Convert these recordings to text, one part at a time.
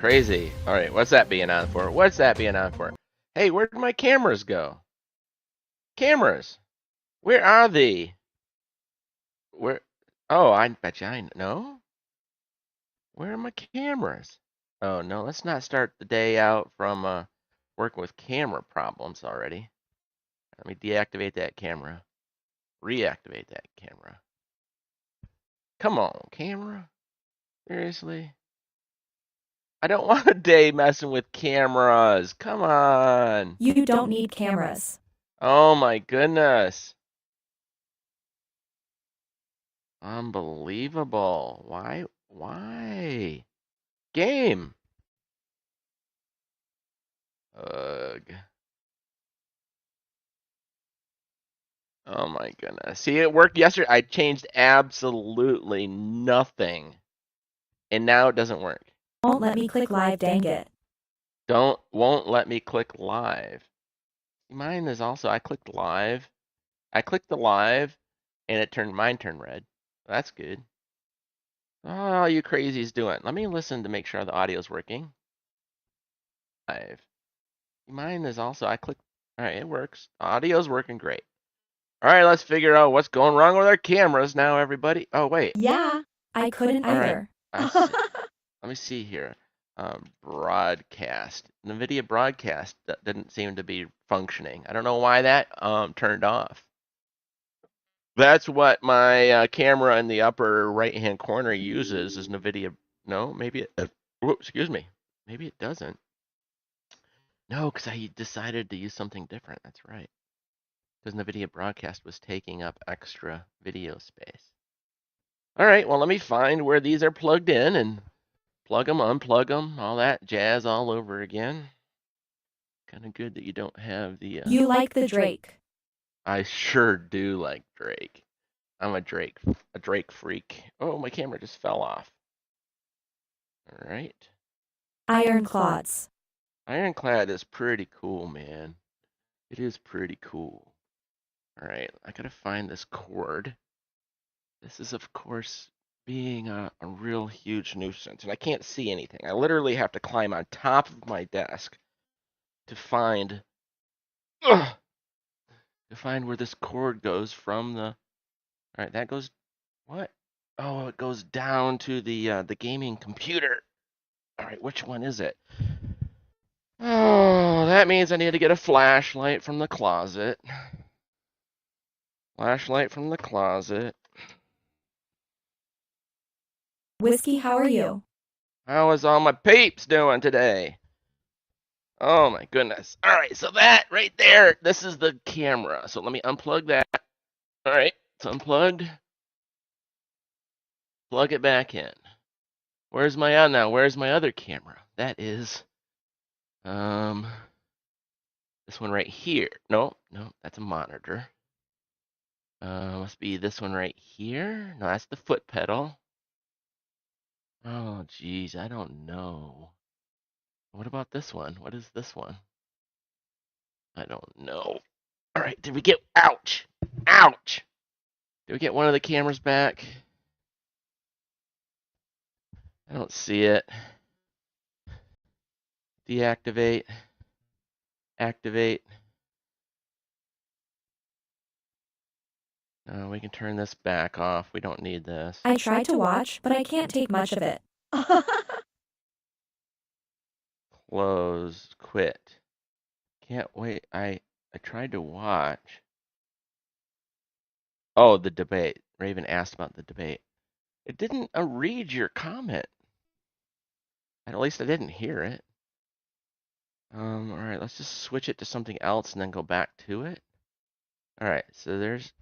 Crazy. All right, what's that being on for? What's that being on for? Hey, where did my cameras go? Cameras. Where are they? Where? Oh, I bet you I know. Where are my cameras? Oh no, let's not start the day out from working with camera problems already. Let me deactivate that camera. Reactivate that camera. Come on, camera. Seriously? I don't want a day messing with cameras. Come on. You don't need cameras. Oh my goodness. Unbelievable. Why? Why? Game. Ugh. Oh my goodness. See, it worked yesterday. I changed absolutely nothing. And now it doesn't work. Won't let me click live, dang it. Won't let me click live. Mine is also, I clicked live. I clicked the live and mine turned red. That's good. Oh, you crazies doing. Let me listen to make sure the audio's working. Live. Mine is also, I clicked, all right, it works. Audio's working great. All right, let's figure out what's going wrong with our cameras now, everybody. Oh, wait. Yeah, I couldn't All right. either. Let me see here. Broadcast. NVIDIA broadcast that didn't seem to be functioning. I don't know why that turned off. That's what my camera in the upper right-hand corner uses is NVIDIA. No, maybe it. Excuse me. Maybe it doesn't. No, because I decided to use something different. That's right. Because NVIDIA broadcast was taking up extra video space. All right. Well, let me find where these are plugged in and plug them, unplug them, all that jazz all over again. Kind of good that you don't have the. You like the Drake. I sure do like Drake. I'm a Drake freak. Oh, my camera just fell off. All right. Ironclads. Ironclad is pretty cool, man. It is pretty cool. All right, I gotta find this cord. This is, of course, being a real huge nuisance, and I can't see anything. I literally have to climb on top of my desk to find where this cord goes from the. All right, that goes. What? Oh, it goes down to the gaming computer. All right, which one is it? Oh, that means I need to get a flashlight from the closet. Flashlight from the closet. Whiskey, how are you? How is all my peeps doing today? Oh my goodness. All right, so that right there, this is the camera. So let me unplug that. All right, it's unplugged. Plug it back in. Where's my now? Where's my other camera? That is this one right here. No, that's a monitor. Must be this one right here. No, that's the foot pedal. Oh geez, I don't know. What about this one? What is this one? I don't know. All right, did we get, ouch, ouch. Did we get one of the cameras back? I don't see it. Deactivate, activate. We can turn this back off. We don't need this. I tried to watch, but I can't take much of it. Close, quit. Can't wait. I tried to watch. Oh, the debate. Raven asked about the debate. It didn't read your comment. At least I didn't hear it. All right, let's just switch it to something else and then go back to it. All right, so there's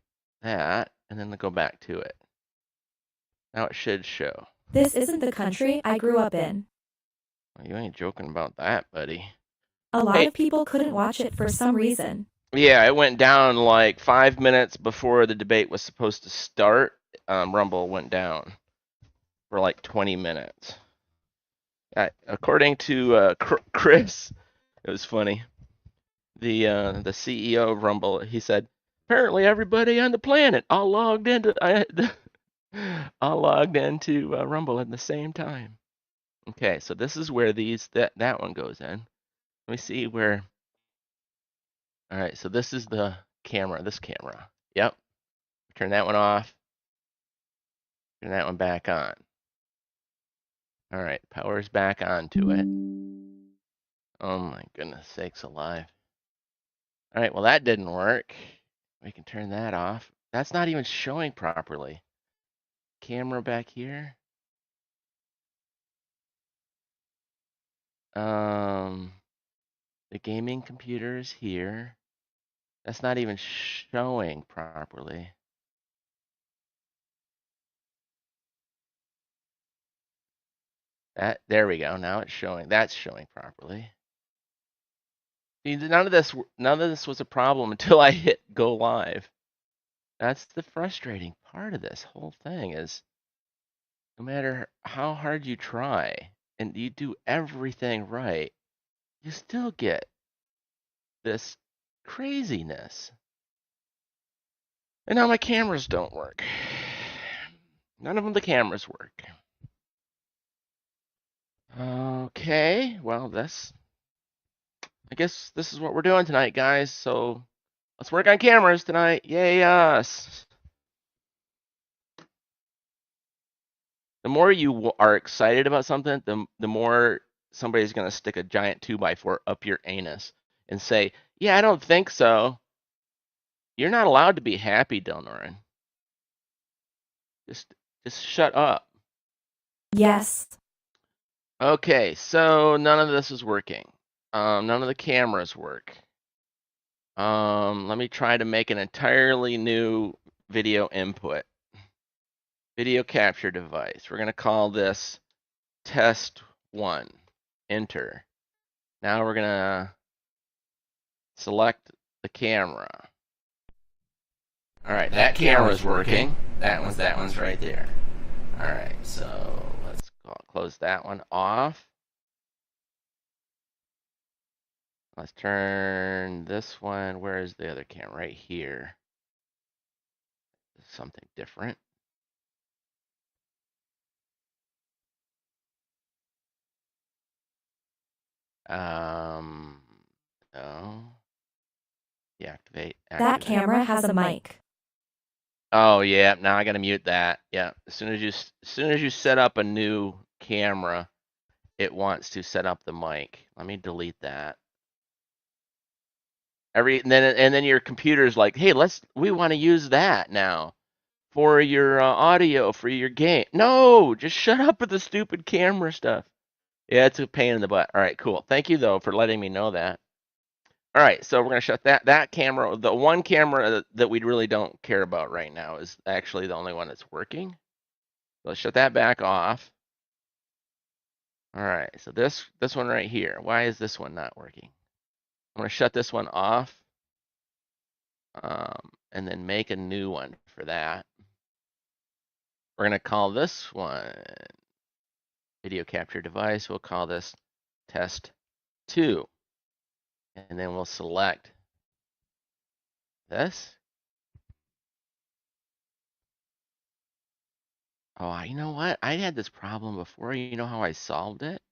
that, and then go back to it. Now it should show. This isn't the country I grew up in. Well, you ain't joking about that, buddy. A lot of people couldn't watch it for some reason. Yeah, it went down like 5 minutes before the debate was supposed to start. Rumble went down for like 20 minutes. According to Chris, it was funny. The CEO of Rumble, he said, apparently everybody on the planet all logged into Rumble at the same time. Okay, so this is where that one goes in. Let me see where. All right, so this is the camera, this camera. Yep. Turn that one off. Turn that one back on. All right, power's back on to it. Oh my goodness sakes alive. All right, well that didn't work. We can turn that off. That's not even showing properly. Camera back here. The gaming computer is here. That's not even showing properly. There we go. Now it's showing. That's showing properly. See, none of this was a problem until I hit go live. That's the frustrating part of this whole thing is no matter how hard you try and you do everything right, you still get this craziness. And now my cameras don't work. None of the cameras work. Okay, well, I guess this is what we're doing tonight, guys. So let's work on cameras tonight. Yay, us. The more you are excited about something, the more somebody's going to stick a giant 2x4 up your anus and say, yeah, I don't think so. You're not allowed to be happy, Delnorin. Just shut up. Yes. Okay, so none of this is working. None of the cameras work. Let me try to make an entirely new video input. Video capture device. We're going to call this test 1. Enter. Now we're going to select the camera. All right, that camera's working. That one's right there. All right, so let's close that one off. Let's turn this one. Where is the other camera? Right here. Something different. No. Deactivate. That camera has a mic. Oh yeah, now I gotta mute that. Yeah, as soon as you set up a new camera, it wants to set up the mic. Let me delete that. And then your computer's like, hey, we want to use that now for your audio for your game. No, just shut up with the stupid camera stuff. Yeah, it's a pain in the butt. All right, cool. Thank you though for letting me know that. All right, so we're gonna shut that camera. The one camera that we really don't care about right now is actually the only one that's working. Let's shut that back off. All right, so this one right here. Why is this one not working? I'm gonna shut this one off, and then make a new one for that. We're gonna call this one video capture device. We'll call this test 2, and then we'll select this. Oh, you know what? I had this problem before. You know how I solved it?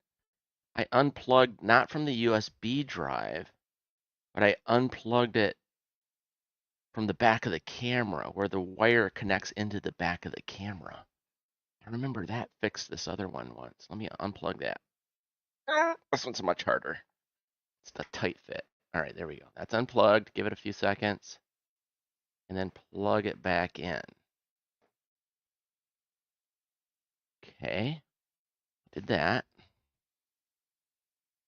I unplugged, not from the USB drive, but I unplugged it from the back of the camera where the wire connects into the back of the camera. I remember that fixed this other one once. Let me unplug that. This one's much harder. It's the tight fit. All right, there we go. That's unplugged. Give it a few seconds. And then plug it back in. Okay. Did that.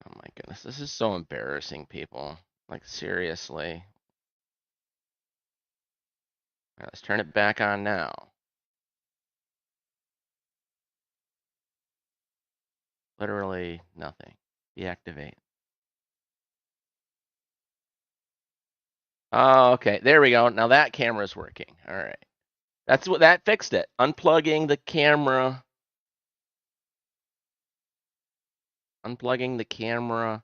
Oh my goodness. This is so embarrassing, people. Like, seriously. All right, let's turn it back on now. Literally nothing. Deactivate. Oh, okay. There we go. Now that camera's working. All right. That fixed it. Unplugging the camera. Unplugging the camera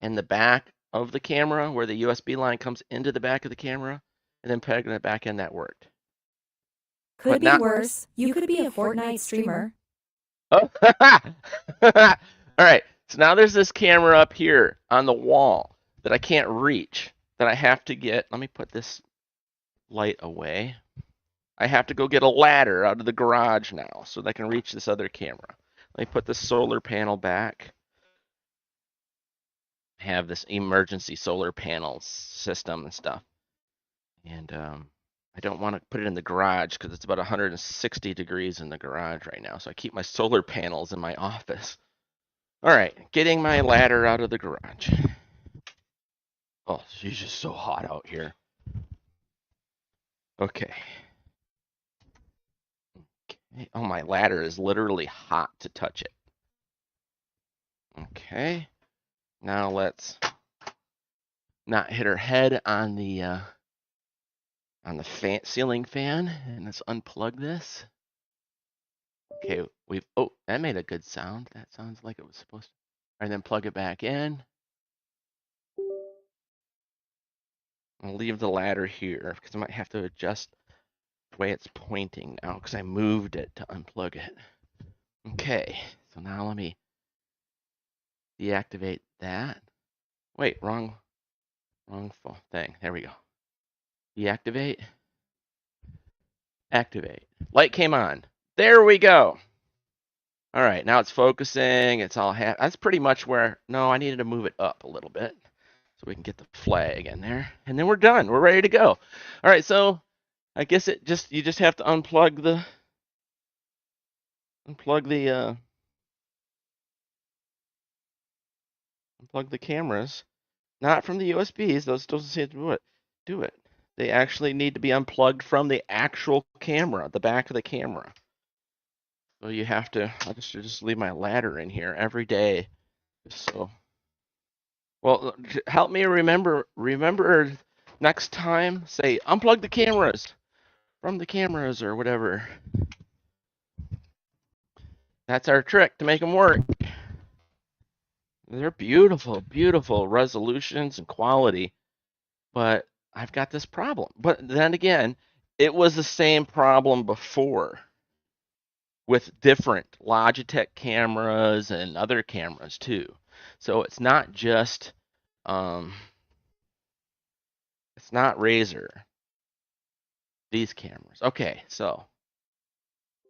and the back of the camera where the USB line comes into the back of the camera and then plugging it back in, that worked. Could be worse. You could be a Fortnite streamer. Oh. All right. So now there's this camera up here on the wall that I can't reach, that I have to get. Let me put this light away. I have to go get a ladder out of the garage now so that I can reach this other camera. Let me put the solar panel back. I have this emergency solar panel system and stuff. And I don't want to put it in the garage because it's about 160 degrees in the garage right now. So I keep my solar panels in my office. All right, getting my ladder out of the garage. Oh, it's just so hot out here. Okay. Oh, my ladder is literally hot to touch it. Okay. Now let's not hit her head on the ceiling fan, and let's unplug this. Okay, oh, that made a good sound. That sounds like it was supposed to. And then plug it back in. I'll leave the ladder here because I might have to adjust the way it's pointing now because I moved it to unplug it. Okay, so now let me deactivate that. Wait, wrong thing. There we go. Deactivate. Activate. Light came on. There we go. All right, now it's focusing. It's all that's pretty much where. No, I needed to move it up a little bit so we can get the flag in there, and then we're done. We're ready to go. All right, so I guess you just have to unplug the cameras, not from the USBs. Those doesn't seem to do it. They actually need to be unplugged from the actual camera, the back of the camera. So you have to. I just leave my ladder in here every day, so. Well, help me remember next time. Say unplug the cameras from the cameras or whatever. That's our trick to make them work. They're beautiful, beautiful resolutions and quality, but I've got this problem. But then again, it was the same problem before with different Logitech cameras and other cameras too. So it's not just it's not Razer. These cameras. Okay, so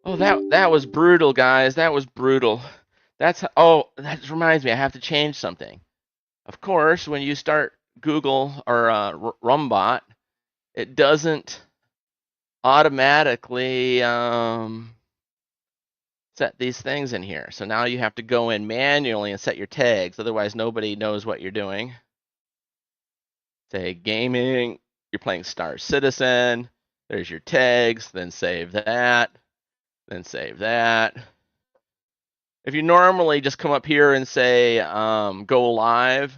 oh, that was brutal, guys. That was brutal. That reminds me. I have to change something. Of course, when you start Google or Rumbot, it doesn't automatically set these things in here. So now you have to go in manually and set your tags. Otherwise, nobody knows what you're doing. Say gaming. You're playing Star Citizen. There's your tags. Then save that. Then save that. If you normally just come up here and say go live,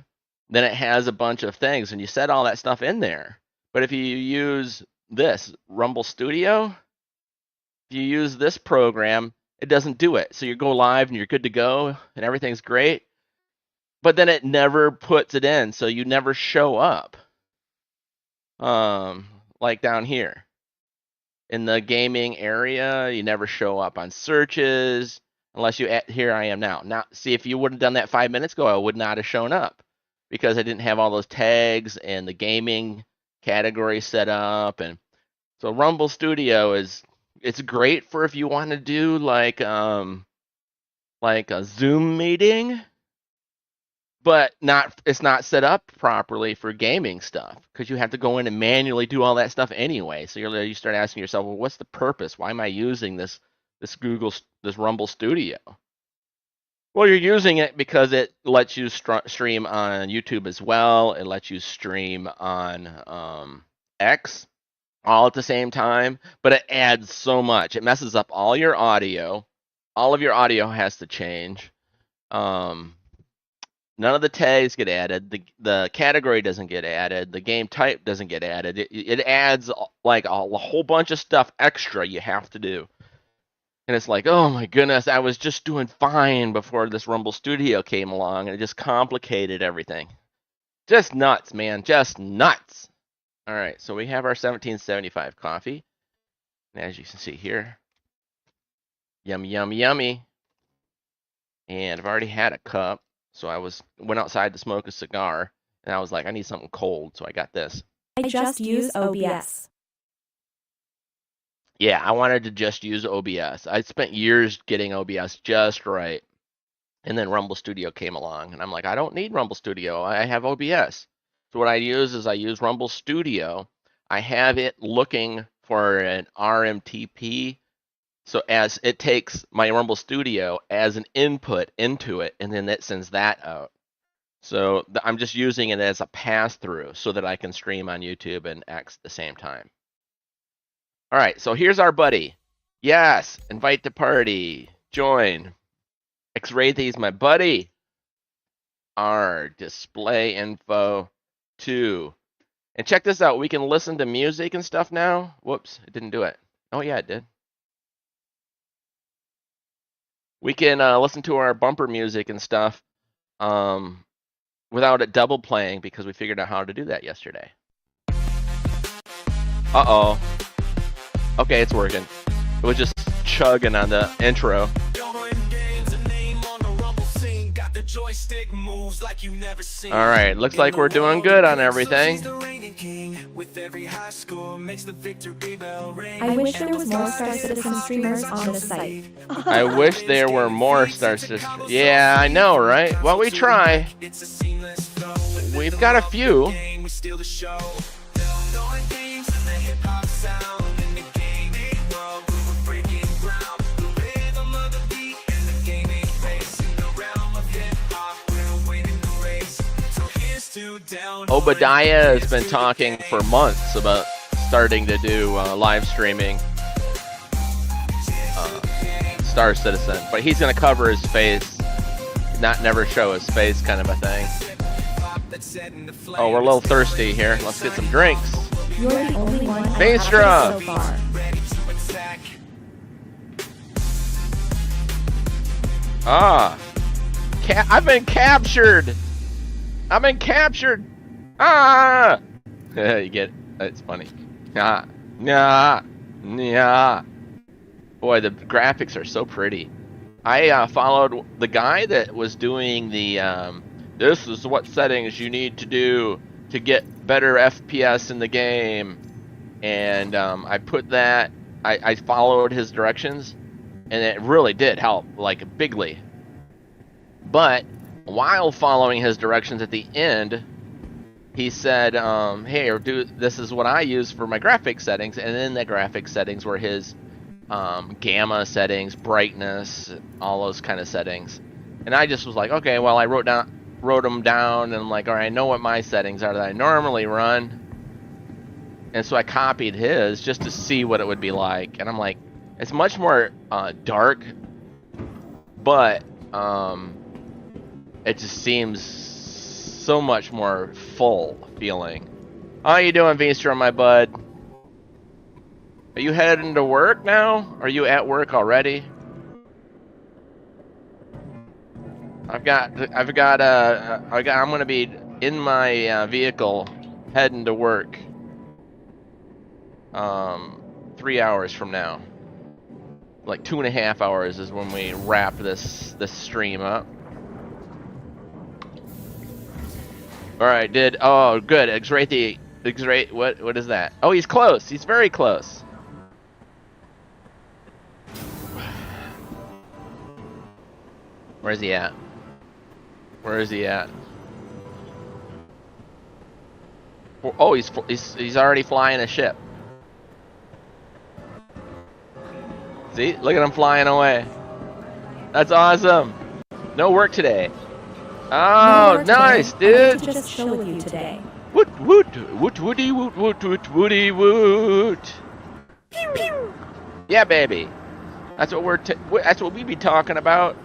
then it has a bunch of things and you set all that stuff in there. But if you use this Rumble Studio, if you use this program, it doesn't do it. So you go live and you're good to go and everything's great, but then it never puts it in, so you never show up. Like down here in the gaming area, you never show up on searches. Unless here I am now. Now, see, if you would have done that 5 minutes ago, I would not have shown up because I didn't have all those tags and the gaming category set up. And so Rumble Studio it's great for if you want to do like a Zoom meeting, but it's not set up properly for gaming stuff because you have to go in and manually do all that stuff anyway. So you start asking yourself, well, what's the purpose? Why am I using this Rumble Studio? Well, you're using it because it lets you stream on YouTube as well. It lets you stream on X all at the same time, but it adds so much. It messes up all your audio. All of your audio has to change. None of the tags get added. The category doesn't get added. The game type doesn't get added. It adds like a whole bunch of stuff extra you have to do. And it's like, oh my goodness, I was just doing fine before this Rumble Studio came along, and it just complicated everything. Just nuts, man. Just nuts. All right, so we have our 1775 coffee. And as you can see here, yummy, yummy, yummy. and I've already had a cup, so went outside to smoke a cigar, and I was like, I need something cold, so I got this. I just use OBS. Yeah, I wanted to just use OBS. I spent years getting OBS just right. And then Rumble Studio came along, and I'm like, I don't need Rumble Studio. I have OBS. So what I use is I use Rumble Studio. I have it looking for an RMTP. So as it takes my Rumble Studio as an input into it, and then it sends that out. So I'm just using it as a pass-through so that I can stream on YouTube and X at the same time. All right, so here's our buddy. Yes, invite to party. Join. X-Raythy's my buddy. Our display info 2. And check this out. We can listen to music and stuff now. Whoops, it didn't do it. Oh, yeah, it did. We can listen to our bumper music and stuff without it double playing because we figured out how to do that yesterday. Uh-oh. Okay, it's working. It was just chugging on the intro. All right, looks like we're doing good on everything. I wish there was more Star Citizen streamers on the site. I wish there were more Star Citizen. Yeah, I know, right? Well, we try. We've got a few. Obadiah has been talking for months about starting to do live streaming Star Citizen, but he's going to cover his face, not never show his face kind of a thing. Oh, we're a little thirsty here. Let's get some drinks. You're the only one Vaestra! so far. Ah, I've been captured. I've been captured. Ah, you get it. It's funny. Nah, nah, nah. Boy, the graphics are so pretty. I followed the guy that was doing the. This is what settings you need to do to get better FPS in the game, and I put that. I followed his directions, and it really did help, like bigly. But while following his directions at the end, he said, hey, this is what I use for my graphic settings. And then the graphic settings were his gamma settings, brightness, all those kind of settings. And I just was like, okay, well, I wrote them down, and I'm like, all right, I know what my settings are that I normally run. And so I copied his just to see what it would be like. And I'm like, it's much more dark, but it just seems so much more full feeling. How you doing, Vaestra, my bud? Are you heading to work now? Are you at work already? I'm gonna be in my vehicle heading to work 3 hours from now. Like 2.5 hours is when we wrap this stream up. All right, oh good. X-Ray, what is that? Oh, he's close. He's very close. Where's he at? Where is he at? Oh, he's already flying a ship. See, look at him flying away. That's awesome. No work today. Oh, nice, dude. Just chill with you today. Woot woot woot woody woot woot woot woody woot. Yeah, baby. That's what that's what we be talking about.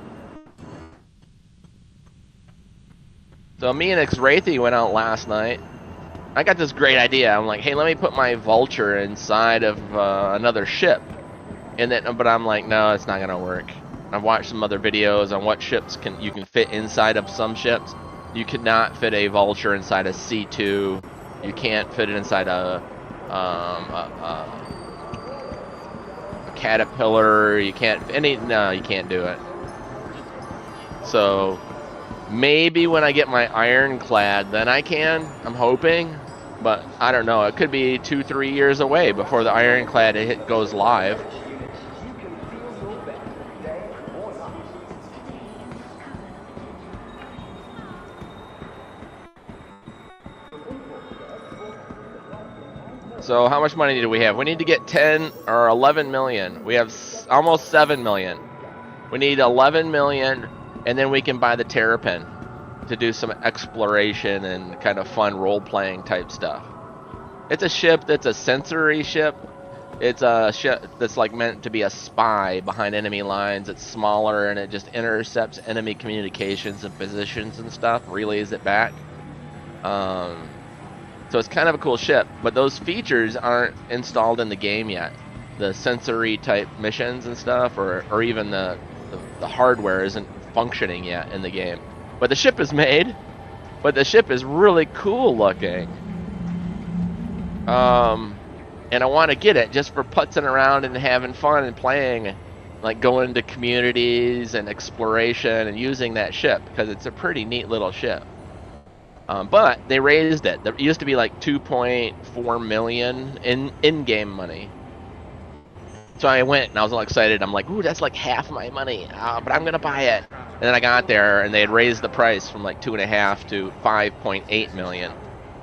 So me and X-Raythy went out last night. I got this great idea. I'm like, hey, let me put my vulture inside of another ship. And then, but I'm like, no, it's not gonna work. I've watched some other videos on what ships you can fit inside of some ships. You cannot fit a vulture inside a C2. You can't fit it inside a caterpillar. You can't no, you can't do it. So maybe when I get my ironclad, then I can. I'm hoping, but I don't know. It could be 2-3 years away before the ironclad goes live. So how much money do we have? We need to get 10 or 11 million. We have almost 7 million. We need 11 million, and then we can buy the terrapin to do some exploration and kind of fun role-playing type stuff. It's a ship that's a sensory ship. It's a ship that's like meant to be a spy behind enemy lines. It's smaller, and it just intercepts enemy communications and positions and stuff, relays it back. So it's kind of a cool ship, but those features aren't installed in the game yet. The sensory type missions and stuff, or even the hardware isn't functioning yet in the game. But the ship is made, but the ship is really cool looking. And I want to get it just for putzing around and having fun and playing, like going to communities and exploration and using that ship, because it's a pretty neat little ship. But they raised it. There used to be like 2.4 million in-game money. So I went and I was all excited. I'm like, ooh, that's like half my money, but I'm gonna buy it. And then I got there and they had raised the price from like 2.5 to 5.8 million.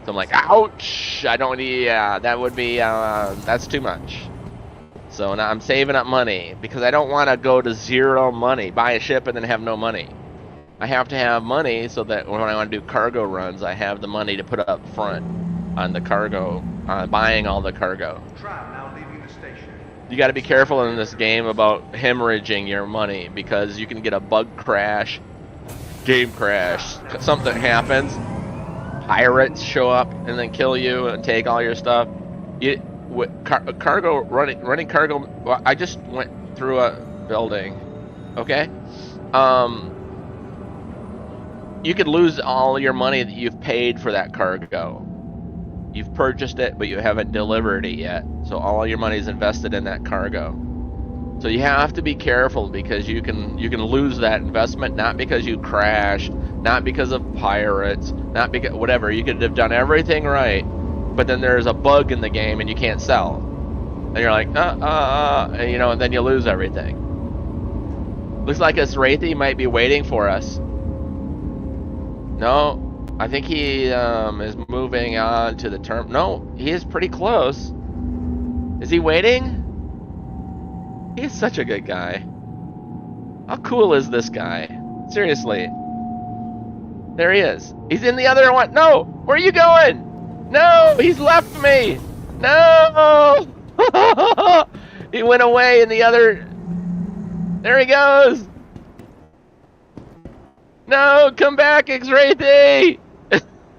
So I'm like, ouch! I don't need. That would be. That's too much. So now I'm saving up money because I don't want to go to zero money, buy a ship and then have no money. I have to have money so that when I want to do cargo runs, I have the money to put up front on the cargo, buying all the cargo. You got to be careful in this game about hemorrhaging your money, because you can get a bug crash, game crash, something happens, pirates show up and then kill you and take all your stuff. Cargo running cargo. Well, I just went through a building. Okay. You could lose all your money that you've paid for that cargo. You've purchased it, but you haven't delivered it yet. So all your money is invested in that cargo. So you have to be careful, because you can lose that investment, not because you crashed, not because of pirates, not because whatever. You could have done everything right, but then there's a bug in the game and you can't sell. And you're like, and, you know, and then you lose everything. Looks like this Wraithy might be waiting for us. No, I think he is moving on to the term. No, he is pretty close. Is he waiting? He's such a good guy. How cool is this guy? Seriously. There he is. He's in the other one. No, where are you going? No, he's left me. No. He went away in the other. There he goes. No, come back, X-Wraithy!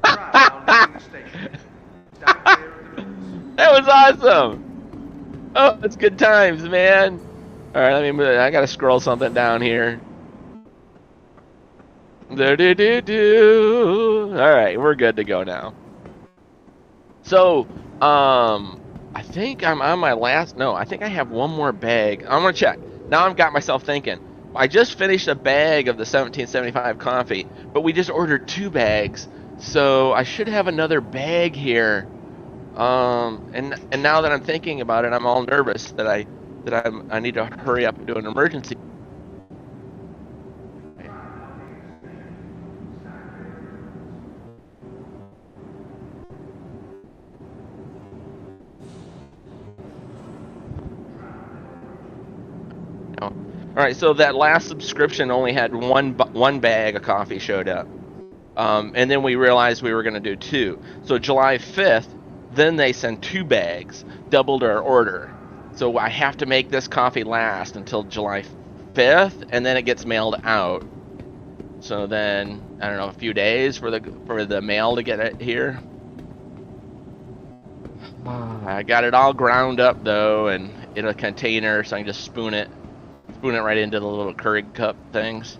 That was awesome! Oh, it's good times, man. Alright, let me move. I gotta scroll something down here. Alright, we're good to go now. So, I think I'm on my last. No, I think I have one more bag. I'm gonna check. Now I've got myself thinking. I just finished a bag of the 1775 coffee, but we just ordered 2 bags, so I should have another bag here. And now that I'm thinking about it, I'm all nervous that I need to hurry up and do an emergency. Alright, so that last subscription only had one bag of coffee showed up. And then we realized we were going to do 2. So July 5th, then they send 2 bags, doubled our order. So I have to make this coffee last until July 5th, and then it gets mailed out. So then, I don't know, a few days for the mail to get it here. I got it all ground up, though, and in a container, so I can just spoon it right into the little Keurig cup things.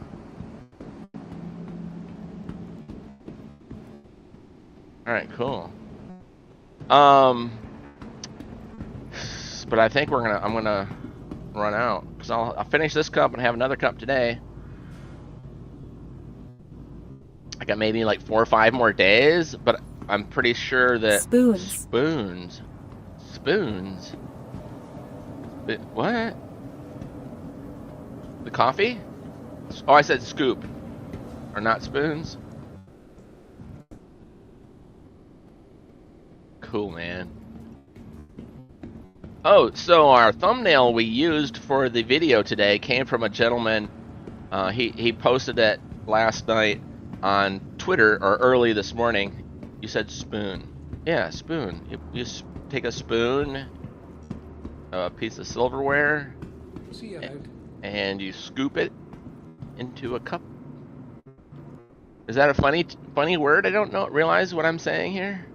Alright, cool. But I think I'm gonna run out, because I'll finish this cup and have another cup today. I got maybe like 4 or 5 more days, but I'm pretty sure that Spoons. Spoons. What? The coffee? Oh, I said scoop. Or not spoons? Cool, man. Oh, so our thumbnail we used for the video today came from a gentleman. He posted it last night on Twitter, or early this morning. You said spoon. Yeah, spoon. You take a spoon, a piece of silverware, and you scoop it into a cup. Is that a funny word? I don't realize what I'm saying here.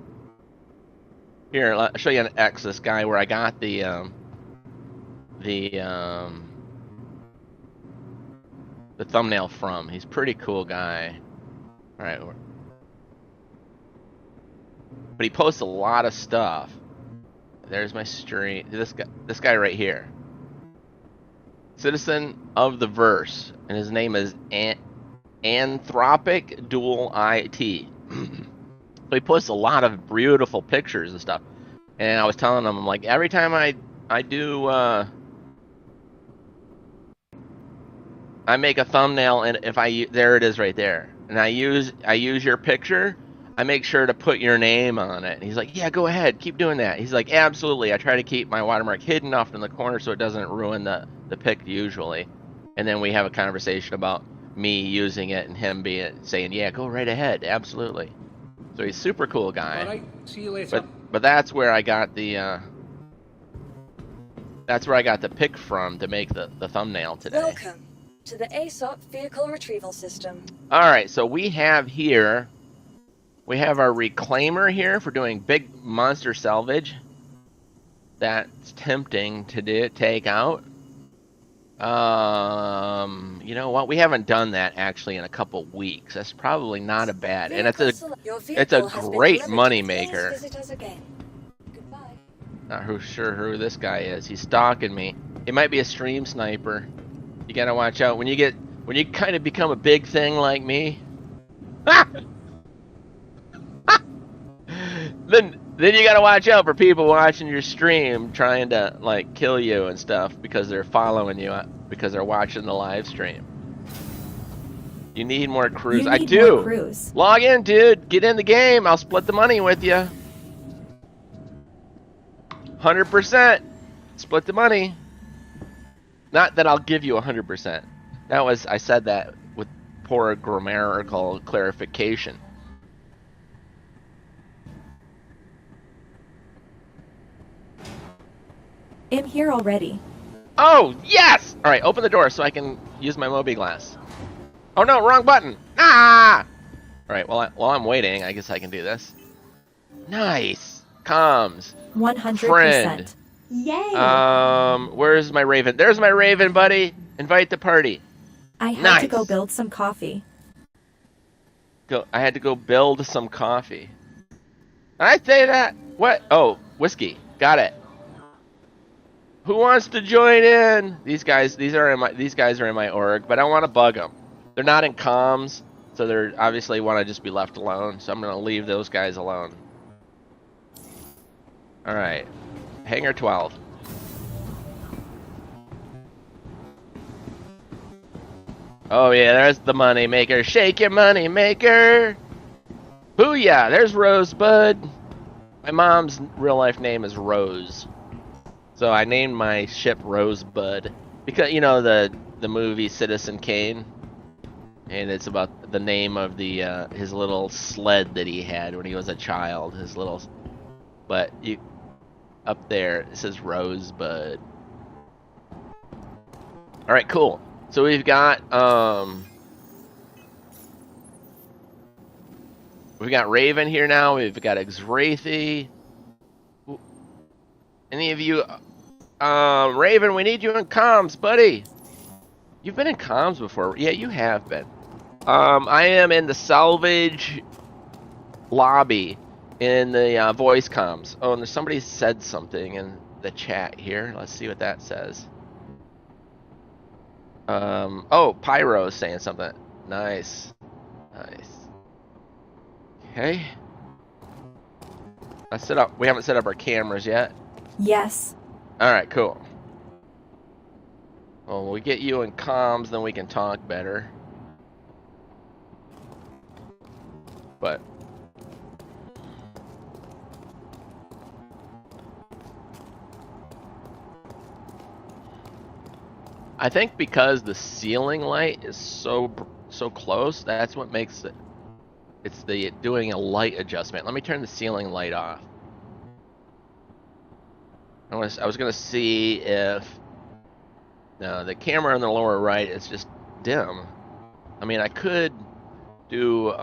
Here, I'll show you an X. This guy where I got the thumbnail from. He's a pretty cool guy. All right, but he posts a lot of stuff. There's my stream. This guy right here, citizen of the verse, and his name is Anthropic Dual IT. So he posts a lot of beautiful pictures and stuff. And I was telling him, I'm like, every time I do I make a thumbnail, and if there it is right there, and I use your picture, I make sure to put your name on it. And he's like, yeah, go ahead, keep doing that. He's like, absolutely. I try to keep my watermark hidden off in the corner so it doesn't ruin the pic usually. And then we have a conversation about me using it and him saying, yeah, go right ahead, absolutely. So he's a super cool guy. All right, see you later. But that's where I got the pic from to make the thumbnail today. Welcome to the ASOP vehicle retrieval system. All right, so we have our reclaimer here for doing big monster salvage. That's tempting to take out. You know what? We haven't done that actually in a couple weeks. That's probably not a bad, and it's a great money maker. Not sure who this guy is. He's stalking me. It might be a stream sniper. You gotta watch out when you kind of become a big thing like me. Then you gotta watch out for people watching your stream trying to like kill you and stuff because they're following you because they're watching the live stream. You need more crews. I do. More crews. Log in, dude. Get in the game. I'll split the money with you. 100%. Split the money. Not that I'll give you 100%. I said that with poor grammatical clarification. In here already. Oh, yes! All right, open the door so I can use my Moby glass. Oh no, wrong button. Ah! All right, while I'm waiting, I guess I can do this. Nice. Comms. 100%. Friend. Yay! Where's my raven? There's my raven, buddy. Invite the party. I had to go build some coffee. I had to go build some coffee. Did I say that? What? Oh, whiskey. Got it. Who wants to join in? These guys are in my org, but I don't want to bug them. They're not in comms, so they're obviously want to just be left alone. So I'm gonna leave those guys alone. All right, Hangar 12. Oh yeah, there's the money maker. Shake your money maker. Booyah! There's Rosebud. My mom's real life name is Rose. So I named my ship Rosebud because you know the movie Citizen Kane, and it's about the name of the his little sled that he had when he was a child. But up there it says Rosebud. All right, cool. So we've got Raven here now. We've got Xwraithy. Any of you, Raven, we need you in comms, buddy. You've been in comms before. Yeah, you have been. I am in the salvage lobby in the voice comms. Oh, and there's somebody said something in the chat here. Let's see what that says. Oh, Pyro's saying something. Nice. Nice. Okay. We haven't set up our cameras yet. Yes. Alright, cool. Well, when we get you in comms, then we can talk better. But I think because the ceiling light is so close, that's what makes it. It's the doing a light adjustment. Let me turn the ceiling light off. I was gonna see if no, the camera on the lower right is just dim. I mean, I could do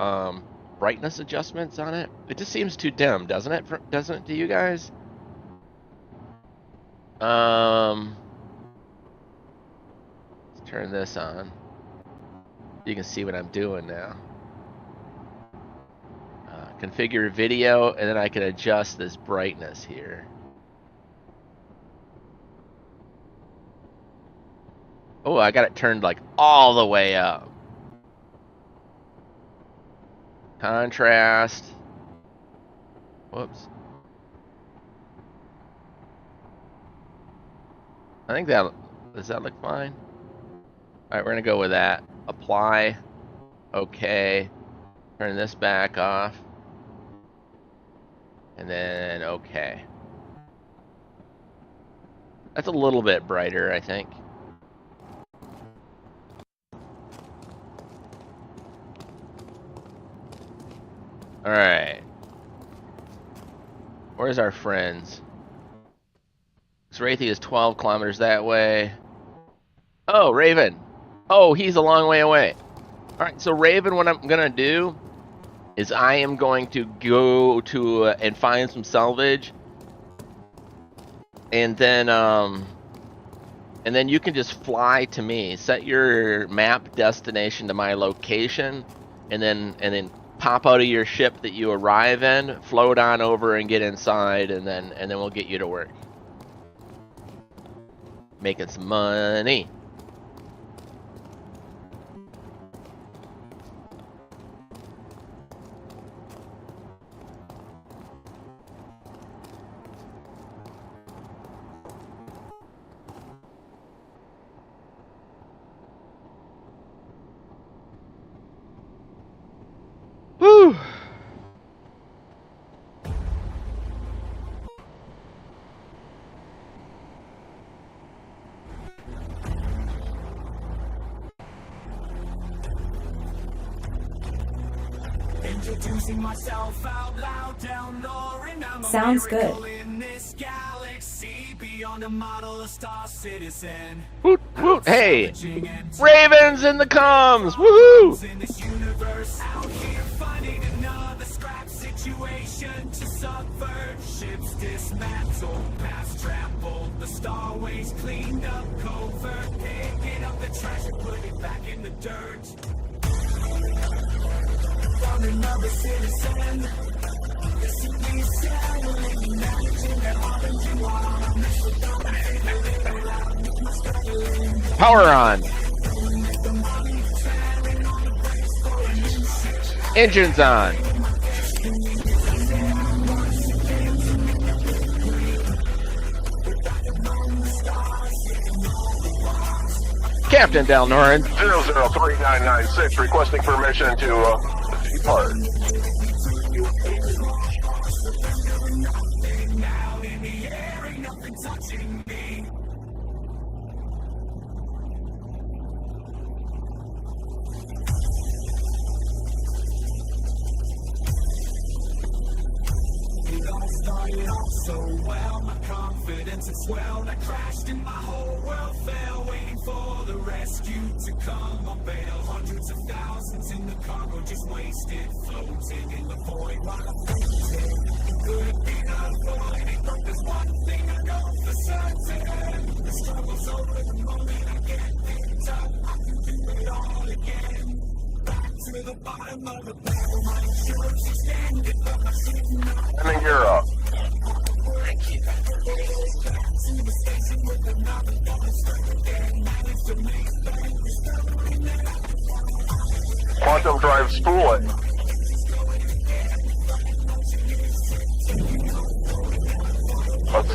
brightness adjustments on it. It just seems too dim, doesn't it? Doesn't it to you guys? Let's turn this on. You can see what I'm doing now. Configure video, and then I can adjust this brightness here. Oh, I got it turned like all the way up. Contrast. Whoops. I think does that look fine? Alright, we're gonna go with that. Apply. Okay. Turn this back off. And then okay. That's a little bit brighter, I think. Alright. Where's our friends? Srathi is 12 kilometers that way. Oh, Raven. Oh, he's a long way away. Alright, so Raven, what I'm gonna do is I am going to go to and find some salvage. And then you can just fly to me. Set your map destination to my location, and then pop out of your ship that you arrive in, float on over and get inside, and then we'll get you to work. Making some money. Woo! Introducing myself out loud, Delnorin. I'm a Sounds good. miracle in this galaxy, beyond a model, a star citizen. Woot, woot. Hey, Ravens in the comms. Woohoo! In this universe, out here finding another scrap situation to subvert. Ships dismantled, paths trampled, the starways cleaned up, covert. Picking up the trash and put it back in the dirt. Found another citizen. Power on. Engines on. Captain Delnorin. 003996 requesting permission to depart. Started off so well, my confidence had swelled. I crashed and my whole world fell, waiting for the rescue to come on bail. Hundreds of thousands in the cargo just wasted, floating in the void while I'm floating. Could be avoided, but there's one thing I know for certain. The struggle's over the moment I get picked up. I can do it all again. Back to the bottom of the barrel, my insurance extended, but my shit not. I mean, you're up. Quantum drive spooling.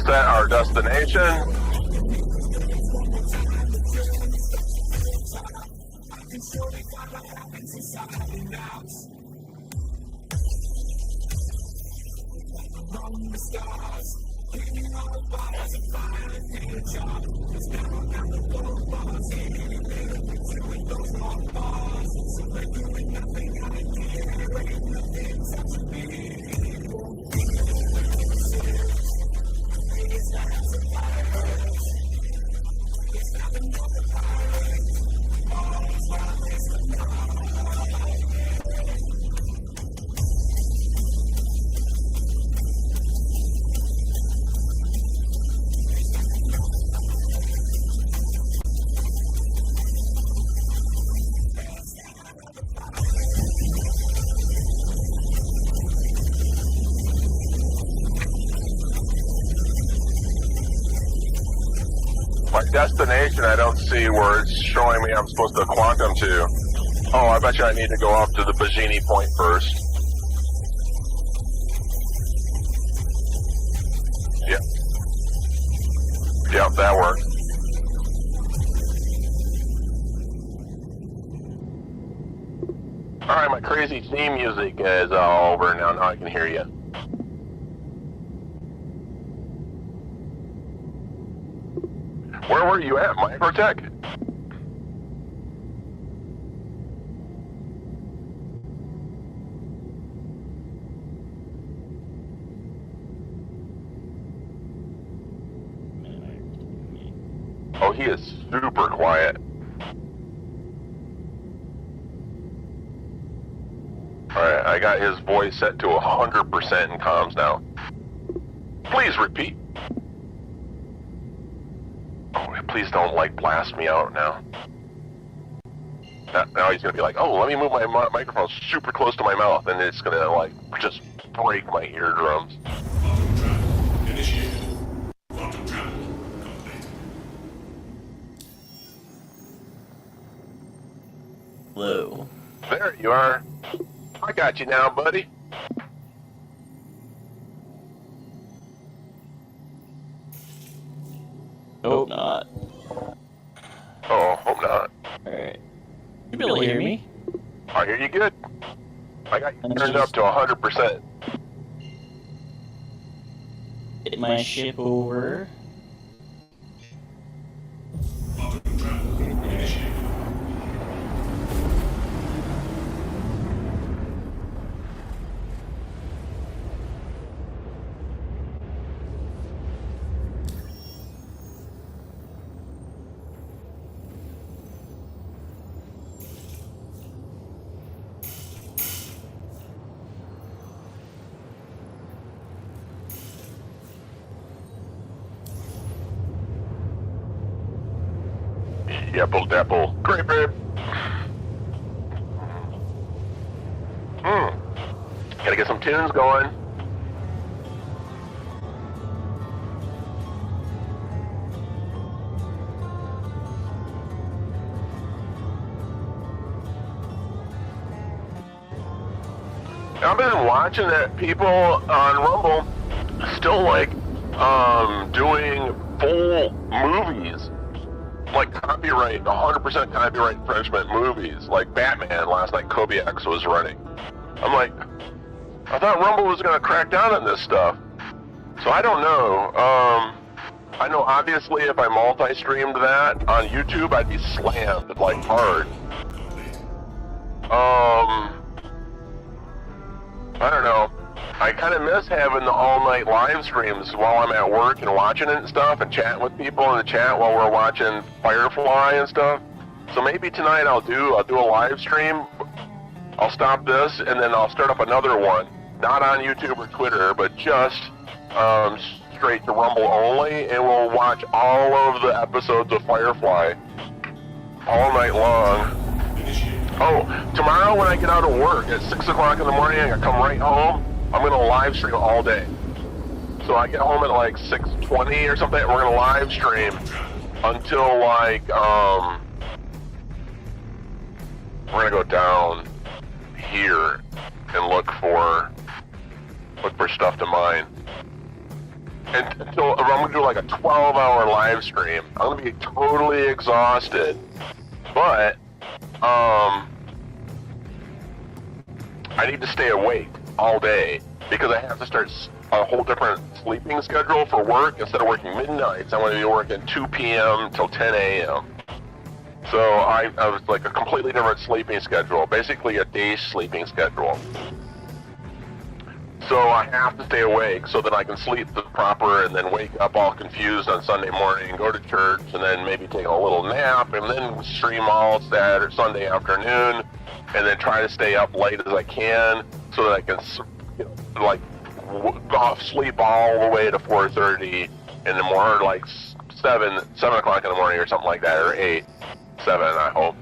set our destination. My destination, I don't see where it's showing me I'm supposed to quantum to. Oh, I bet you I need to go off to the Bajini point first. Yep. Yep, that worked. Alright, my crazy theme music is all over now. Now I can hear you. Where were you at, Microtech? Oh, he is super quiet. Alright, I got his voice set to 100% in comms now. Please repeat. Oh, please don't, like, blast me out now. Now he's gonna be like, oh, let me move my microphone super close to my mouth, and it's gonna, like, just break my eardrums. Quantum travel initiated. Quantum travel complete. Hello. There you are. I got you now, buddy. Hope not. Oh, hope not. Alright. You be able to hear me? I hear you good. I got you turned up to 100%. Get my ship over. Quantum travel initiated. Yepple dapple. Great, babe. Gotta get some tunes going. I've been watching that people on Rumble still like doing full movies, like copyright, 100% copyright infringement movies, like Batman last night. Kobiax was running. I'm like, I thought Rumble was gonna crack down on this stuff, so I don't know. I know obviously if I multi-streamed that on YouTube, I'd be slammed like hard. I don't know. I kind of miss having the all-night live streams while I'm at work and watching it and stuff, and chatting with people in the chat while we're watching Firefly and stuff. So maybe tonight I'll do a live stream. I'll stop this and then I'll start up another one, not on YouTube or Twitter, but just straight to Rumble only, and we'll watch all of the episodes of Firefly all night long. Oh, tomorrow when I get out of work at 6 o'clock in the morning, I come right home. I'm gonna live stream all day. So I get home at like 6:20 or something. We're gonna live stream until like we're gonna go down here and look for stuff to mine. until I'm gonna do like a 12-hour live stream. I'm gonna be totally exhausted, but I need to stay awake all day because I have to start a whole different sleeping schedule for work. Instead of working midnights, I'm going to be working 2 p.m. till 10 a.m. So I was like a completely different sleeping schedule, basically a day sleeping schedule. So I have to stay awake so that I can sleep the proper and then wake up all confused on Sunday morning and go to church and then maybe take a little nap and then stream all Saturday, Sunday afternoon and then try to stay up late as I can so that I can, sleep all the way to 4:30 in the morning, like 7 o'clock in the morning or something like that, or 7, I hope,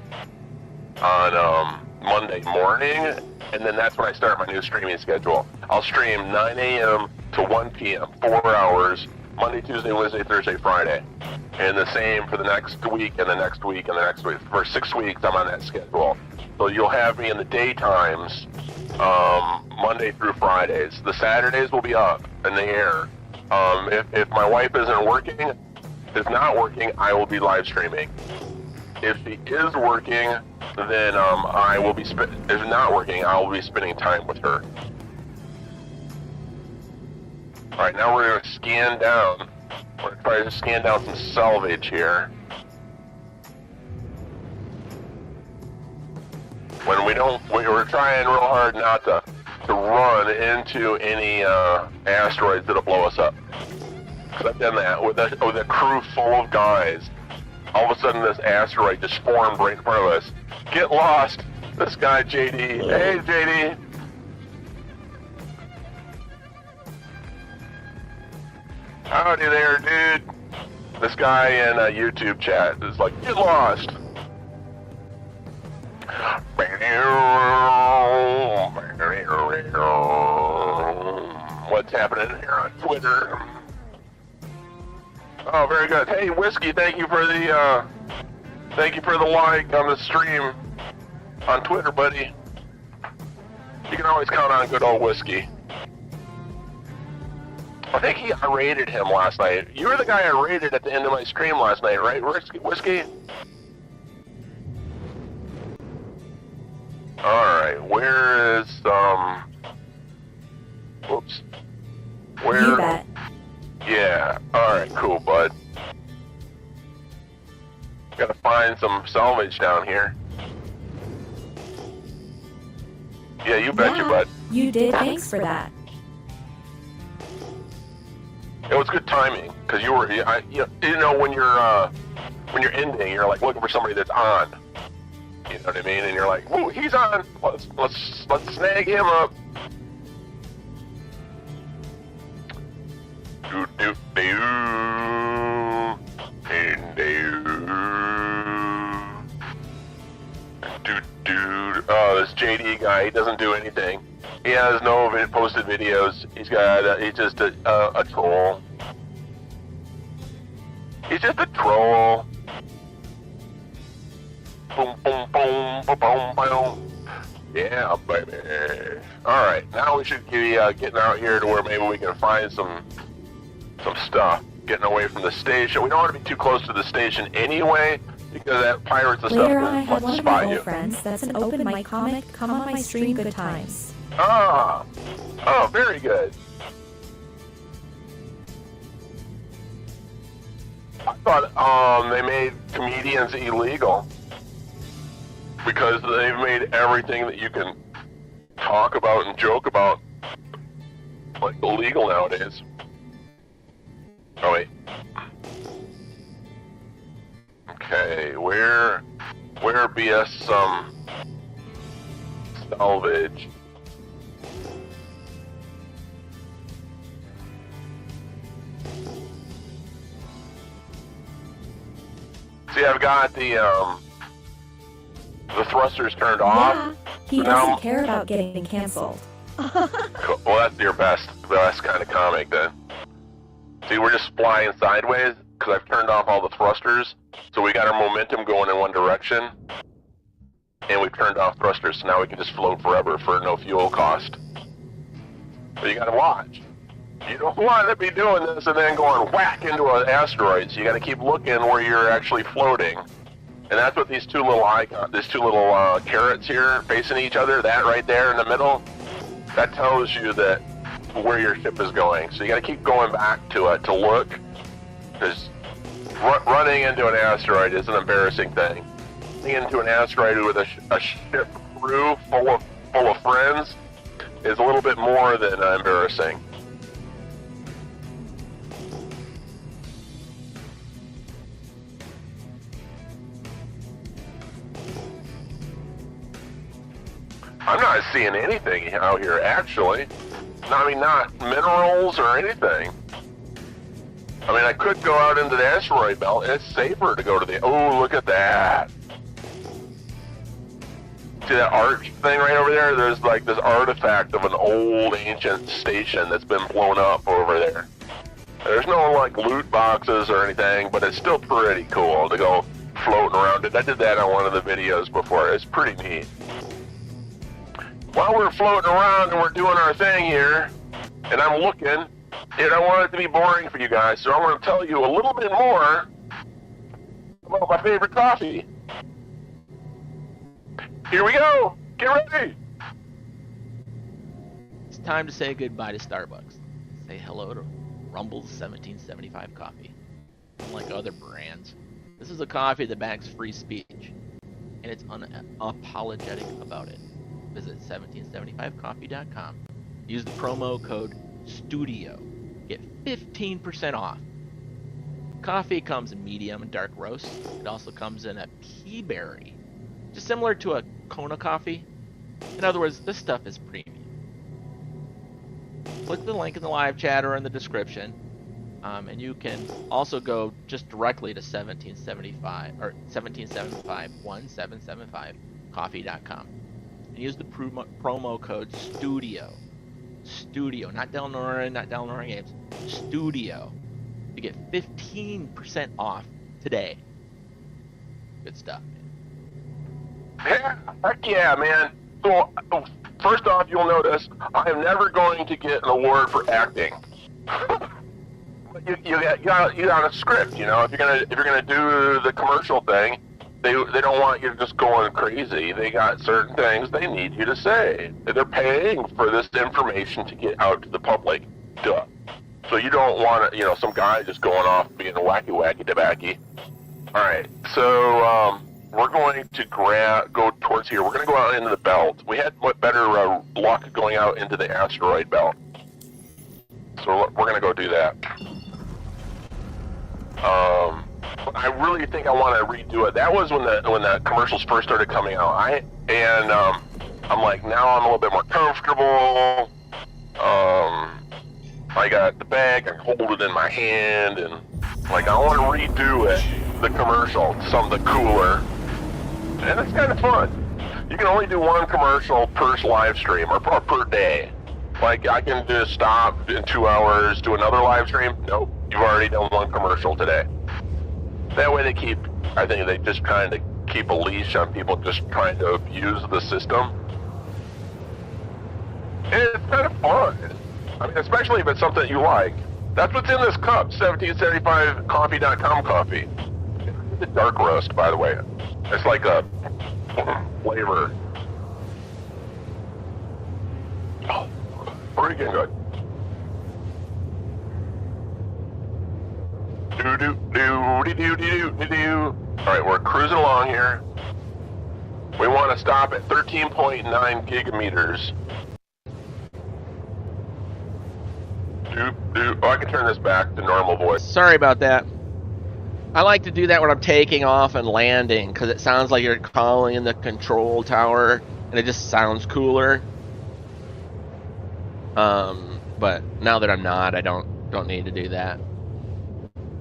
on Monday morning, and then that's when I start my new streaming schedule. I'll stream 9 a.m. to 1 p.m., 4 hours, Monday, Tuesday, Wednesday, Thursday, Friday, and the same for the next week and the next week and the next week. For 6 weeks, I'm on that schedule. So you'll have me in the daytimes, Monday through Fridays. The Saturdays will be up in the air. If my wife is not working, I will be live streaming. If she is working, then I will be if not working, I will be spending time with her. All right, now we're gonna scan down. We're gonna try to scan down some salvage here. When we're trying real hard not to run into any asteroids that'll blow us up. Cause I've done that with a crew full of guys. All of a sudden, this asteroid just formed right in front of us. Get lost! This guy, JD. Hey, JD! Howdy there, dude! This guy in a YouTube chat is like, get lost! What's happening here on Twitter? Oh, very good. Hey, Whiskey, thank you for the like on the stream on Twitter, buddy. You can always count on good old Whiskey. I think I raided him last night. You were the guy I raided at the end of my stream last night, right, Whiskey? Alright, where is, whoops. Where? You bet. Yeah, alright, cool, bud. Gotta find some salvage down here. Yeah, you betcha, Yeah, bud. you did. Thanks for that. It was good timing, because you were, when you're ending, you're like looking for somebody that's on. You know what I mean? And you're like, whoa, he's on. Let's snag him up. Oh, this JD guy, he doesn't do anything. He has no posted videos. He's just a troll. He's just a troll. Boom, boom, boom, boom, boom, boom. Yeah, baby. Alright, now we should be getting out here to where maybe we can find some stuff. Getting away from the station. We don't want to be too close to the station anyway, because that pirates and Later stuff on, I can had one of spot my you. old friends that's an open mic comic come on my stream good times. Oh, very good. I thought they made comedians illegal because they've made everything that you can talk about and joke about like illegal nowadays. Oh wait. Okay, where be us some salvage? See, I've got the thrusters turned off. Yeah, he So now- doesn't care about getting canceled. Cool. Well, that's your best kind of comic then. See, we're just flying sideways because I've turned off all the thrusters. So we got our momentum going in one direction. And we've turned off thrusters, so now we can just float forever for no fuel cost. But you gotta watch. You don't want to be doing this and then going whack into an asteroid. So you got to keep looking where you're actually floating. And that's what these two little carrots here facing each other, that right there in the middle, that tells you that where your ship is going. So you got to keep going back to it to look, because running into an asteroid is an embarrassing thing. Running into an asteroid with a ship crew full of friends is a little bit more than embarrassing. I'm not seeing anything out here, actually. I mean, not minerals or anything. I mean, I could go out into the asteroid belt. It's safer to go to the... Oh, look at that. See that arch thing right over there? There's like this artifact of an old ancient station that's been blown up over there. There's no like loot boxes or anything, but it's still pretty cool to go floating around it. I did that on one of the videos before. It's pretty neat. While we're floating around and we're doing our thing here, and I'm looking, and I don't want it to be boring for you guys, so I want to tell you a little bit more about my favorite coffee. Here we go! Get ready! It's time to say goodbye to Starbucks. Say hello to Rumble's 1775 coffee. Unlike other brands, this is a coffee that backs free speech, and it's unapologetic about it. Visit 1775coffee.com. Use the promo code STUDIO. Get 15% off. Coffee comes in medium and dark roast. It also comes in a pea berry, just similar to a Kona coffee. In other words, this stuff is premium. Click the link in the live chat or in the description, and you can also go just directly to 1775coffee.com. And use the promo code STUDIO. Studio, not Delnorin, not DelnorinGames. Studio. You get 15% off today. Good stuff, man. Yeah, heck yeah, man. So, first off, you'll notice I am never going to get an award for acting. you got a script, you know. If you're gonna do the commercial thing, they don't want you just going crazy. They got certain things they need you to say. They're paying for this information to get out to the public. Duh. So you don't want to, some guy just going off being a wacky tobacco. All right. So we're going to go towards here. We're going to go out into the belt. We had better luck going out into the asteroid belt. So we're going to go do that. I really think I want to redo it. That was when the commercials first started coming out. I'm like, now I'm a little bit more comfortable. I got the bag, I hold it in my hand, and like I want to redo it, the commercial, something cooler. And it's kind of fun. You can only do one commercial per live stream or per day. Like I can just stop in 2 hours, do another live stream. Nope, you've already done one commercial today. That way they just kind of keep a leash on people just trying to abuse the system. And it's kind of fun. I mean, especially if it's something you like. That's what's in this cup, 1775coffee.com coffee. It's a dark roast, by the way. It's like a flavor. Oh, pretty good. Alright, we're cruising along here. We want to stop at 13.9 gigameters. Oh, I can turn this back to normal voice. Sorry about that. I like to do that when I'm taking off and landing, because it sounds like you're calling in the control tower, and it just sounds cooler. But now that I'm not, I don't need to do that.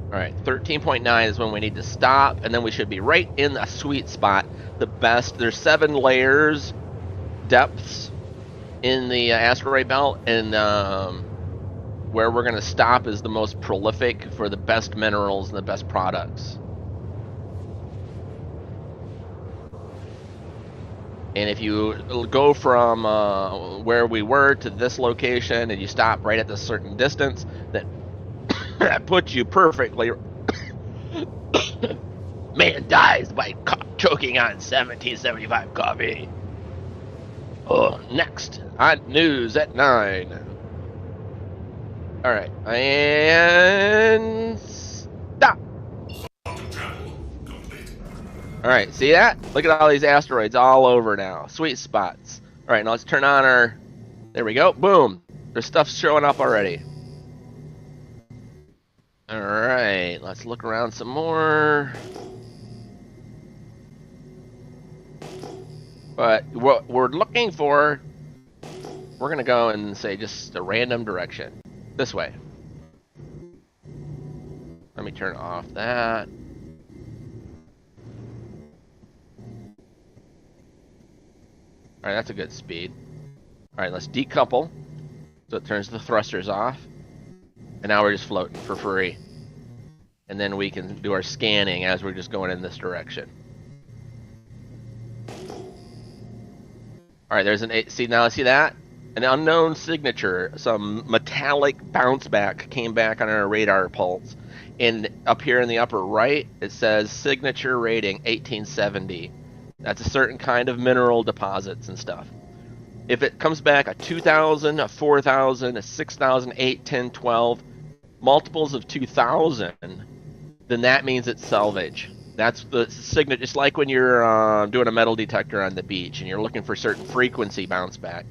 Alright, 13.9 is when we need to stop, and then we should be right in a sweet spot. The best, there's 7 layers, depths in the asteroid belt, and where we're going to stop is the most prolific for the best minerals and the best products. And if you go from where we were to this location and you stop right at this certain distance, then that puts you perfectly. Man dies by choking on 1775 coffee. Oh, next on news at 9. All right, and stop. All right, see that? Look at all these asteroids all over now. Sweet spots. All right, now let's turn on our. There we go. Boom. There's stuff showing up already. All right, let's look around some more. But what we're looking for, we're gonna go and say just a random direction. This way. Let me turn off that. Alright, that's a good speed. Alright, let's decouple. So it turns the thrusters off. And now we're just floating for free. And then we can do our scanning as we're just going in this direction. Alright, there's an 8. See that? An unknown signature. Some metallic bounce back came back on our radar pulse. And up here in the upper right, it says signature rating 1870. That's a certain kind of mineral deposits and stuff. If it comes back a 2,000, a 4,000, a 6,000, 8, 10, 12, multiples of 2,000, then that means it's salvage. That's the signature. It's like when you're doing a metal detector on the beach and you're looking for certain frequency bounce back.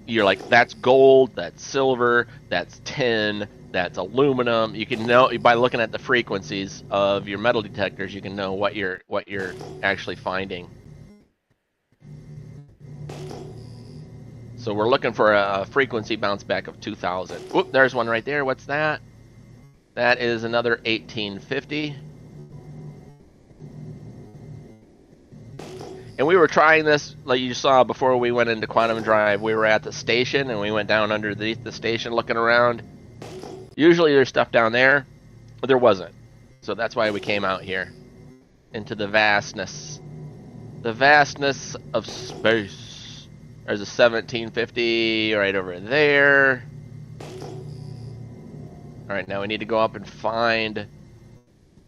You're like, that's gold, that's silver, that's tin, that's aluminum. You can know by looking at the frequencies of your metal detectors. You can know what you're actually finding. So we're looking for a frequency bounce back of 2,000. Whoop, there's one right there. What's that? That is another 1850. And we were trying this, like you saw before we went into Quantum Drive. We were at the station and we went down underneath the station looking around. Usually there's stuff down there, but there wasn't. So that's why we came out here into the vastness. The vastness of space. There's a 1750 right over there. Alright, now we need to go up and find...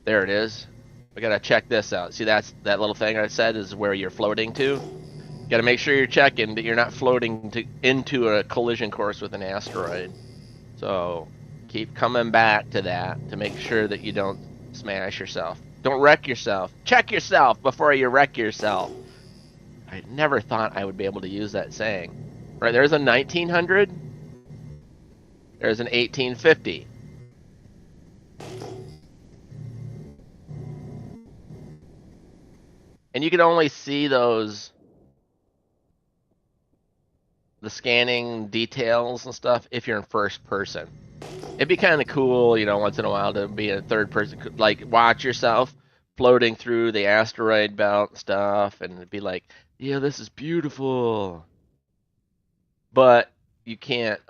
There it is. We gotta check this out. See, that little thing I said is where you're floating to? You gotta make sure you're checking that you're not floating into a collision course with an asteroid. So, keep coming back to that to make sure that you don't smash yourself. Don't wreck yourself. Check yourself before you wreck yourself. I never thought I would be able to use that saying. Right, there's a 1900. There's an 1850. And you can only see those, the scanning details and stuff, if you're in first person. It'd be kind of cool, you know, once in a while to be in third person, like watch yourself floating through the asteroid belt and stuff, and it'd be like, yeah, this is beautiful. But you can't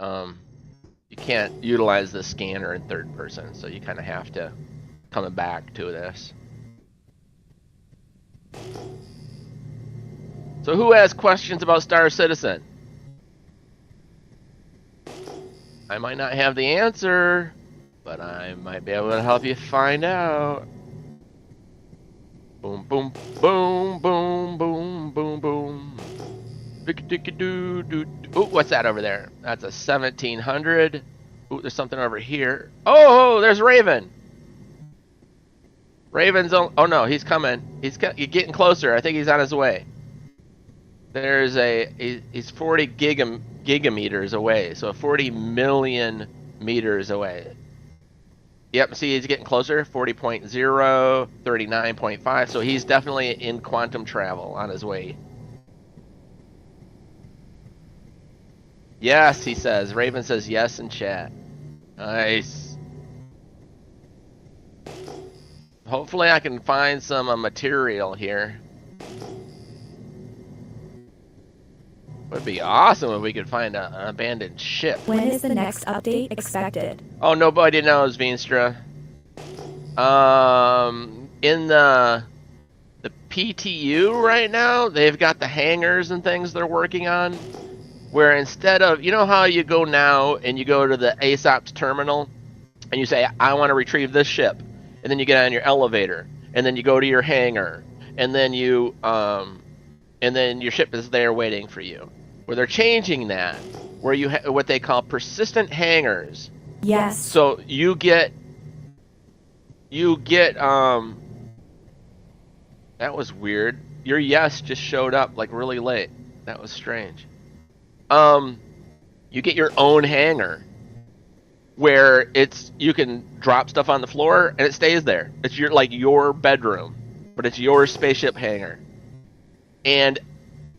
utilize the scanner in third person, so you kind of have to come back to this. So who has questions about Star Citizen? I might not have the answer, but I might be able to help you find out. Boom, boom, boom, boom, boom, boom, boom. Ooh, what's that over there? That's a 1700. Ooh, there's something over here. Oh, there's Raven. Raven's on. Oh no, he's coming. He's getting closer. I think he's on his way. There's he's 40 gigameters away, so 40 million meters away. Yep, see, he's getting closer. 40.0, 39.5. So he's definitely in quantum travel on his way. Yes, he says. Raven says yes in chat. Nice. Hopefully I can find some material here. Would be awesome if we could find an abandoned ship. When is the next update expected? Oh, nobody knows, Veenstra. In the PTU right now, they've got the hangars and things they're working on, where instead of, you know how you go now and you go to the ASOP's terminal and you say, I want to retrieve this ship, and then you get on your elevator, and then you go to your hangar, and then you and then your ship is there waiting for you. Where they're changing that, where you what they call persistent hangars. Yes. So you get that was weird. Your yes just showed up like really late. That was strange. You get your own hangar where you can drop stuff on the floor and it stays there. It's your bedroom, but it's your spaceship hangar. And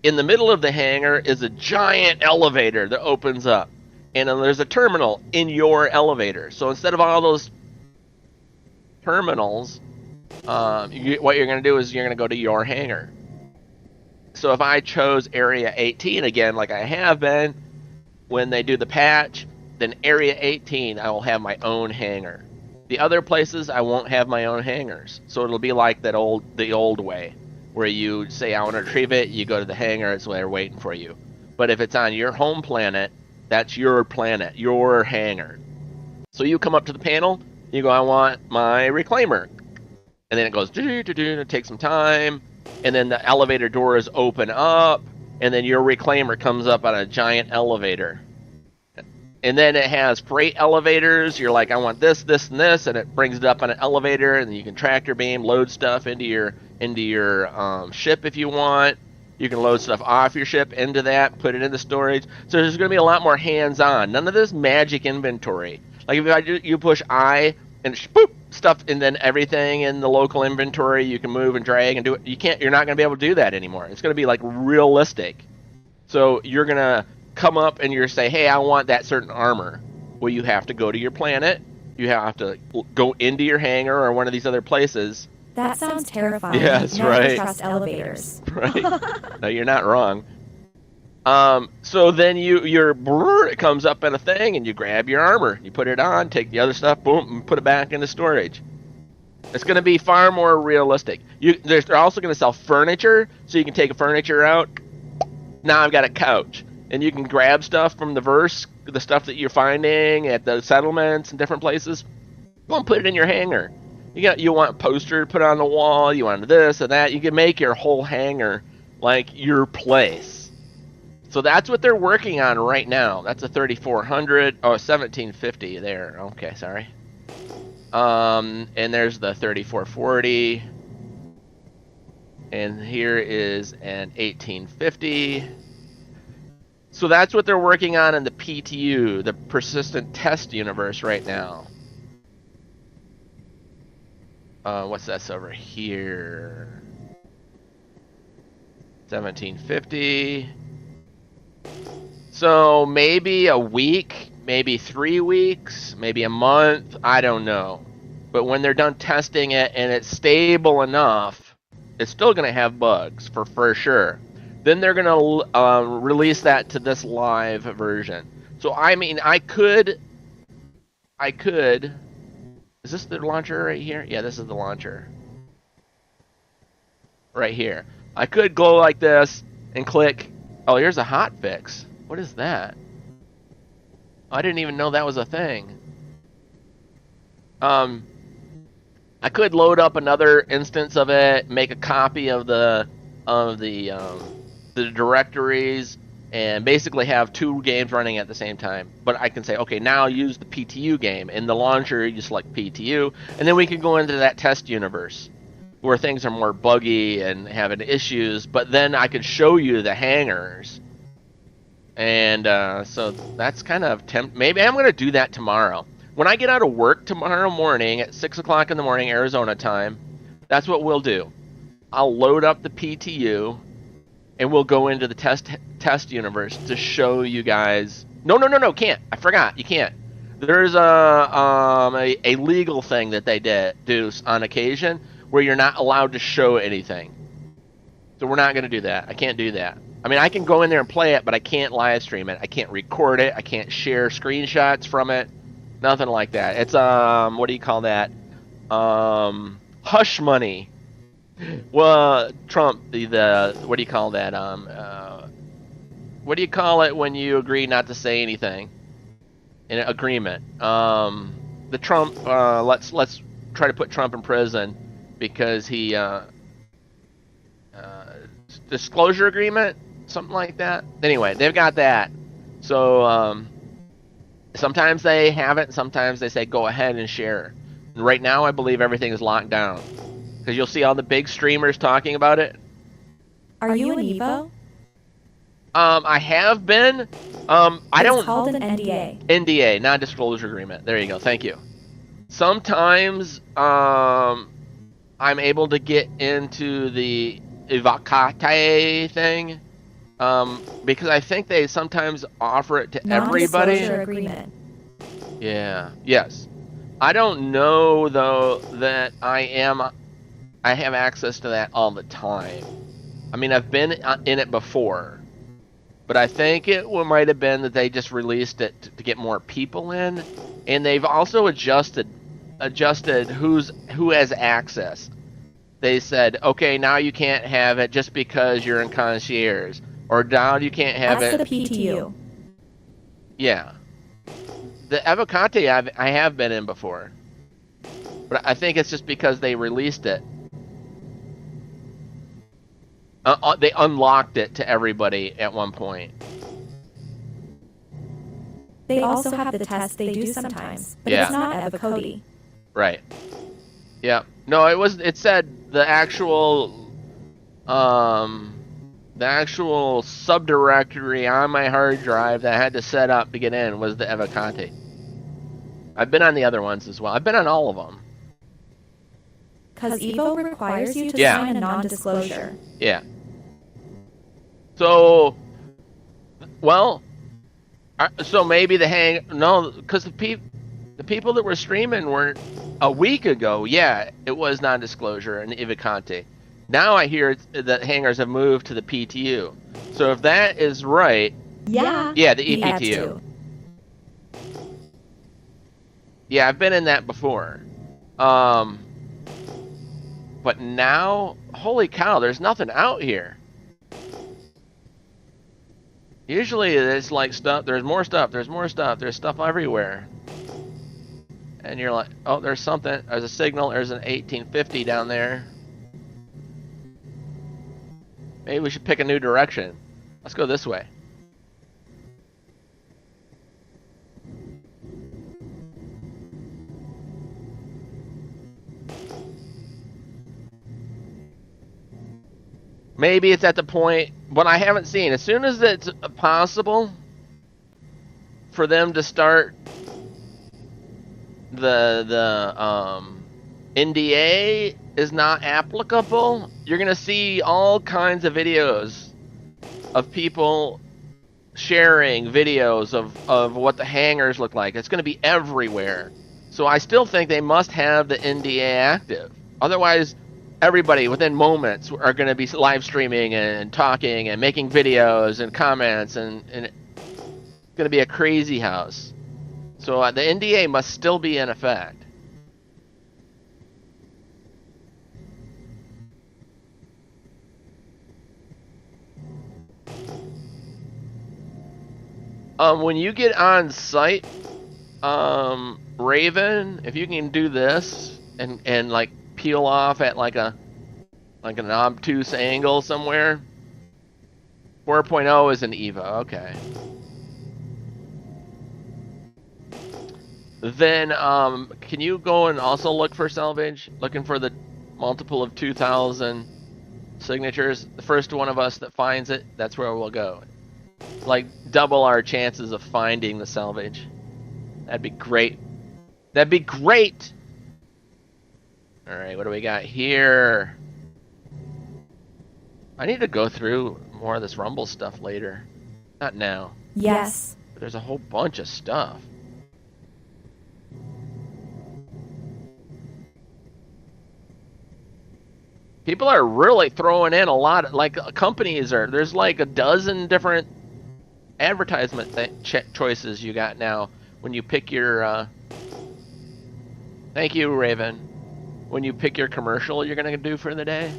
in the middle of the hangar is a giant elevator that opens up, and then there's a terminal in your elevator. So instead of all those terminals, what you're going to do is you're going to go to your hangar. So if I chose Area 18 again, like I have been, when they do the patch, then Area 18, I will have my own hangar. The other places, I won't have my own hangars. So it'll be like the old way, where you say, I want to retrieve it, you go to the hangar, it's there waiting for you. But if it's on your home planet, that's your planet, your hangar. So you come up to the panel, you go, I want my reclaimer. And then it goes, it takes some time, and then the elevator doors open up, and then your reclaimer comes up on a giant elevator. And then it has freight elevators. You're like, I want this, this, and this, and it brings it up on an elevator, and then you can tractor beam, load stuff into your ship if you want. You can load stuff off your ship into that, put it into storage. So there's going to be a lot more hands-on. None of this magic inventory. Like if you push I and boop, stuff, and then everything in the local inventory you can move and drag and do it. You're not going to be able to do that anymore. It's going to be like realistic. So you're going to come up and you're say, hey, I want that certain armor. Well, you have to go to your planet. You have to go into your hangar or one of these other places. That sounds terrifying. Yes, Never right. trust elevators. Right. No, you're not wrong. So then it comes up in a thing, and you grab your armor, you put it on, take the other stuff, boom, and put it back into storage. It's going to be far more realistic. They're also going to sell furniture, so you can take a furniture out. Now I've got a couch, and you can grab stuff from the verse, the stuff that you're finding at the settlements and different places. Go and put it in your hangar. You want a poster to put on the wall, you want this and that. You can make your whole hangar like your place. So that's what they're working on right now. That's a 3400, 1750 there. Okay, sorry. And there's the 3440. And here is an 1850. So that's what they're working on in the PTU, the persistent test universe right now. What's this over here? 1750. So maybe a week, maybe 3 weeks, maybe a month, I don't know. But when they're done testing it and it's stable enough, it's still going to have bugs for sure. Then they're going to release that to this live version. So I mean, I could. Is this the launcher right here? Yeah, this is the launcher. Right here. I could go like this and click. Oh, here's a hot fix. What is that? I didn't even know that was a thing. I could load up another instance of it, make a copy of the directories, and basically have 2 games running at the same time. But I can say, okay, now use the PTU game. In the launcher, you select PTU, and then we can go into that test universe where things are more buggy and having issues, but then I could show you the hangars. And so that's kind of maybe I'm going to do that tomorrow. When I get out of work tomorrow morning at 6 o'clock in the morning, Arizona time, that's what we'll do. I'll load up the PTU, and we'll go into the test universe to show you guys. No, can't. I forgot. You can't. There's a legal thing that they do on occasion where you're not allowed to show anything. So we're not going to do that. I can't do that. I mean, I can go in there and play it, but I can't live stream it. I can't record it. I can't share screenshots from it. Nothing like that. It's what do you call that? Hush money Well, Trump, the what do you call that? What do you call it when you agree not to say anything? An agreement. The Trump. Let's try to put Trump in prison because he disclosure agreement, something like that. Anyway, they've got that. So sometimes they have it, sometimes they say go ahead and share. And right now, I believe everything is locked down because you'll see all the big streamers talking about it. Are you an Evo? I have been. I It's don't. called an NDA. NDA, non-disclosure agreement. There you go. Thank you. Sometimes I'm able to get into the evocate thing because I think they sometimes offer it to everybody. Non-disclosure agreement. Yeah. Yes. I don't know though that I have access to that all the time. I mean, I've been in it before, but I think it might have been that they just released it to get more people in, and they've also adjusted who has access. They said, okay, now you can't have it just because you're in concierge, or now you can't have That's it. the PTU. Yeah. The Evocate I have been in before. But I think it's just because they released it. They unlocked it to everybody at one point. They also have the test they do sometimes, but Yeah. it's not Evocode. Right. Yeah. No, it said the actual subdirectory on my hard drive that I had to set up to get in was the Evocate. I've been on the other ones as well. I've been on all of them. Because Evo requires you to Yeah. sign a non-disclosure. Yeah. So, well, so maybe because the people that were streaming were a week ago. Yeah, it was non-disclosure and Evocate. Now I hear that hangars have moved to the PTU. So if that is right, Yeah. yeah, the We have EPTU. to. Yeah, I've been in that before. But now, holy cow, there's nothing out here. Usually it's like stuff, there's more stuff, there's stuff everywhere. And you're like, oh, there's something, there's a signal, there's an 1850 down there. Maybe we should pick a new direction. Let's go this way. Maybe it's at the point, but I haven't seen. As soon as it's possible for them to start the NDA is not applicable, you're gonna see all kinds of videos of people sharing videos of what the hangars look like. It's gonna be everywhere. So I still think they must have the NDA active. Otherwise, everybody within moments are going to be live streaming and talking and making videos and comments, and it's going to be a crazy house. So the NDA must still be in effect. When you get on site, Raven, if you can do this and like peel off at like an obtuse angle somewhere. 4.0 is an EVO, okay. Then can you go and also look for salvage? Looking for the multiple of 2,000 signatures. The first one of us that finds it, that's where we'll go. Like double our chances of finding the salvage. That'd be great. That'd be great! Alright, what do we got here? I need to go through more of this Rumble stuff later. Not now. Yes. But there's a whole bunch of stuff. People are really throwing in a lot. Like companies are. There's like a dozen different advertisement choices you got now when you pick your. Thank you, Raven. when you pick your commercial you're gonna do for the day.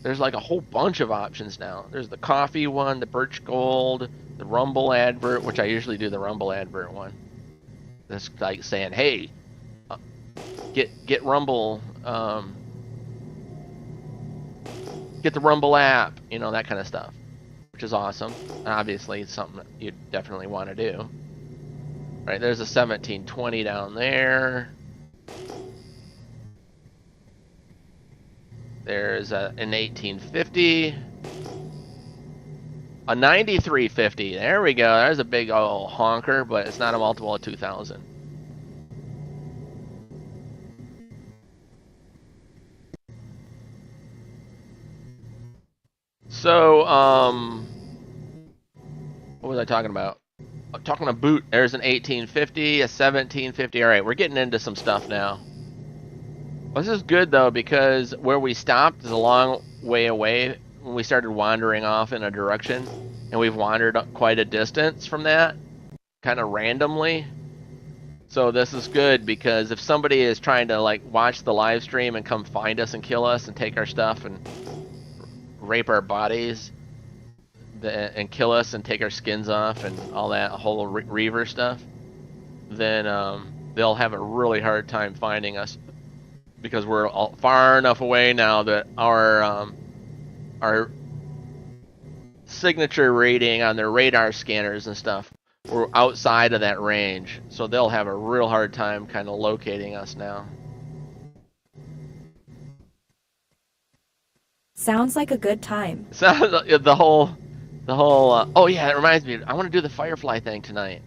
There's like a whole bunch of options now. There's the coffee one, the birch gold, the Rumble advert, which I usually do the Rumble advert one. That's like saying, hey, get Rumble, get the Rumble app, you know, that kind of stuff, which is awesome. Obviously, it's something that you definitely want to do. Right, there's a 1720 down there. There's an 1850. A 9350. There we go. There's a big old honker, but it's not a multiple of 2000. So, what was I talking about? I'm talking about boot. There's an 1850, a 1750. All right, we're getting into some stuff now. Well, this is good though, because where we stopped is a long way away when we started wandering off in a direction, and we've wandered quite a distance from that, kind of randomly. So this is good, because if somebody is trying to like watch the live stream and come find us and kill us and take our stuff and rape our bodies and kill us and take our skins off and all that whole reaver stuff, then they'll have a really hard time finding us, because we're far enough away now that our signature rating on their radar scanners and stuff, we're outside of that range, so they'll have a real hard time kind of locating us now. Sounds like a good time. So the whole oh yeah, it reminds me, I want to do the firefly thing tonight.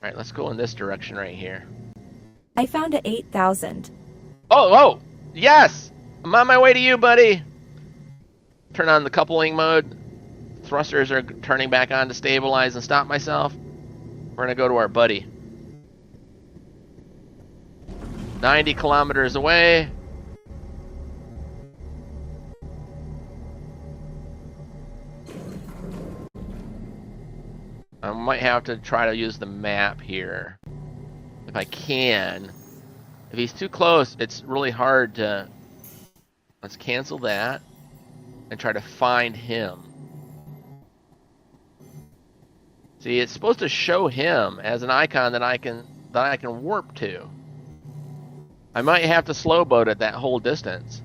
All right, let's go in this direction right here. I found a 8,000. Oh, yes! I'm on my way to you, buddy. Turn on the coupling mode. Thrusters are turning back on to stabilize and stop myself. We're gonna go to our buddy. 90 kilometers away. I might have to try to use the map here, if I can. If he's too close, it's really hard to... Let's cancel that and try to find him. See, it's supposed to show him as an icon that I can warp to. I might have to slow boat it that whole distance.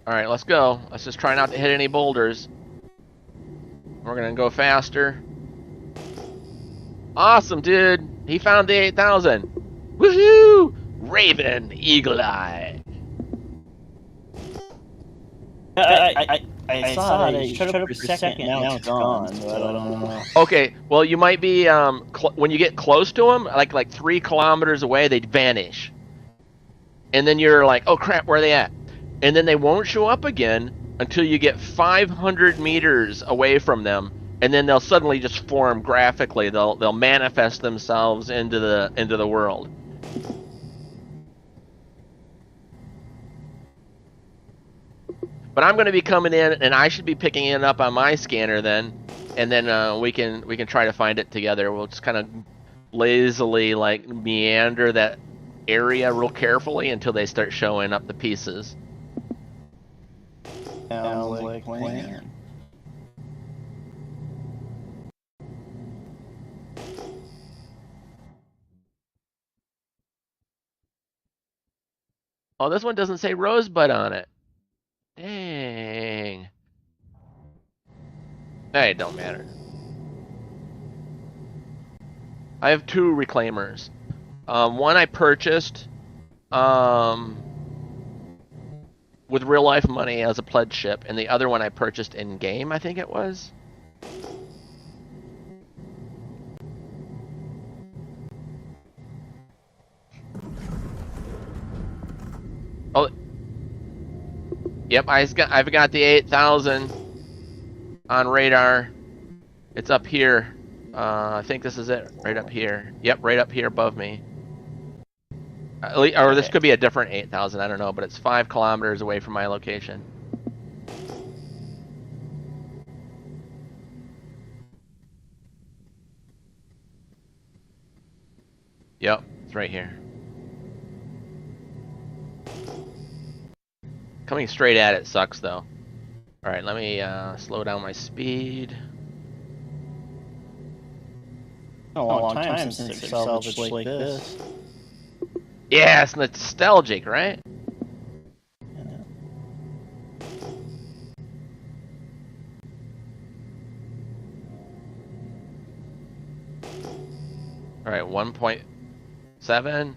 All right, let's go. Let's just try not to hit any boulders. We're gonna go faster. Awesome, dude. He found the 8,000. Woohoo! Raven, Eagle Eye. I saw that. It showed up for a second, now it's gone. So I don't know. Okay, well you might be when you get close to them, like 3 kilometers away, they vanish, and then you're like, oh crap, where are they at? And then they won't show up again until you get 500 meters away from them, and then they'll suddenly just form graphically. They'll manifest themselves into the world. But I'm going to be coming in, and I should be picking it up on my scanner then, and then we can try to find it together. We'll just kind of lazily like meander that area real carefully until they start showing up the pieces. Sounds like a plan. Oh, this one doesn't say Rosebud on it. Dang. Hey, it don't matter. I have 2 reclaimers. One I purchased with real life money as a pledge ship, and the other one I purchased in game, I think it was. Oh, yep, I've got the 8,000 on radar. It's up here. I think this is it, right up here. Yep, right up here above me. Or this could be a different 8,000, I don't know, but it's 5 kilometers away from my location. Yep, it's right here. Coming straight at it sucks though. All right, let me slow down my speed. A long time since they salvaged like this. Yeah, it's nostalgic, right? All right, 1.7,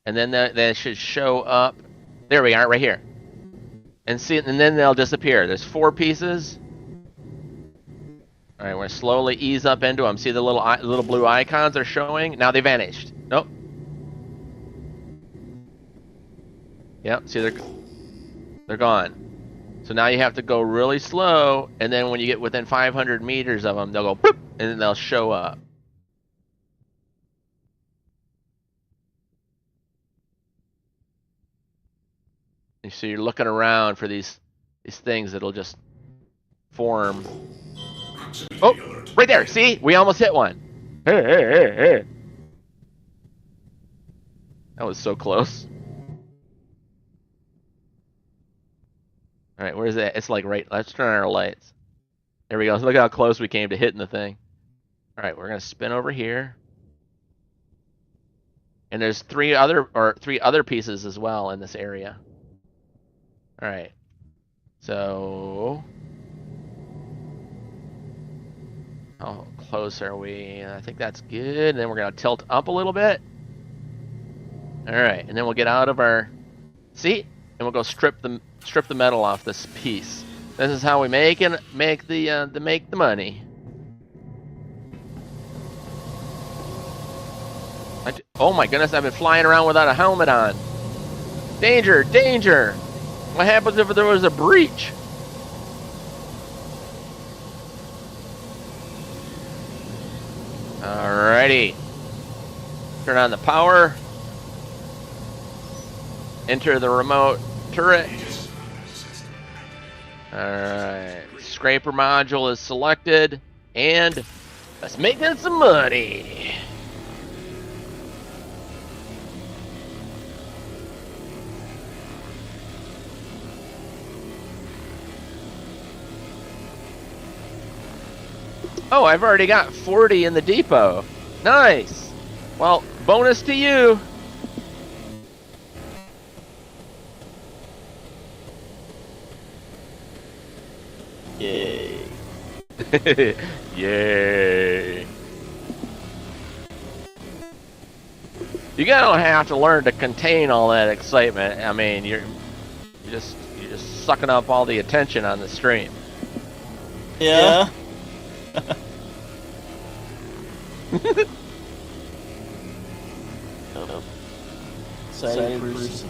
and then that should show up. There we are, right here. And see, and then they'll disappear. There's 4 pieces. All right, we're gonna slowly ease up into them. See the little blue icons are showing. Now they vanished. Nope. Yep. See they're gone. So now you have to go really slow, and then when you get within 500 meters of them, they'll go boop, and then they'll show up. And so you're looking around for these things that'll just form. Oh, right there. See? We almost hit one. That was so close. All right, where's that? It's like right. Let's turn on our lights. There we go. Look how close we came to hitting the thing. All right, we're going to spin over here. And there's 3 other pieces as well in this area. All right. So how close are we? I think that's good. And then we're going to tilt up a little bit. All right, and then we'll get out of our seat and we'll go strip the metal off this piece. This is how we make the money. Oh my goodness, I've been flying around without a helmet on. Danger, danger. What happens if there was a breach? Alrighty. Turn on the power. Enter the remote turret. Alright. Scraper module is selected. And let's make some money. Oh, I've already got 40 in the depot. Nice. Well, bonus to you. Yay. Yay. You gotta have to learn to contain all that excitement. I mean, you're just sucking up all the attention on the stream. Yeah. Excited person.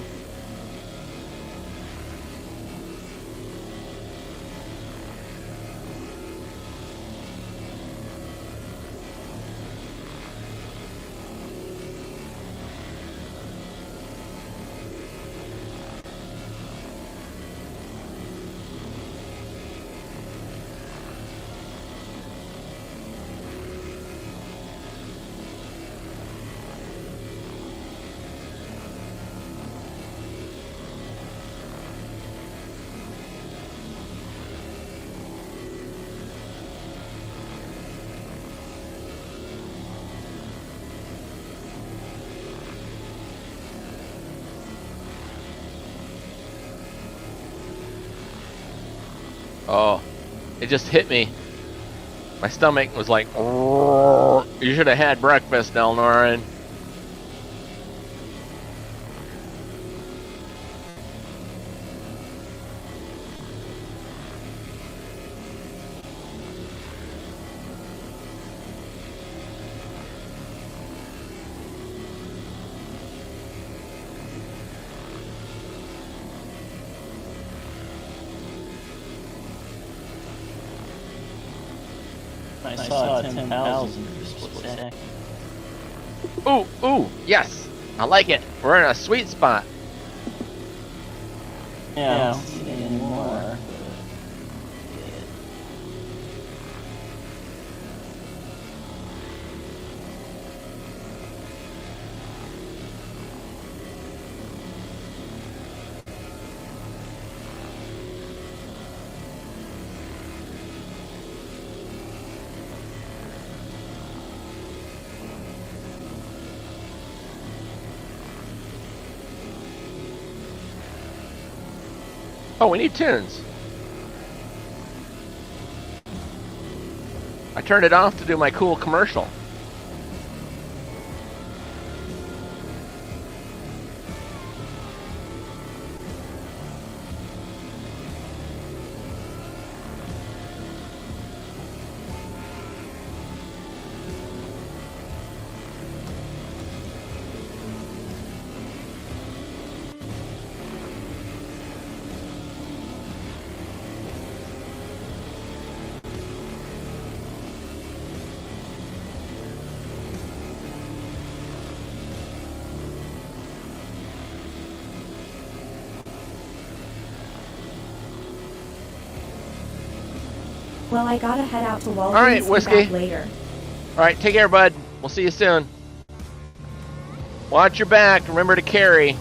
Oh, it just hit me. My stomach was like, "Oh, you should have had breakfast, Delnorin." I saw 10,000 for a split second. Ooh, ooh, yes, I like it. We're in a sweet spot. Yeah, I don't see it anymore. Oh, we need tunes. I turned it off to do my cool commercial. Well, I gotta head out to Walgreens right, and be Whiskey. back later. All right, take care, bud. We'll see you soon. Watch your back. Remember to carry.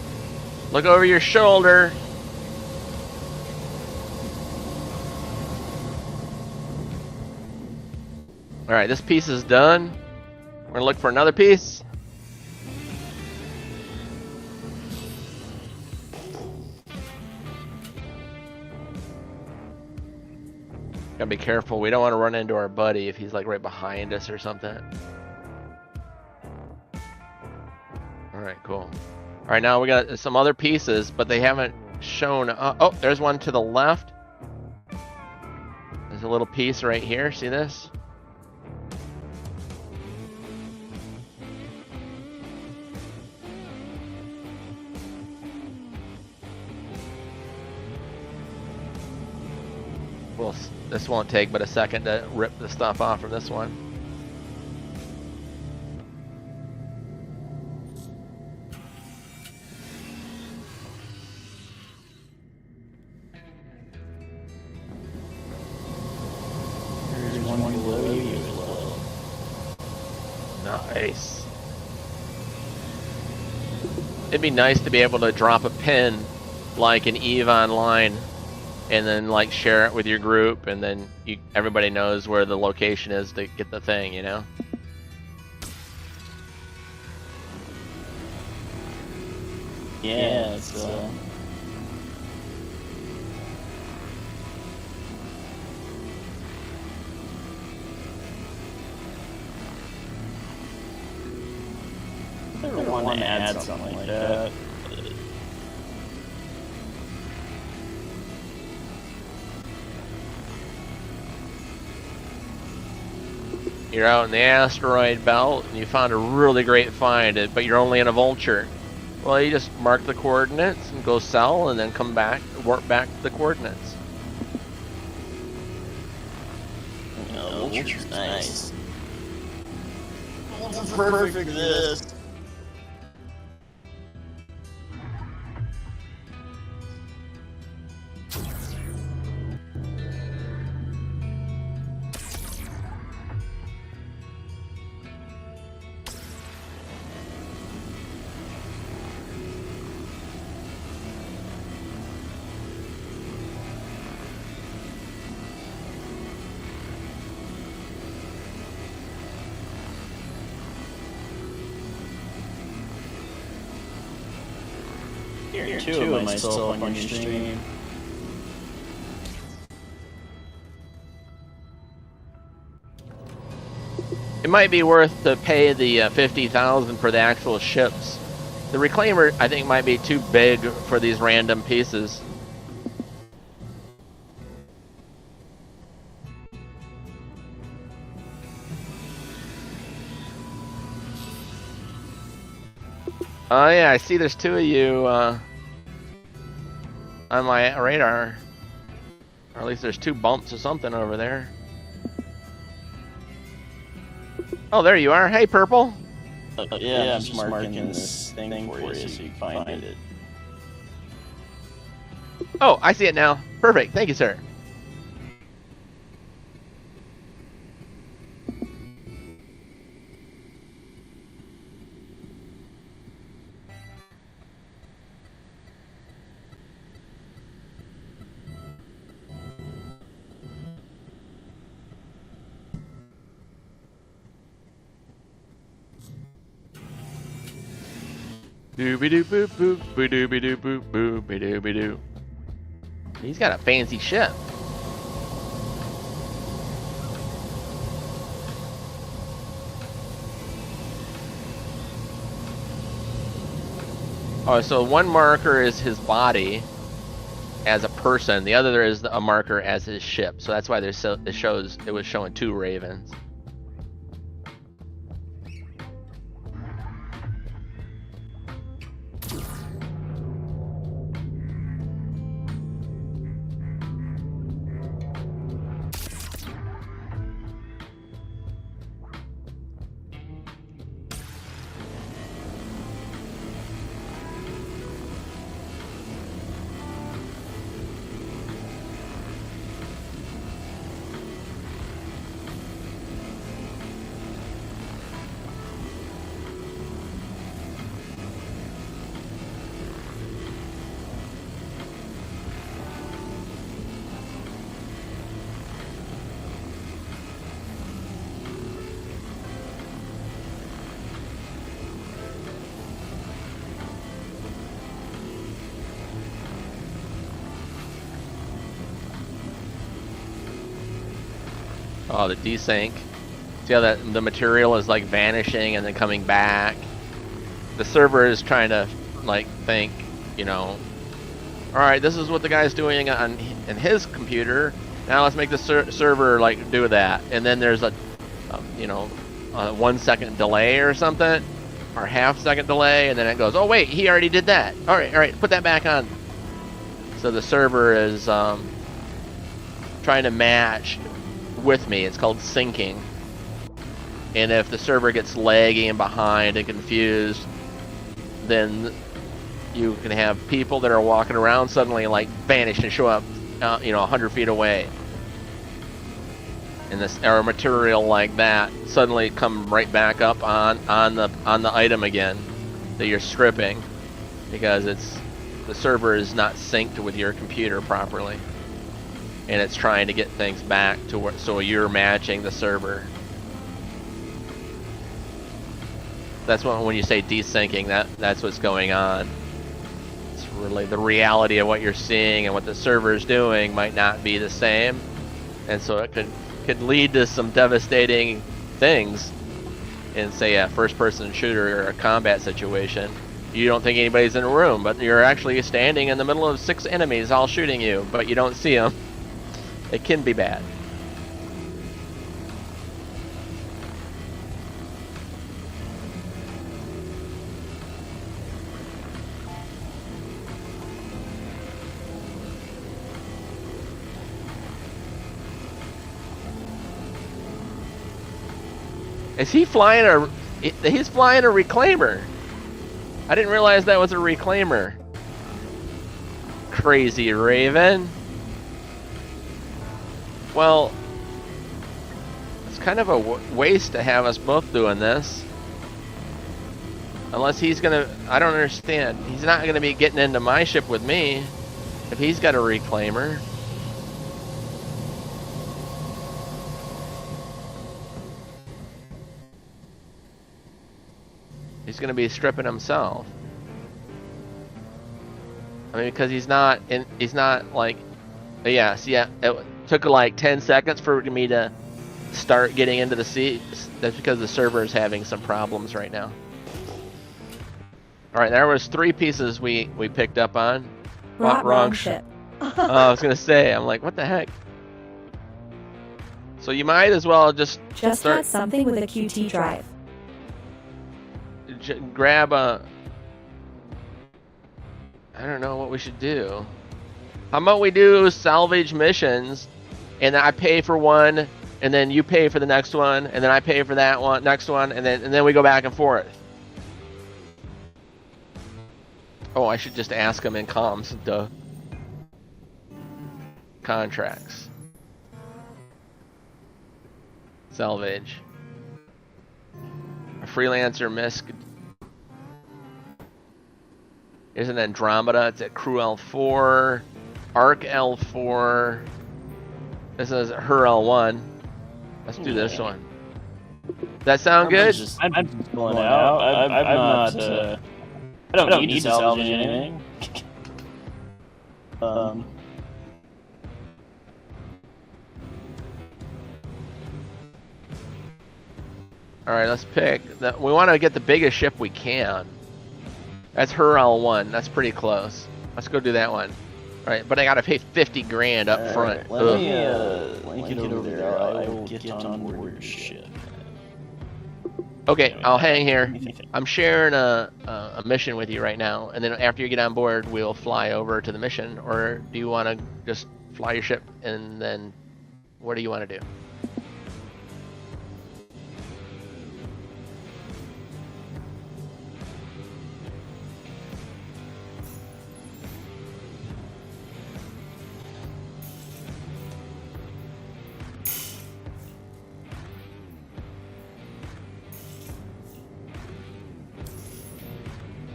Look over your shoulder. All right, this piece is done. We're gonna look for another piece. Gotta be careful. We don't want to run into our buddy if he's like right behind us or something. All right, cool. All right, now we got some other pieces, but they haven't shown. Oh, there's one to the left. There's a little piece right here. See this? Well, this won't take but a second to rip the stuff off from this one. There's one below you as well. Nice. It'd be nice to be able to drop a pin like an EVE Online and then like share it with your group, and then everybody knows where the location is to get the thing, you know? Yeah, it's I really want to add something like that. You're out in the asteroid belt and you found a really great find, but you're only in a vulture. Well, you just mark the coordinates and go sell, and then come back, warp back the coordinates. Vulture's nice. Vulture's perfect for this. Hear two of myself on your stream. It might be worth to pay the 50,000 for the actual ships. The reclaimer, I think, might be too big for these random pieces. Oh yeah, I see there's two of you on my radar. Or at least there's two bumps or something over there. Oh, there you are. Hey, Purple. Yeah, I'm just marking this thing for you so you can find it. Oh, I see it now. Perfect. Thank you, sir. Dooby doo boop boop, boo dooby doo boop boop, be dooby doo. He's got a fancy ship. Oh, so one marker is his body as a person. The other is a marker as his ship. So that's why there's it was showing 2 ravens. Oh, the desync. See how that the material is like vanishing and then coming back. The server is trying to like think, you know, all right, this is what the guy's doing in his computer. Now let's make the server like do that. And then there's a 1 second delay or something, or half-second delay, and then it goes, oh wait, he already did that. All right, put that back on. So the server is trying to match with me. It's called syncing. And if the server gets laggy and behind and confused, then you can have people that are walking around suddenly like vanish and show up 100 feet away. And this or material like that suddenly come right back up on the item again that you're stripping, because the server is not synced with your computer properly. And it's trying to get things back to where, so you're matching the server. That's when you say desyncing, that's what's going on. It's really the reality of what you're seeing and what the server is doing might not be the same, and so it could lead to some devastating things in, say, a first-person shooter or a combat situation. You don't think anybody's in a room, but you're actually standing in the middle of 6 enemies all shooting you, but you don't see them. It can be bad. Is he flying he's flying a reclaimer. I didn't realize that was a reclaimer. Crazy Raven. Well, it's kind of a waste to have us both doing this. Unless he's gonna, I don't understand. He's not gonna be getting into my ship with me if he's got a reclaimer. He's gonna be stripping himself. I mean, because he's not like, yeah, see, yeah, it took like 10 seconds for me to start getting into the sea. That's because the server is having some problems right now. All right, there was 3 pieces we picked up on. Wrong ship. I was gonna say, I'm like, what the heck? So you might as well just had something with a QT drive. Grab a. I don't know what we should do. How about we do salvage missions, and I pay for one, and then you pay for the next one, and then I pay for that one, next one, and then we go back and forth. Oh, I should just ask them in comms. Duh. Contracts. Salvage. A freelancer misc. Here's an Andromeda. It's at Crew L4. Arc L4. This is her L1. Let's do this one. Does that sound good? I'm just pulling out. I'm not. I don't need to salvage anything. All right, let's pick. We want to get the biggest ship we can. That's her L1. That's pretty close. Let's go do that one. All right, but I gotta pay 50 grand up front. Right, let me get over there. I will get on board your ship. Okay, I'll hang here. I'm sharing a mission with you right now, and then after you get on board, we'll fly over to the mission. Or do you want to just fly your ship, and then what do you want to do?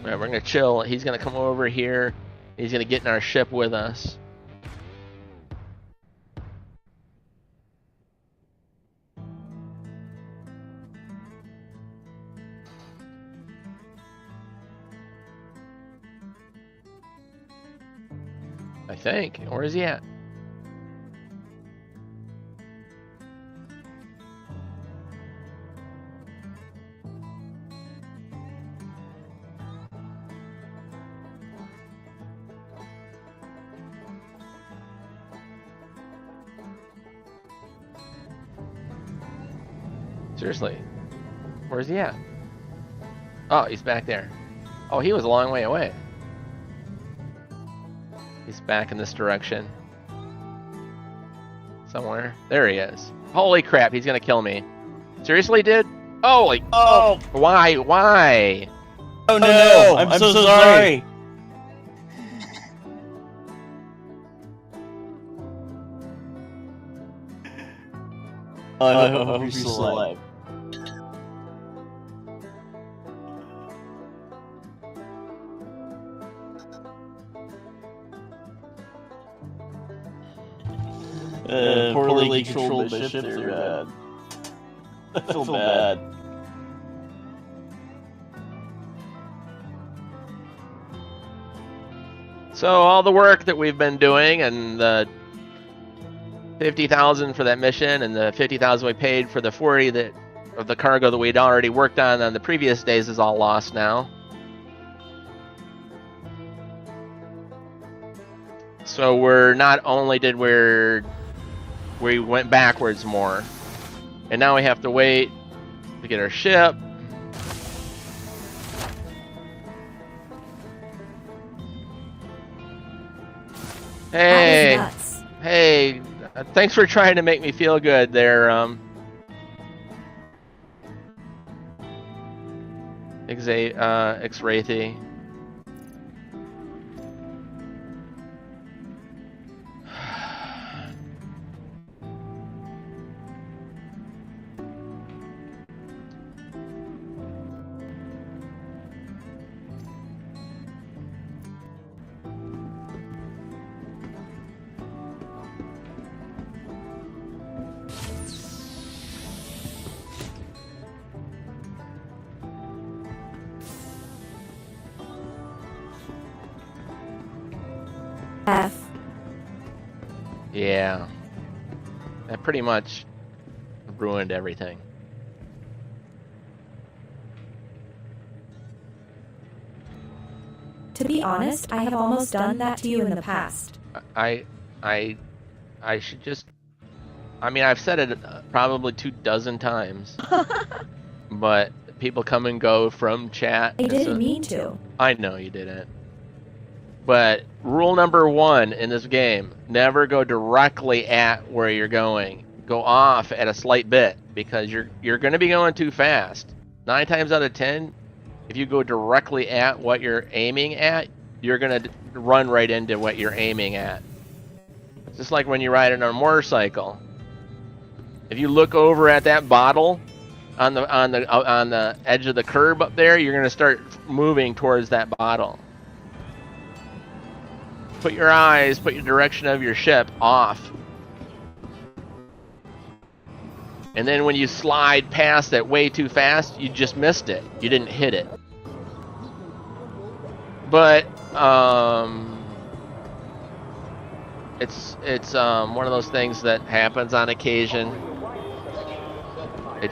Alright, we're gonna chill. He's gonna come over here. He's gonna get in our ship with us. I think. Where is he at? Seriously, where's he at? Oh, he's back there. Oh, he was a long way away. He's back in this direction. Somewhere. There he is. Holy crap, he's gonna kill me. Seriously, dude? Holy... Oh! Why? Why? Oh no! I'm so sorry! I hope you're still alive. Poorly controlled by ships are bad. I feel bad. So all the work that we've been doing, and the 50,000 for that mission, and the 50,000 we paid for the 40 that of the cargo that we'd already worked on the previous days, is all lost now. So we're not only did we went backwards more, and now we have to wait to get our ship. Hey, That is nuts. hey, thanks for trying to make me feel good there, X-Wraithy. F. Yeah, that pretty much ruined everything. To be honest, I have almost done that to you in the past. I should just... I mean, I've said it probably 24 times, but people come and go from chat. I didn't mean to. I know you didn't. But rule number 1 in this game, never go directly at where you're going. Go off at a slight bit, because you're going to be going too fast. 9 times out of 10, if you go directly at what you're aiming at, you're going to run right into what you're aiming at. It's just like when you're riding on a motorcycle. If you look over at that bottle on the edge of the curb up there, you're going to start moving towards that bottle. Put your direction of your ship off. And then when you slide past it way too fast, you just missed it. You didn't hit it. But it's one of those things that happens on occasion.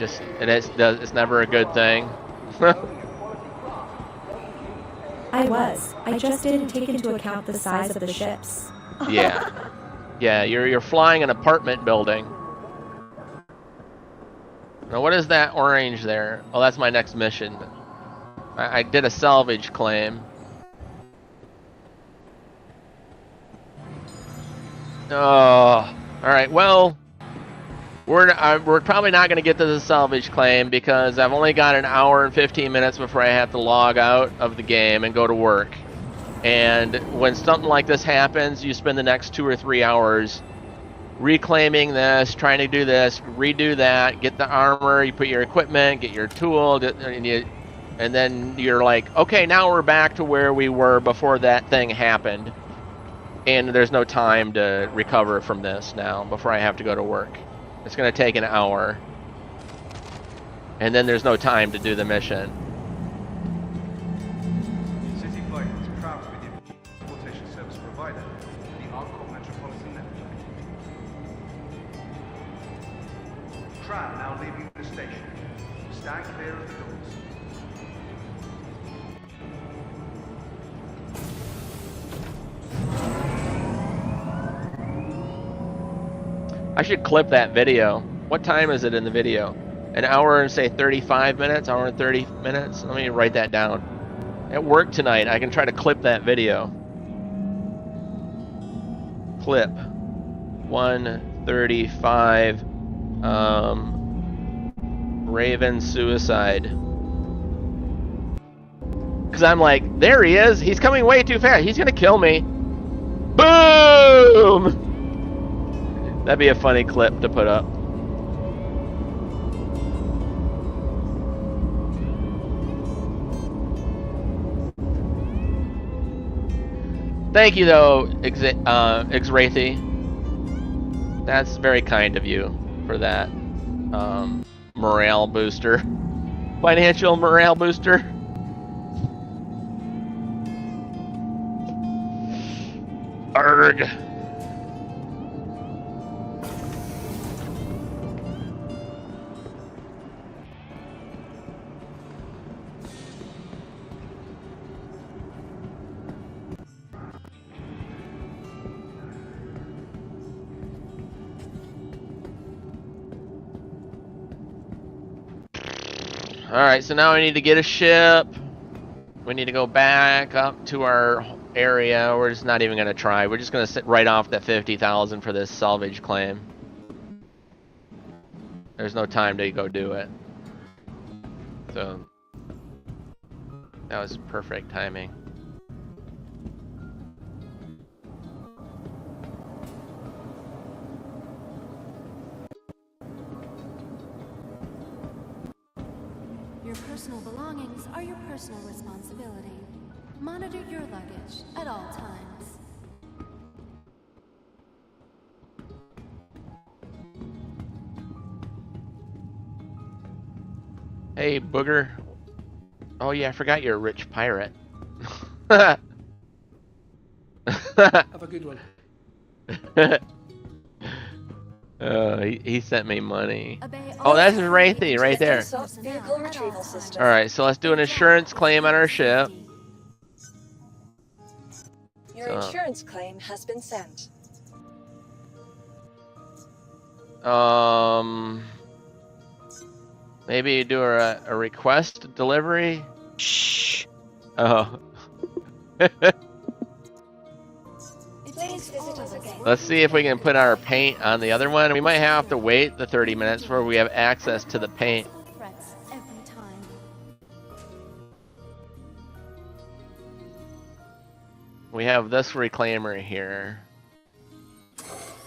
It's never a good thing. I just didn't take into account the size of the ships. Yeah. Yeah, you're flying an apartment building. Now what is that orange there? Oh, that's my next mission. I did a salvage claim. Oh, alright, well, we're probably not going to get to the salvage claim because I've only got an hour and 15 minutes before I have to log out of the game and go to work. And when something like this happens, you spend the next 2 or 3 hours reclaiming this, trying to do this, redo that, get the armor, you put your equipment, get your tool, and then you're like, okay, now we're back to where we were before that thing happened. And there's no time to recover from this now before I have to go to work. It's going to take an hour. And then there's no time to do the mission. City Flight is proud to be the transportation service provider for the Arcot Metropolitan Network. Tram now leaving the station. Stand clear of the doors. I should clip that video. What time is it in the video? An hour and say 35 minutes? Hour and 30 minutes? Let me write that down. At work tonight, I can try to clip that video. Clip. 1:35. Raven suicide. Because I'm like, there he is. He's coming way too fast. He's going to kill me. Boom! That'd be a funny clip to put up. Thank you, though, Xwrathy. That's very kind of you for that morale booster. Financial morale booster. Arg. Alright, so now we need to get a ship. We need to go back up to our area. We're just not even going to try. We're just going to sit right off that 50,000 for this salvage claim. There's no time to go do it. So, that was perfect timing. Your personal belongings are your personal responsibility. Monitor your luggage at all times. Hey, Booger. Oh yeah, I forgot you're a rich pirate. Have a good one. He sent me money. Oh, that's Wrathy right there. Vehicle retrieval system. Alright, so let's do an insurance claim on our ship. Your insurance claim has been sent. Maybe do a request delivery? Shh. Oh. Please visit us again. Let's see if we can put our paint on the other one. We might have to wait the 30 minutes before we have access to the paint. Threats every time. We have this reclaimer here.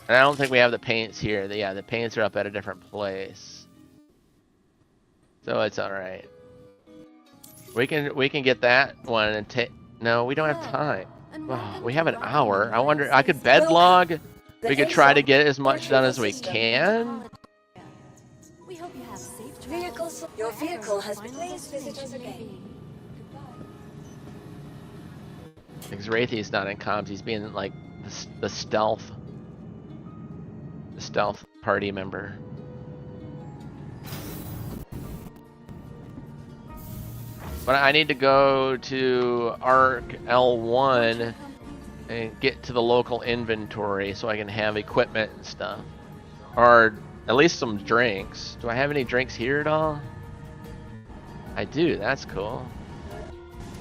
And I don't think we have the paints here. Yeah, the paints are up at a different place. So it's alright. We can get that one and take... No, we don't have time. Oh, we have an hour. I wonder... I could bed log. We could try to get as much done as we can. We hope you have safe travels. Your vehicle has been. Please visit us again. Xwrathy's not in comms. He's being like the stealth party member. But I need to go to ARC L1 and get to the local inventory so I can have equipment and stuff. Or at least some drinks. Do I have any drinks here at all? I do, that's cool.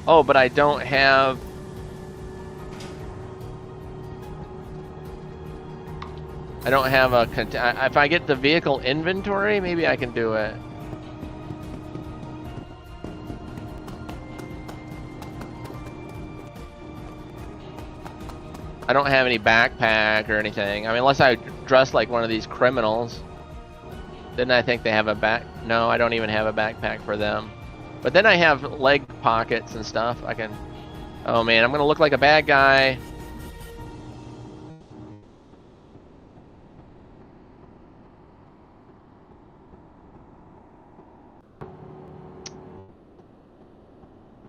Oh, but I don't have... I don't have a... If I get the vehicle inventory, maybe I can do it. I don't have any backpack or anything. I mean, unless I dress like one of these criminals. Didn't I think they have a back? No, I don't even have a backpack for them. But then I have leg pockets and stuff. I can... Oh man, I'm gonna look like a bad guy.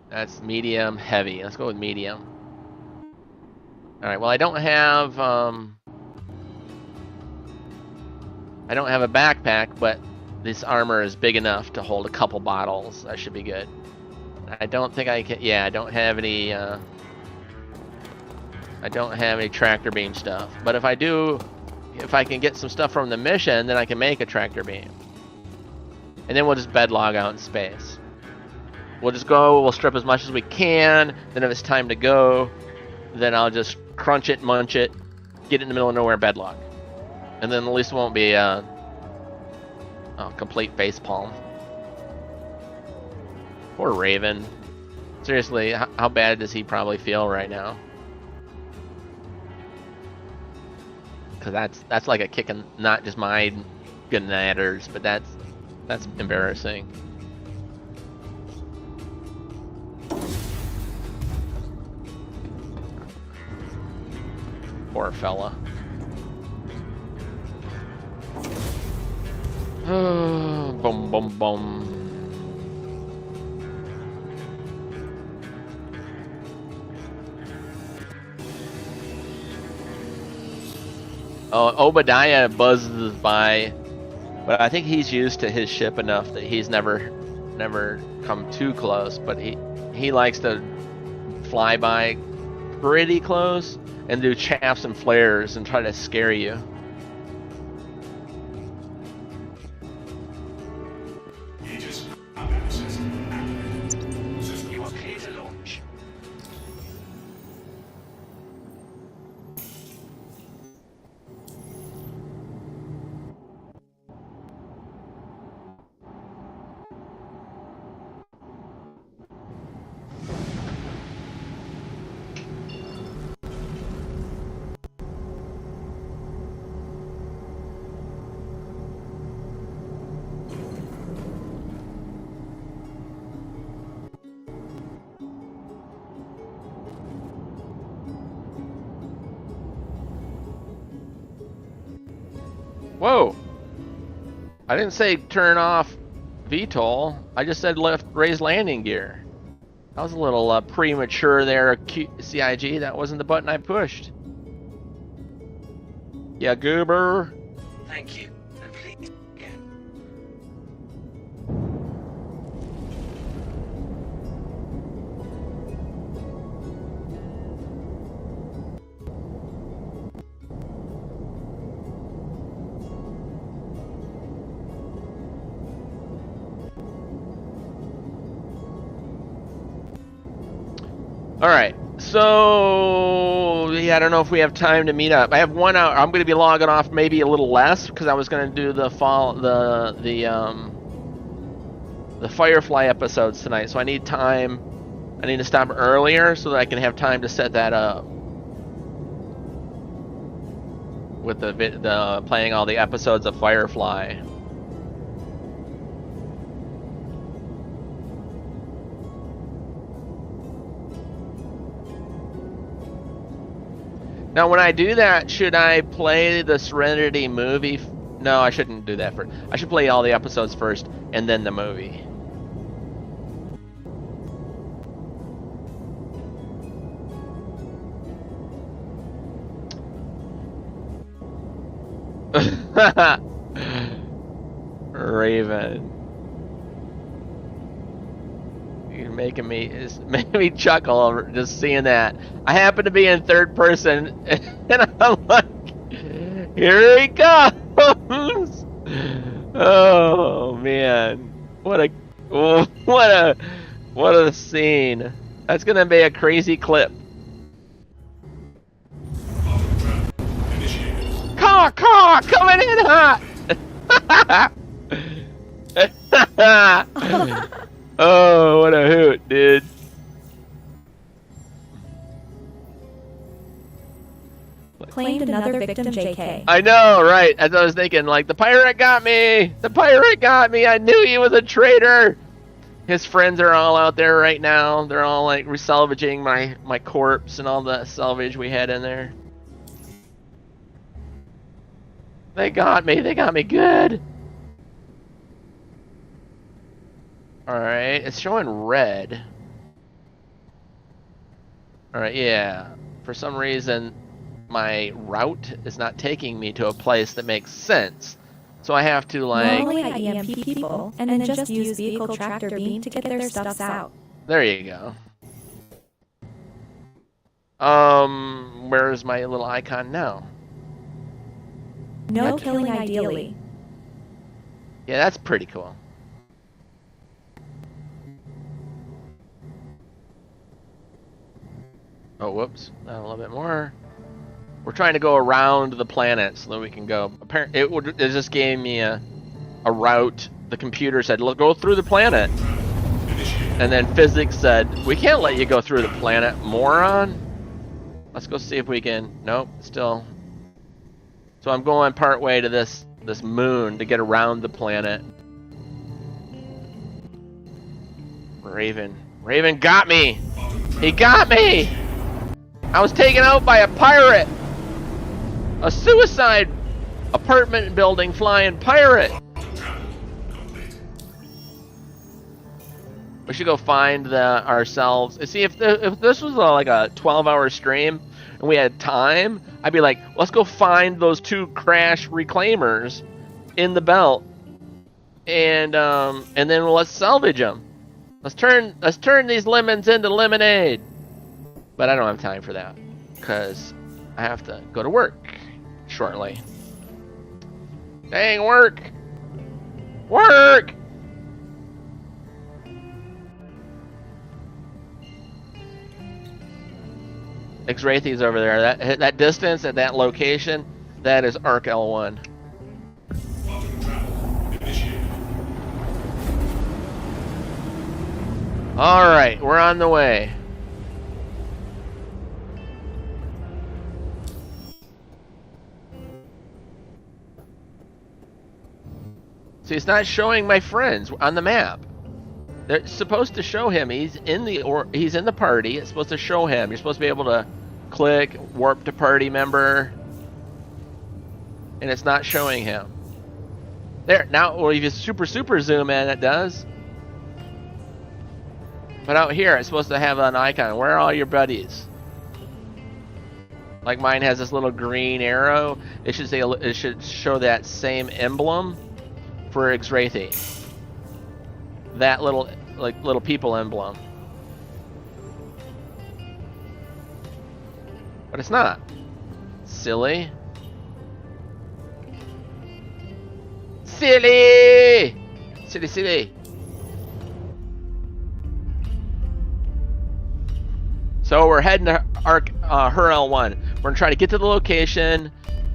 That's medium, heavy. Let's go with medium. Alright, well I don't have a backpack, but this armor is big enough to hold a couple bottles. That should be good. I don't think I can, yeah, I don't have any tractor beam stuff. But if I do, if I can get some stuff from the mission, then I can make a tractor beam. And then we'll just bed log out in space. We'll just go, we'll strip as much as we can, then if it's time to go, then I'll just crunch it, munch it, get it in the middle of nowhere, bed log. And then at least it won't be a complete facepalm. Poor Raven. Seriously, how bad does he probably feel right now? Because that's like a kick in, not just my gonadders, but that's embarrassing. Poor fella. Boom, boom, boom. Oh, Obadiah buzzes by, but I think he's used to his ship enough that he's never come too close. But he likes to fly by pretty close and do chaffs and flares and try to scare you. Whoa! I didn't say turn off VTOL. I just said raise landing gear. That was a little premature there, CIG. That wasn't the button I pushed. Yeah, goober. Thank you. And please again. Alright, so yeah, I don't know if we have time to meet up. I have 1 hour. I'm going to be logging off maybe a little less because I was going to do the Firefly episodes tonight. So I need time. I need to stop earlier so that I can have time to set that up with the playing all the episodes of Firefly. Now, when I do that, should I play the Serenity movie? No, I shouldn't do that first. I should play all the episodes first, and then the movie. Raven. making me chuckle over just seeing that. I happen to be in third person, and I'm like, here he comes! Oh man, what a scene! That's gonna be a crazy clip. Car coming in hot! Oh, what a hoot, dude. Claimed another victim, JK. I know, right? As I was thinking, like, the pirate got me! The pirate got me! I knew he was a traitor! His friends are all out there right now. They're all, like, resalvaging my corpse and all the salvage we had in there. They got me. They got me good. Alright, it's showing red. Alright, yeah. For some reason, my route is not taking me to a place that makes sense. So I have to, like... Normally I EMP people, and then just use vehicle tractor beam to get their stuffs out. There you go. Where's my little icon now? No killing ideally. Yeah, that's pretty cool. Oh, whoops. A little bit more. We're trying to go around the planet so that we can go. Apparently, it just gave me a route. The computer said, "Look, go through the planet." And then physics said, "We can't let you go through the planet, moron." Let's go see if we can. Nope, still. So I'm going part way to this moon to get around the planet. Raven got me. He got me. I was taken out by a pirate. A suicide apartment building flying pirate. We should go find ourselves. See, if this was like a 12-hour stream and we had time, I'd be like, let's go find those 2 crash reclaimers in the belt, and then let's salvage them. Let's turn these lemons into lemonade. But I don't have time for that because I have to go to work shortly. Dang, work! Work! X-Wraithy's over there. That distance at that location, that is Arc L1. Alright, we're on the way. See, it's not showing my friends on the map. They're supposed to show him. He's in the party. It's supposed to show him. You're supposed to be able to click, warp to party member, and it's not showing him. There, now, well, if you super zoom in, it does. But out here, it's supposed to have an icon. Where are all your buddies? Like mine has this little green arrow. It should show that same emblem for X-Wraithy. That little people emblem. But it's not. Silly. Silly! Silly. So we're heading to her L1. We're gonna try to get to the location.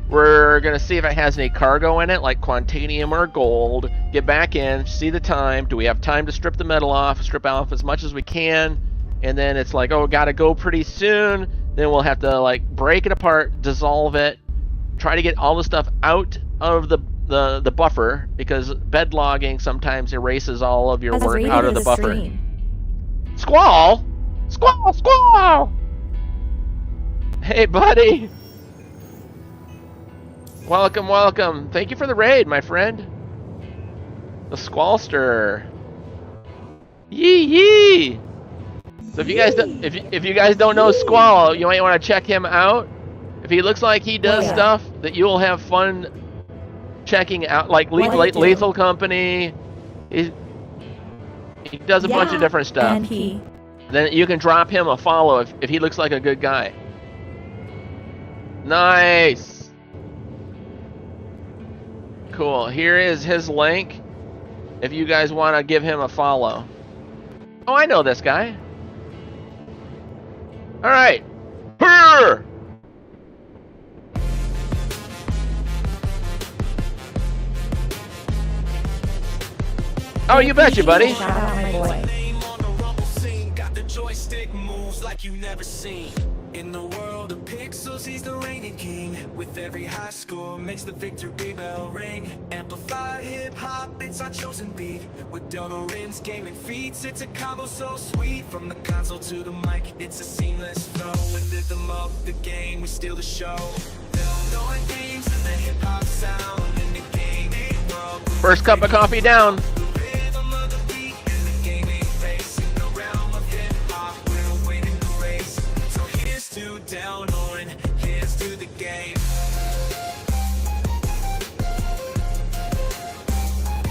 We're gonna see if it has any cargo in it, like quantanium or gold. Get back in, see the time. Do we have time to strip the metal off? Strip off as much as we can. And then it's like, oh, gotta go pretty soon. Then we'll have to like break it apart, dissolve it, try to get all the stuff out of the buffer, because bed logging sometimes erases all of your work out of the buffer. Squall! Squall! Hey, buddy! Welcome. Thank you for the raid, my friend. The Squallster. Yee! So if you guys don't know Squall, you might want to check him out. If he looks like he does stuff that you'll have fun checking out, like Lethal Company. He does a bunch of different stuff. And he. Then you can drop him a follow if he looks like a good guy. Nice. Cool. Here is his link. If you guys want to give him a follow. Oh, I know this guy. All right. Brr! Oh, you betcha, buddy. Shout out my boy. Got the joystick moves like you never seen. In the world of pixels, he's the reigning king. With every high score, makes the victory bell ring. Amplified hip-hop, it's our chosen beat. With DelnorinGames gaming feats, it's a combo so sweet. From the console to the mic, it's a seamless flow. With rhythm of the game, we steal the show. DelnorinGames and the hip-hop sound. In the gaming world, First cup of coffee down. Delnorin, here's to the game.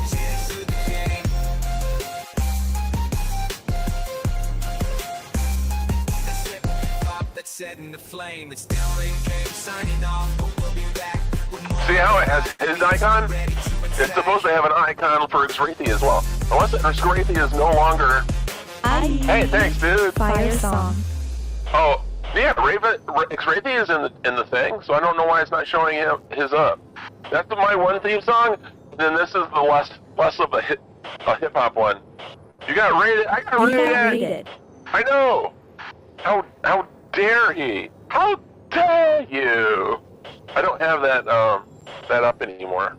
Cheers to the game. That's it, pop that's setting the flame. It's DelnorinGames signing off, but we'll be back with more. See how it has his icon? It's supposed to have an icon for Xrathi as well. Unless Xrathi is no longer... Hey, thanks, dude. Fire song. Oh, yeah, Xrathi is in the thing, so I don't know why it's not showing him his up. That's my one theme song. Then this is the less of a hip hop one. You got rated. I got rated. I know. How dare he? How dare you? I don't have that up anymore.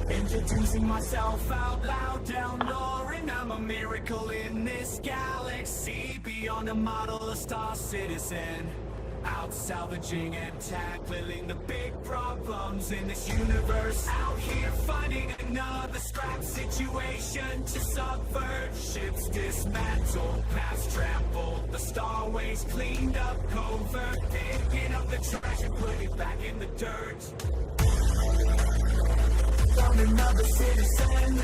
Introducing myself out loud, Delnorin, I'm a miracle in this galaxy. Beyond a model, a star citizen. Out salvaging and tackling the big problems in this universe. Out here fighting another scrap situation to subvert. Ships dismantled, paths trampled, the starways cleaned up, covert. Picking up the trash and putting it back in the dirt. I'm another citizen.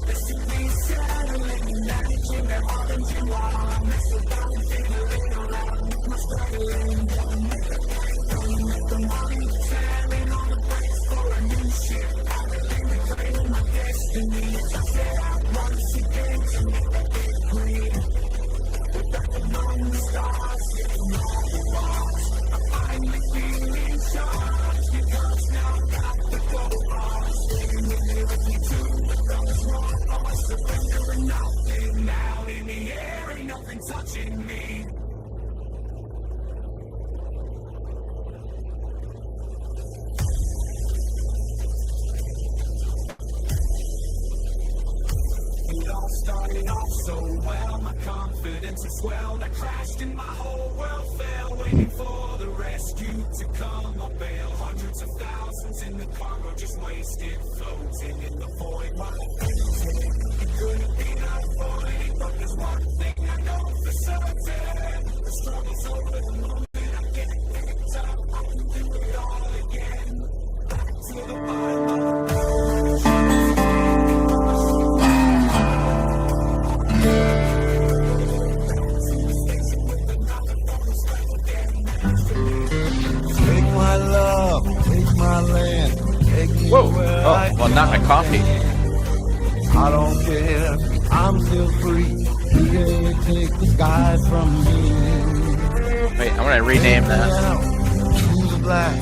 This should be settling, managing their orange and while I'm messing about and figuring around my struggling. Don't make the money, tearing on the brakes for a new ship. I'm reclaiming my destiny. I set out once again to make that big green. Without the moon, the stars, getting all the walls. I'm finally feeling in charge because now I got the goal. Nothing out in the air, ain't nothing touching me. It all started off so well, my confidence had swelled. I crashed and my whole world fell, waiting for the rescue to come. I'll bail hundreds of thousands in the cargo, just wasted, floating in the void. While it couldn't be avoided, but there's one thing I know for certain. The struggle's over the moment I get picked up, I can do it all again. Back to the bottom of the Take my love, take my land, take me Whoa. where Oh, I well, not my coffee. I don't care, I'm still free. You can't take the sky from me. Wait, I'm gonna rename that. Who's black?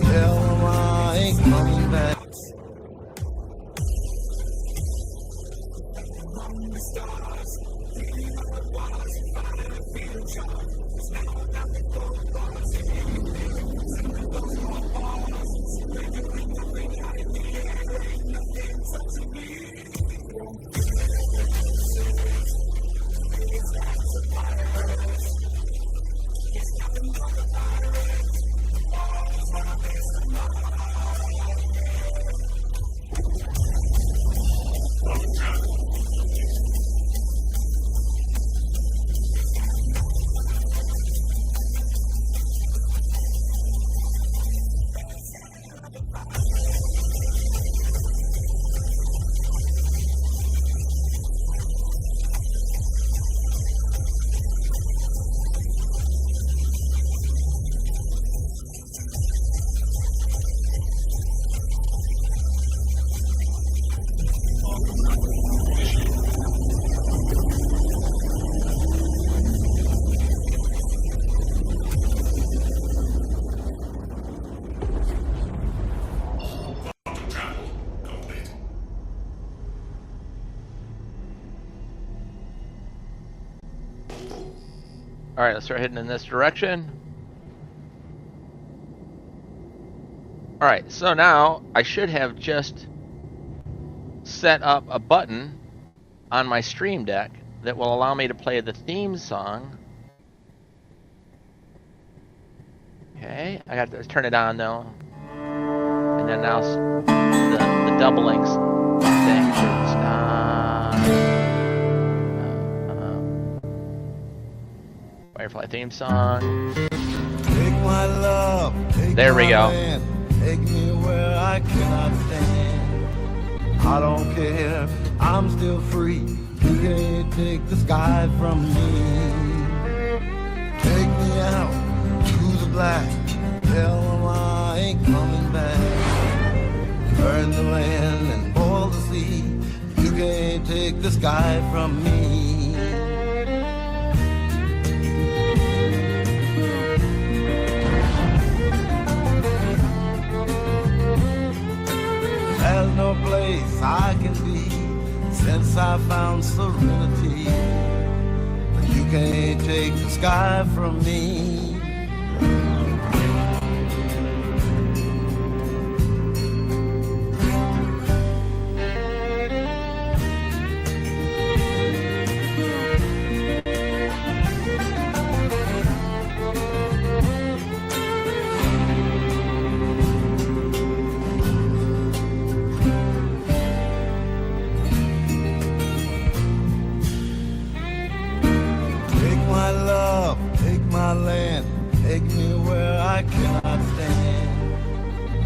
Tell them I ain't coming back. All right, let's start heading in this direction. All right, so now I should have just set up a button on my stream deck that will allow me to play the theme song. Okay, I got to turn it on though. And then now the double links thing should stop. Firefly theme song. Take my love, take there we my go. land, take me where I cannot stand. I don't care, I'm still free. You can't take the sky from me. Take me out to the black, tell them I ain't coming back. Burn the land and boil the sea. You can't take the sky from me. There's no place I can be since I found serenity. But you can't take the sky from me.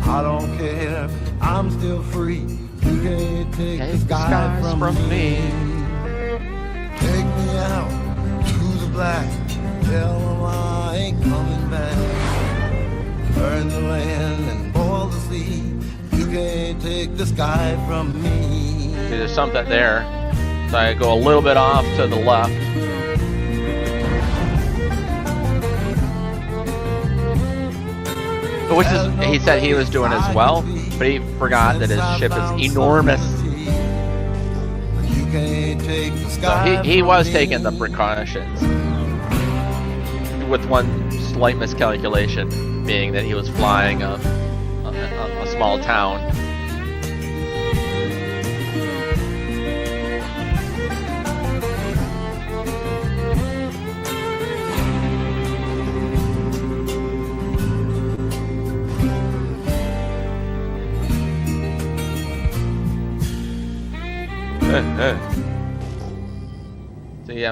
I don't care, I'm still free. You can't take the sky from me. Take me out to the black, tell them I ain't coming back. Burn the land and boil the sea. You can't take the sky from me. See, there's something there. So I go a little bit off to the left. Which is, he said he was doing as well, but he forgot that his ship is enormous. So he was taking the precautions, with one slight miscalculation being that he was flying a small town. See,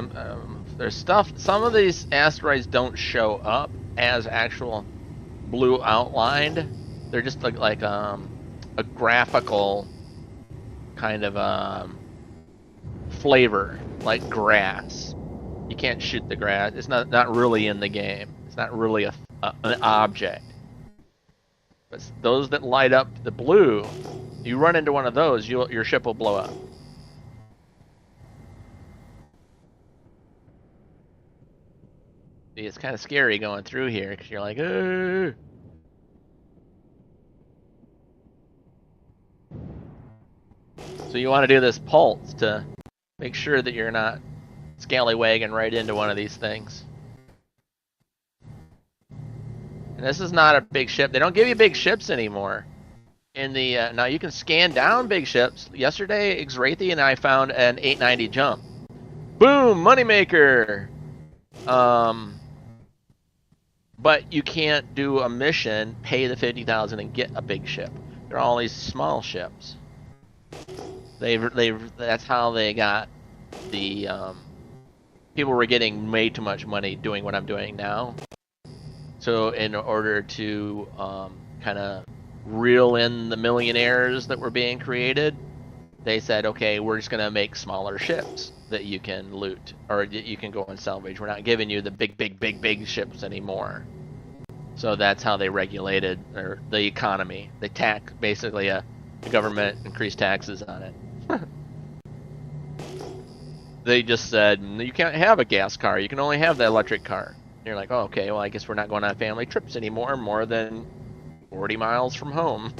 there's stuff. Some of these asteroids don't show up as actual blue outlined. They're just like a graphical kind of flavor, like grass. You can't shoot the grass. It's not really in the game. It's not really an object. But those that light up the blue, you run into one of those, your ship will blow up. It's kind of scary going through here because you're like, oh. So you want to do this pulse to make sure that you're not scallywagging right into one of these things. And this is not a big ship. They don't give you big ships anymore. In the now you can scan down big ships. Yesterday, Xrathi and I found an 890 jump. Boom, moneymaker. But you can't do a mission, pay the 50,000 and get a big ship. They're all these small ships. That's how they got the people were getting way too much money doing what I'm doing now. So in order to kind of reel in the millionaires that were being created, they said, okay, we're just gonna make smaller ships that you can loot or that you can go and salvage. We're not giving you the big ships anymore. So that's how they regulated the economy. They basically the government increased taxes on it. They just said you can't have a gas car. You can only have the electric car. And you're like, oh, okay, well I guess we're not going on family trips anymore, more than 40 miles from home.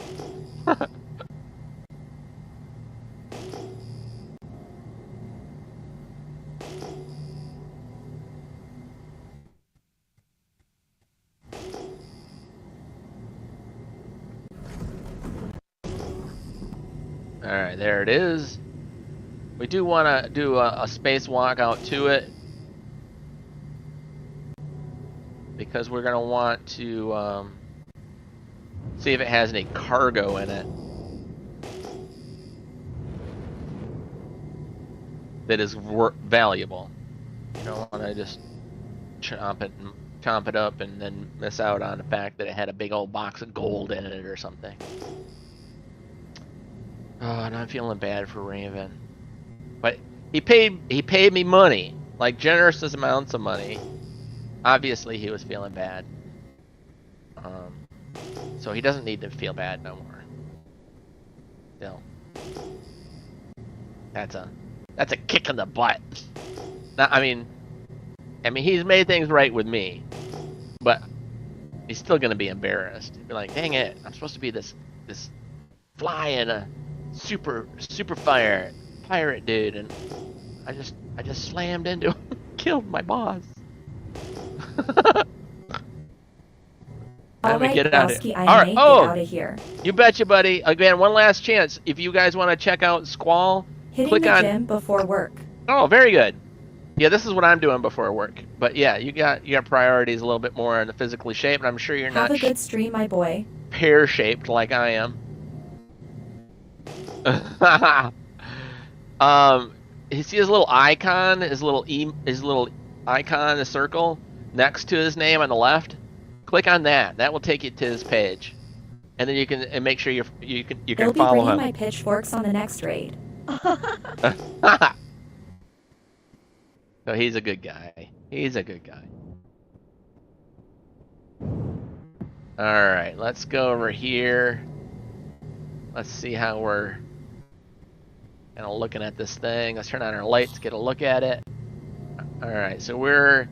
Alright, there it is. We do want to do a spacewalk out to it. Because we're going to want to see if it has any cargo in it that is valuable. You don't want to just chomp it up and then miss out on the fact that it had a big old box of gold in it or something. Oh, and I'm feeling bad for Raven. But he paid me money, like generous amounts of money. Obviously, he was feeling bad. So he doesn't need to feel bad no more. Still, that's a kick in the butt. I mean, he's made things right with me, but he's still gonna be embarrassed. He'd be like, dang it, I'm supposed to be this fly in a super fire pirate dude, and I just slammed into him, killed my boss. Alright, get out of Bosky, here. I Alright, may oh, get out of here. You betcha, buddy. Again, one last chance. If you guys want to check out Squall, Hitting click the on gym before work. Oh, very good. Yeah, this is what I'm doing before work. But yeah, you got priorities a little bit more in the physically shape, and I'm sure you're Have not a good stream, my boy. pear-shaped like I am. You see his little icon, his little icon, the circle next to his name on the left? Click on that. That will take you to his page, and then you can make sure you can They'll be follow bringing him. my pitchforks on the next raid. So he's a good guy. He's a good guy. Alright, let's go over here. Let's see how we're kind of looking at this thing. Let's turn on our lights, get a look at it. Alright, so we're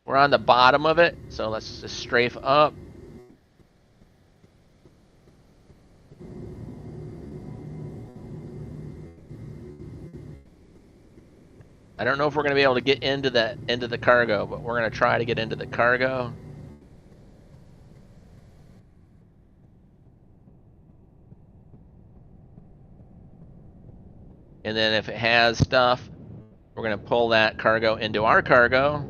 on the bottom of it, so let's just strafe up. I don't know if we're going to be able to get into the cargo, but we're going to try to get into the cargo. And then if it has stuff, we're going to pull that cargo into our cargo.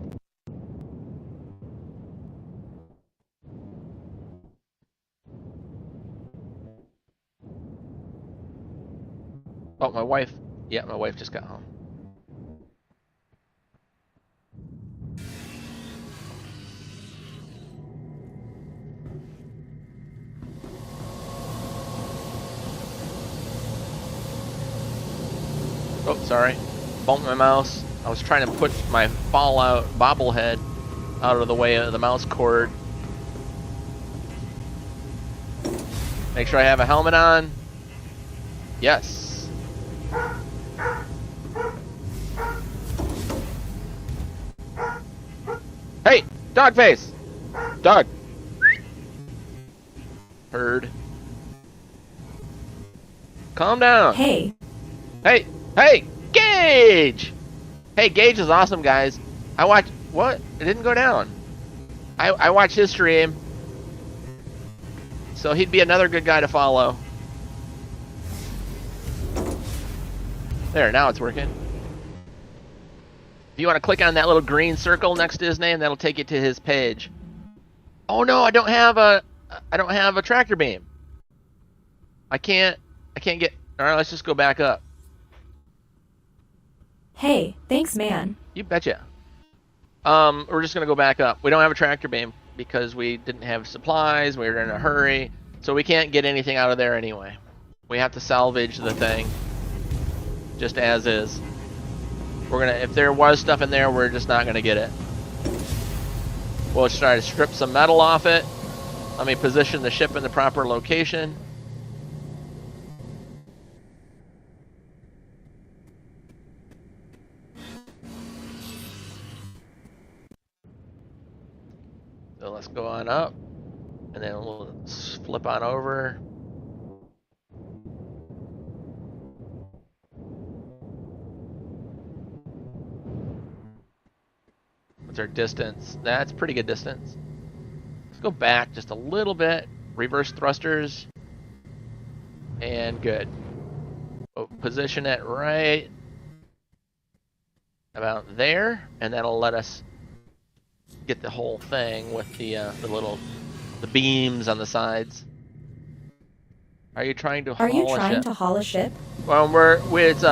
Oh, my wife. Yeah, my wife just got home. Oh, sorry. Bumped my mouse. I was trying to put my Fallout bobblehead out of the way of the mouse cord. Make sure I have a helmet on. Yes. Hey, dog face. Dog. Heard. Calm down. Hey. Hey. Hey, Gage! Hey, Gage is awesome, guys. I watched... What? It didn't go down. I watched his stream. So he'd be another good guy to follow. There, now it's working. If you want to click on that little green circle next to his name, that'll take you to his page. Oh no, I don't have a tractor beam. I can't get... Alright, let's just go back up. Hey, thanks, man. You betcha. We're just gonna go back up. We don't have a tractor beam because we didn't have supplies. We were in a hurry, so we can't get anything out of there anyway. We have to salvage the thing, just as is. If there was stuff in there, we're just not gonna get it. We'll just try to strip some metal off it. Let me position the ship in the proper location. So let's go on up, and then we'll flip on over. What's our distance? That's pretty good distance. Let's go back just a little bit. Reverse thrusters. And good. We'll position it right about there, and that'll let us get the whole thing with the beams on the sides. Are you trying to haul a ship? Are you trying to haul a ship? Well, it's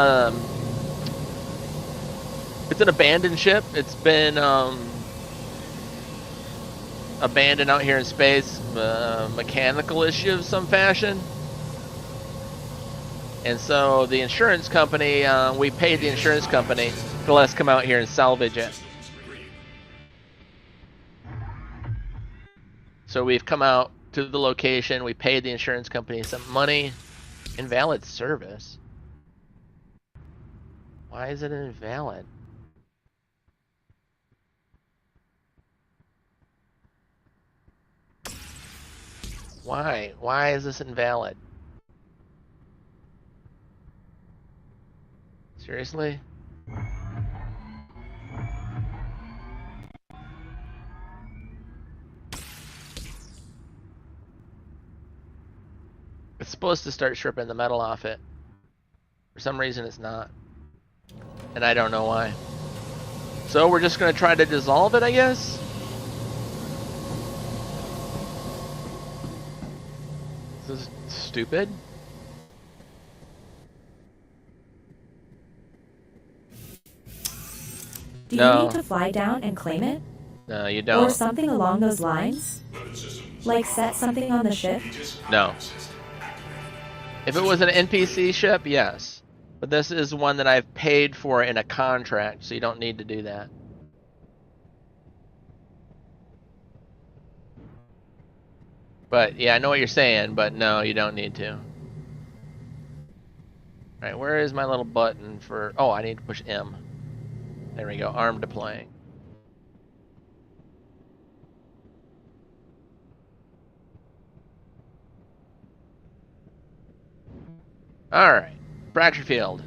an abandoned ship. It's been abandoned out here in space, mechanical issue of some fashion. And so the insurance company, we paid the insurance company to let us come out here and salvage it. So we've come out to the location, we paid the insurance company some money. Invalid service? Why is it invalid? Why? Why is this invalid? Seriously? It's supposed to start stripping the metal off it. For some reason it's not. And I don't know why. So we're just gonna try to dissolve it, I guess? This is stupid. Do you need to fly down and claim it? No, you don't. Or something along those lines? Like set something on the ship? No. If it was an NPC ship, yes. But this is one that I've paid for in a contract, so you don't need to do that. But yeah, I know what you're saying, but no, you don't need to. Alright, where is my little button for... Oh, I need to push M. There we go, arm deploying. Alright, fracture field.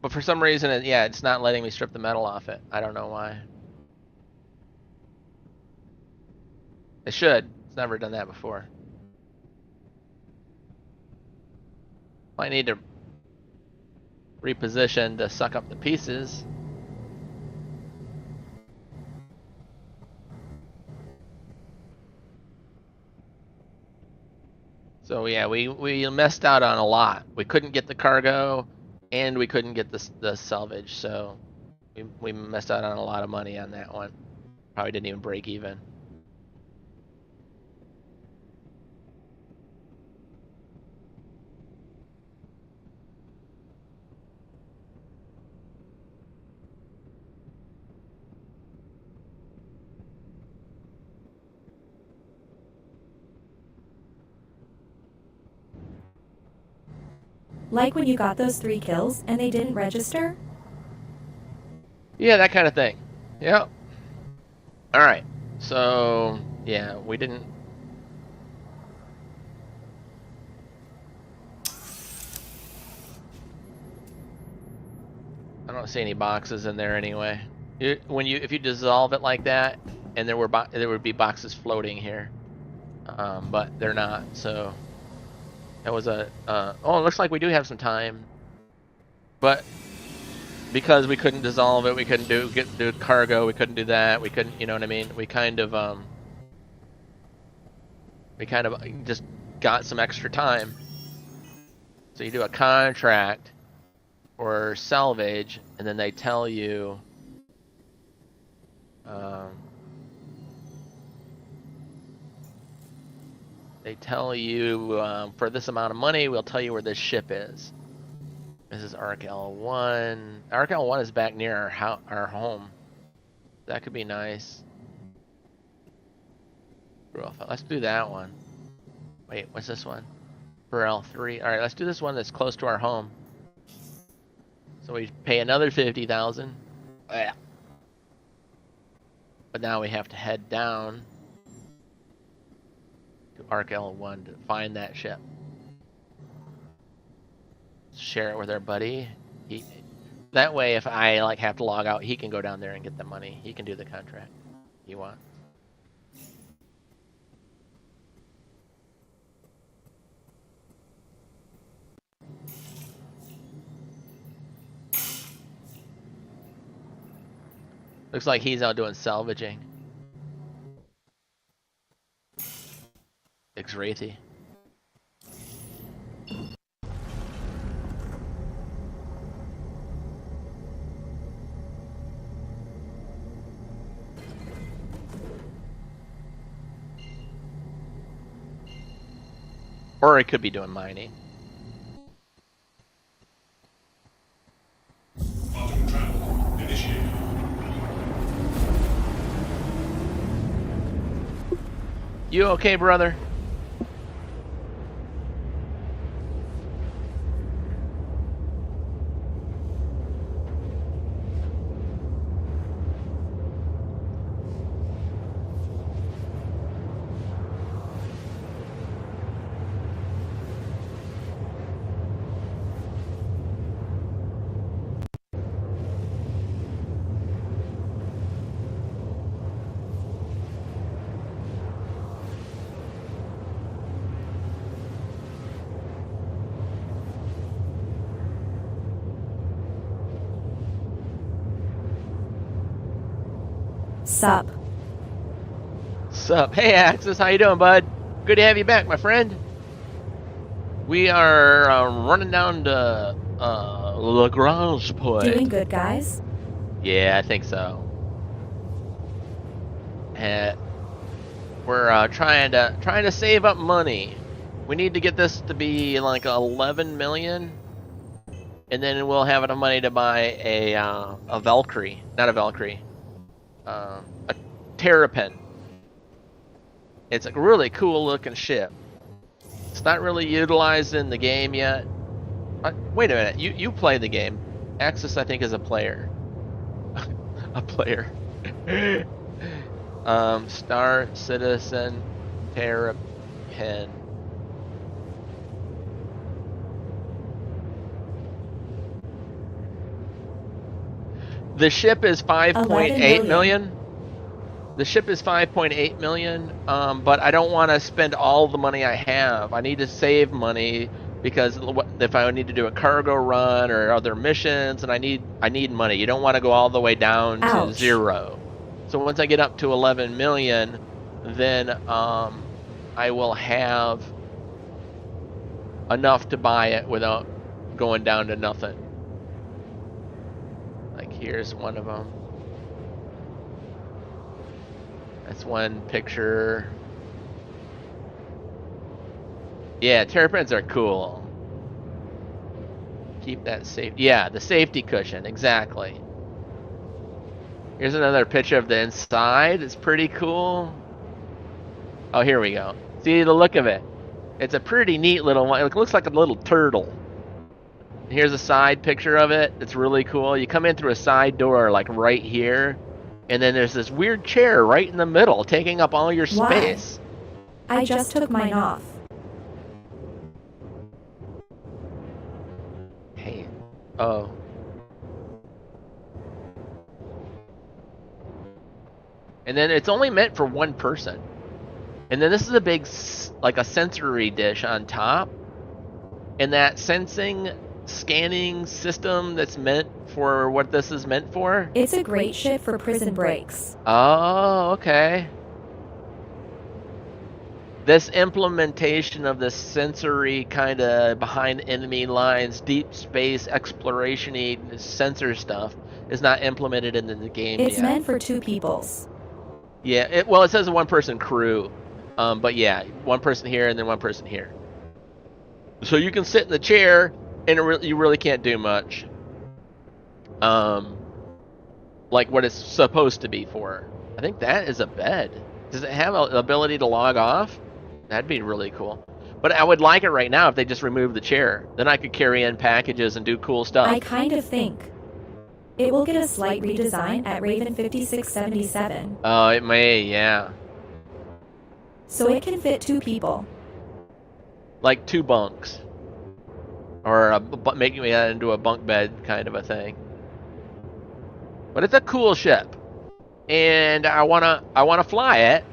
But for some reason, it's not letting me strip the metal off it. I don't know why. It should. It's never done that before. I need to reposition to suck up the pieces. So yeah, we messed out on a lot. We couldn't get the cargo, and we couldn't get the salvage. So we messed out on a lot of money on that one. Probably didn't even break even. Like when you got those 3 kills and they didn't register? Yeah, that kind of thing. Yep. Alright. So, yeah, we didn't... I don't see any boxes in there anyway. If you dissolve it like that, and there would be boxes floating here. But they're not, so... That was a, oh, it looks like we do have some time. But because we couldn't dissolve it, we couldn't do cargo, we couldn't do that, we couldn't, you know what I mean? We kind of just got some extra time. So you do a contract or salvage, and then they tell you, for this amount of money, we'll tell you where this ship is. This is Arc L1. Arc L1 is back near our home. That could be nice. Let's do that one. Wait, what's this one? For L3. Alright, let's do this one that's close to our home. So we pay another 50,000. But now we have to head down to Arc L1 to find that ship. Share it with our buddy. That way, if I have to log out, he can go down there and get the money. He can do the contract if he wants. Looks like he's out doing salvaging. X-Wraithy. Or it could be doing mining. You okay, brother? Sup? Sup? Hey, Axis, how you doing, bud? Good to have you back, my friend. We are running down to Lagrange Point. Doing good, guys? Yeah, I think so. We're trying to save up money. We need to get this to be like 11 million, and then we'll have enough money to buy a Valkyrie, not a Valkyrie, a Terrapin. It's a really cool looking ship. It's not really utilized in the game yet. Wait a minute, you play the game. Axis, I think, is a player. A player. Star Citizen Terrapin. The ship is 5.8 million. The ship is 5.8 million, but I don't want to spend all the money I have. I need to save money because if I need to do a cargo run or other missions, and I need money. You don't want to go all the way down to zero. So once I get up to 11 million, then I will have enough to buy it without going down to nothing. Like here's one of them. That's one picture. Yeah, terrapins are cool. Keep that safe. Yeah, the safety cushion, exactly. Here's another picture of the inside. It's pretty cool. Oh, here we go. See the look of it. It's a pretty neat little one. It looks like a little turtle. Here's a side picture of it. It's really cool. You come in through a side door, like right here. And then there's this weird chair right in the middle, taking up all your space. Why? I just took mine off. Hey. Oh. And then it's only meant for one person. And then this is a big, like a sensory dish on top. And that sensing, scanning system that's meant for what this is meant for. It's a great ship for prison breaks. Oh, okay. This implementation of this sensory kind of behind enemy lines, deep space exploration-y sensor stuff is not implemented in the game yet. It's meant for two peoples. Yeah, well, it says a one-person crew. But yeah, one person here and then one person here. So you can sit in the chair and you really can't do much. Like what it's supposed to be for. I think that is a bed. Does it have an ability to log off? That'd be really cool. But I would like it right now if they just remove the chair. Then I could carry in packages and do cool stuff. I kind of think it will get a slight redesign at Raven 5677. Oh, it may, yeah. So it can fit two people. Like 2 bunks. Or making it into a bunk bed kind of a thing. But it's a cool ship. And I wanna fly it.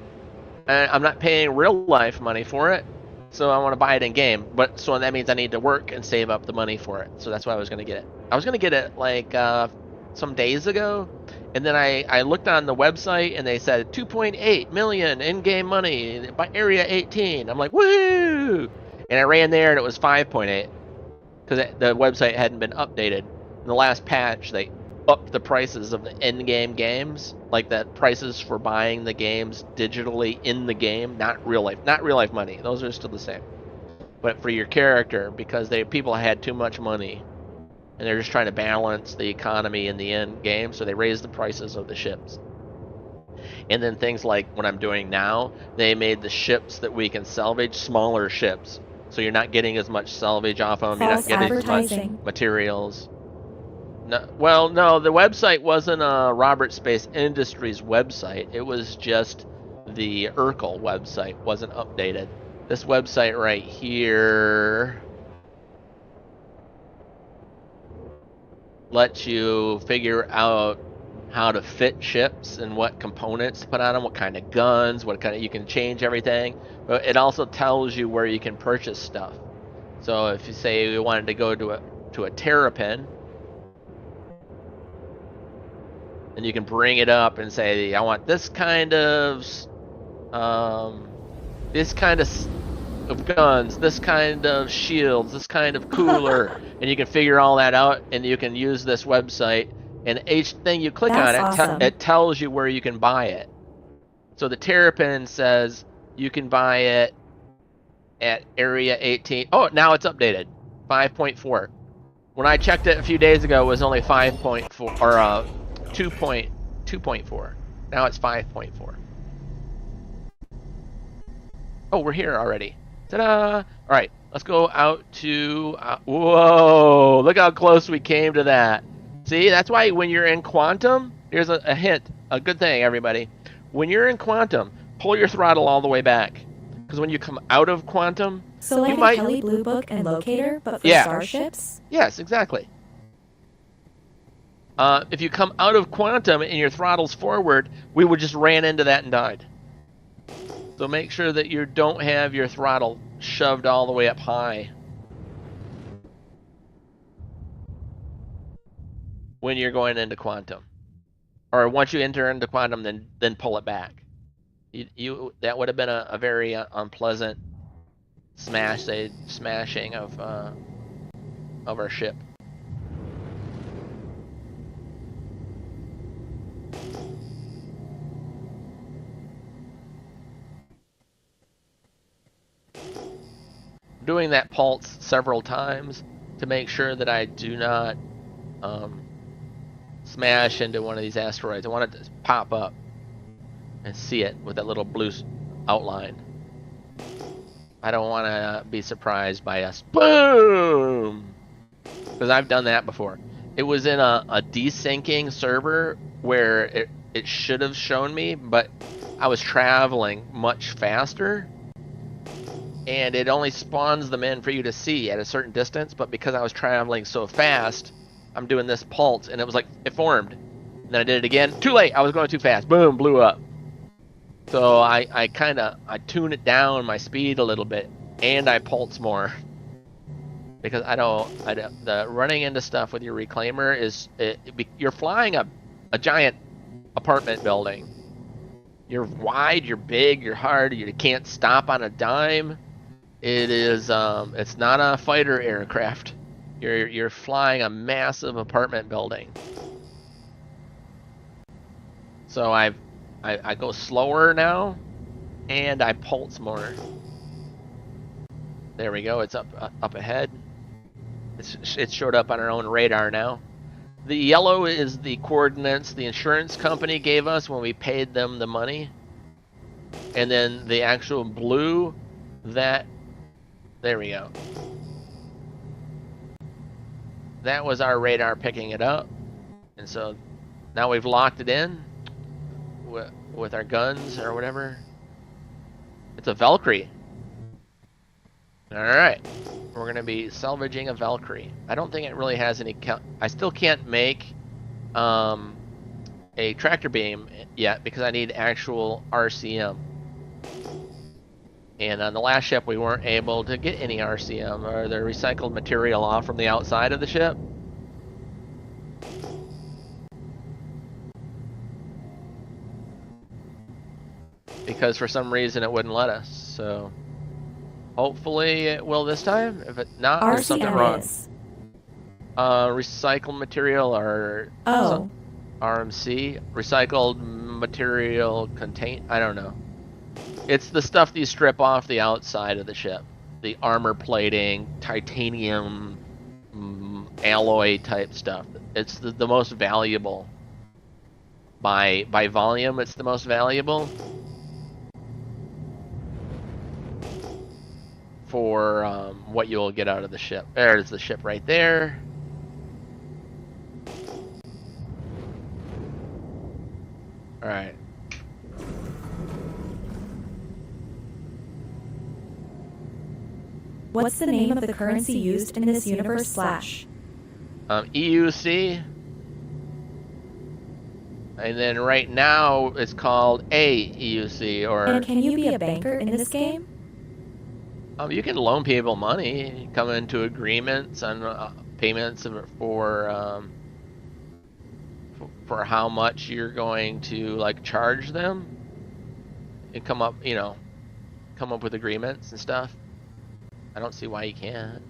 And I'm not paying real life money for it. So I want to buy it in game. But so that means I need to work and save up the money for it. So that's why I was gonna get it. I was gonna get it like some days ago, And then I looked on the website and they said 2.8 million in-game money by Area 18. I'm like, woo! And I ran there and it was 5.8 because the website hadn't been updated. In the last patch, they upped the prices of the in-game games, like the prices for buying the games digitally in the game, not real life money. Those are still the same. But for your character, because people had too much money. And they're just trying to balance the economy in the end game, so they raise the prices of the ships. And then things like what I'm doing now, they made the ships that we can salvage smaller ships, so you're not getting as much salvage off them. You're not getting as much materials. No, well, no, the website wasn't Robert Space Industries website. It was just the Urkel website, wasn't updated. This website right here lets you figure out how to fit ships and what components to put on them, what kind of guns, what kind of, you can change everything. But it also tells you where you can purchase stuff. So if you say you wanted to go to a terrapin, then you can bring it up and say, I want this kind of guns, this kind of shields, this kind of cooler, and you can figure all that out, and you can use this website, and each thing you click on it, awesome. It tells you where you can buy it. So the terrapin says you can buy it at Area 18. Oh, now it's updated, 5.4. When I checked it a few days ago, it was only 5.4 or 2.4. Now it's 5.4. Oh, we're here already. Ta-da! All right, let's go out to... whoa! Look how close we came to that. See, that's why when you're in Quantum, here's a hint, a good thing, everybody. When you're in Quantum, pull your throttle all the way back. Because when you come out of Quantum... So like a Kelly Blue Book and Locator, but for starships? Yes, exactly. If you come out of Quantum and your throttle's forward, we would just ran into that and died. So make sure that you don't have your throttle shoved all the way up high when you're going into Quantum. Or once you enter into Quantum, then pull it back. That would have been a very unpleasant smashing of our ship. Doing that pulse several times to make sure that I do not smash into one of these asteroids. I want it to pop up and see it with that little blue outline. I don't want to be surprised by us. Boom! Because I've done that before. It was in a desyncing server where it should have shown me, but I was traveling much faster. And it only spawns them in for you to see at a certain distance, but because I was traveling so fast, I'm doing this pulse, and it was like, it formed. And then I did it again. Too late! I was going too fast. Boom! Blew up. So I tune it down, my speed a little bit, and I pulse more. Because the running into stuff with your reclaimer is, you're flying a giant apartment building. You're wide, you're big, you're hard, you can't stop on a dime. It is, it's not a fighter aircraft. You're flying a massive apartment building. So I go slower now, and I pulse more. There we go. It's up ahead. It showed up on our own radar now. The yellow is the coordinates the insurance company gave us when we paid them the money, and then the actual blue, there we go. That was our radar picking it up, and so now we've locked it in with our guns or whatever. It's a Valkyrie. Alright, we're going to be salvaging a Valkyrie. I don't think it really has any... I still can't make a tractor beam yet because I need actual RCM. And on the last ship we weren't able to get any RCM or the recycled material off from the outside of the ship. because for some reason it wouldn't let us. So hopefully it will this time. If it not, there's something wrong. Recycled material or RMC, recycled material contain. I don't know. It's the stuff that you strip off the outside of the ship, the armor plating, titanium, alloy type stuff. It's the most valuable. By volume, it's the most valuable. For what you'll get out of the ship. There's the ship right there. All right. What's the name of the currency used in this universe slash? EUC. And then right now it's called AEUC or. And can you be a banker in this game? You can loan people money, come into agreements on payments for how much you're going to like charge them, and come up with agreements and stuff. I don't see why you can't.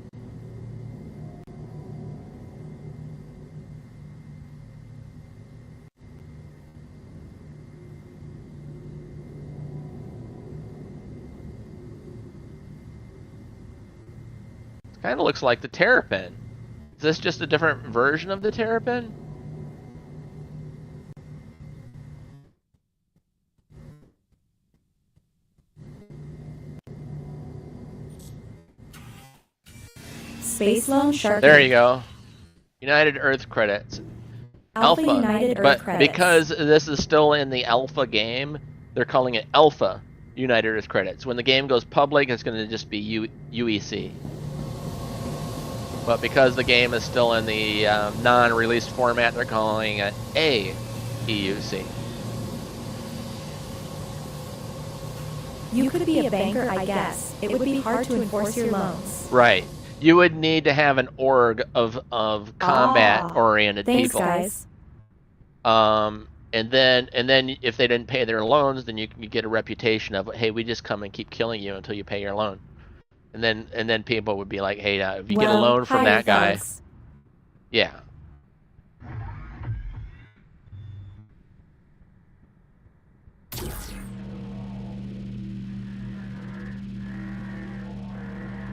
Kind of looks like the Terrapin. Is this just a different version of the Terrapin? Space Loan Shark. There you go. United Earth credits. Alpha United Earth but credits. Because this is still in the alpha game, they're calling it Alpha United Earth credits. When the game goes public, it's going to just be UEC. But because the game is still in the non-released format, they're calling it AEUC. You could be a banker, I guess. It would be hard to enforce your loans. Right. You would need to have an org of combat-oriented people. Thanks, guys. And then if they didn't pay their loans, then you get a reputation of, hey, we just come and keep killing you until you pay your loan. And then people would be like, hey, if you get a loan from that guy, yeah.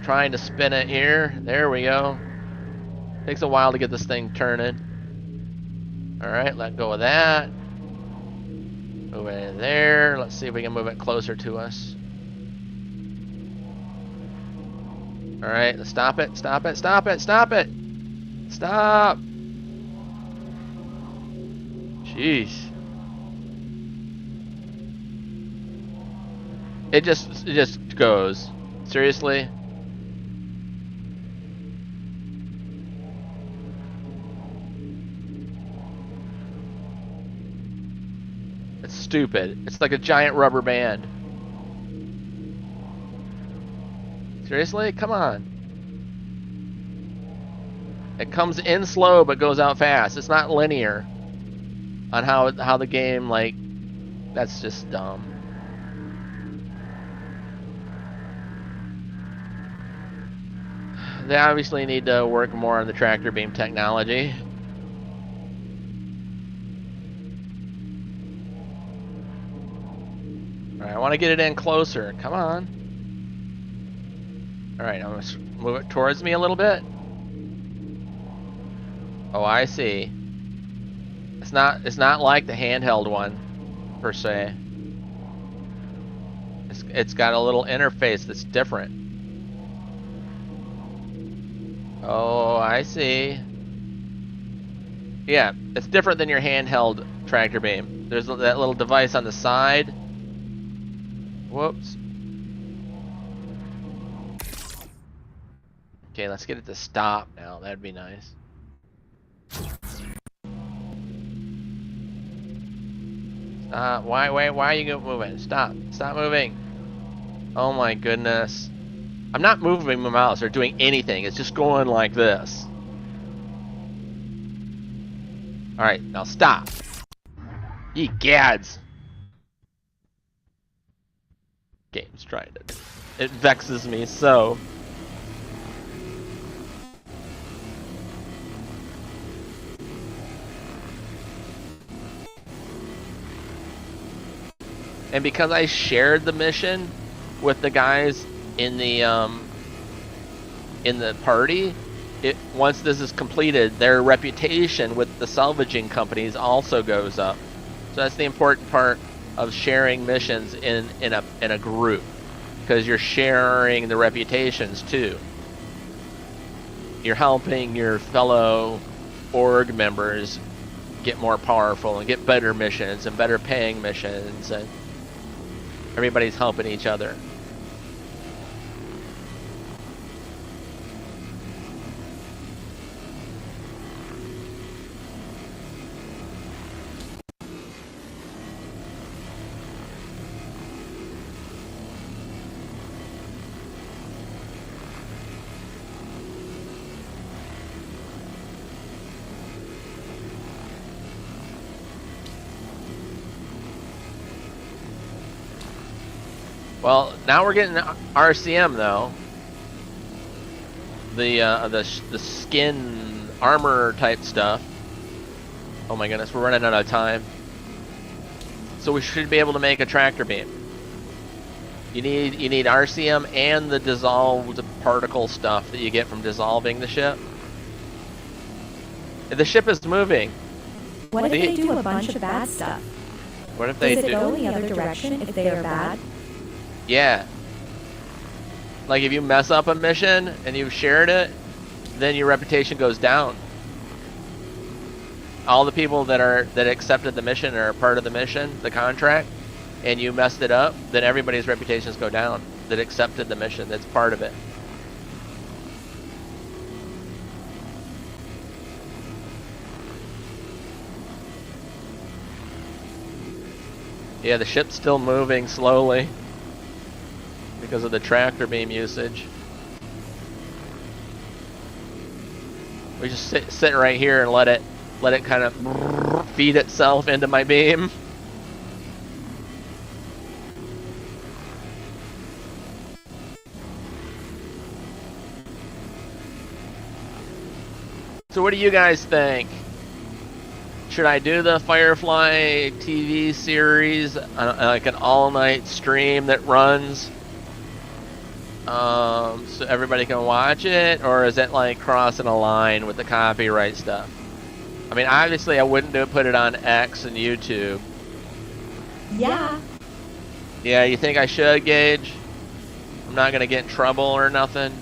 Trying to spin it here. There we go. Takes a while to get this thing turning. All right, let go of that. Move it in there. Let's see if we can move it closer to us. All right, let's stop it, stop it, stop it, stop it. Stop. Jeez. It just goes. Seriously? It's stupid. It's like a giant rubber band. Seriously? Come on. It comes in slow but goes out fast. It's not linear on how the game, like, that's just dumb. They obviously need to work more on the tractor beam technology. Alright, I want to get it in closer. Come on. Alright, I'm going to move it towards me a little bit. Oh, I see. It's not like the handheld one, per se. It's got a little interface that's different. Oh, I see. Yeah, it's different than your handheld tractor beam. There's that little device on the side. Whoops. Okay, let's get it to stop now. That'd be nice. Stop. Why are you moving? Stop. Stop moving. Oh my goodness. I'm not moving my mouse or doing anything. It's just going like this. Alright, now stop. Ye gads. game's trying to do. It vexes me so. And because I shared the mission with the guys in the party, once this is completed, their reputation with the salvaging companies also goes up. So that's the important part of sharing missions in a group, because you're sharing the reputations too. You're helping your fellow org members get more powerful and get better missions and better paying missions, and everybody's helping each other. Well, now we're getting RCM though. The skin armor type stuff. Oh my goodness, we're running out of time. So we should be able to make a tractor beam. You need RCM and the dissolved particle stuff that you get from dissolving the ship. The ship is moving. What if they do a bunch of bad stuff? What if they do? Does it go in the other direction if they are bad? Yeah. Like if you mess up a mission and you've shared it, then your reputation goes down. All the people that accepted the mission or are part of the mission, the contract, and you messed it up, then everybody's reputations go down that accepted the mission, that's part of it. Yeah, the ship's still moving slowly because of the tractor beam usage. We just sit right here and let it kind of feed itself into my beam. So what do you guys think? Should I do the Firefly TV series, like an all-night stream that runs, so everybody can watch it, or is it like crossing a line with the copyright stuff? I mean, obviously I wouldn't put it on X and YouTube. Yeah. Yeah, you think I should, Gage? I'm not gonna get in trouble or nothing.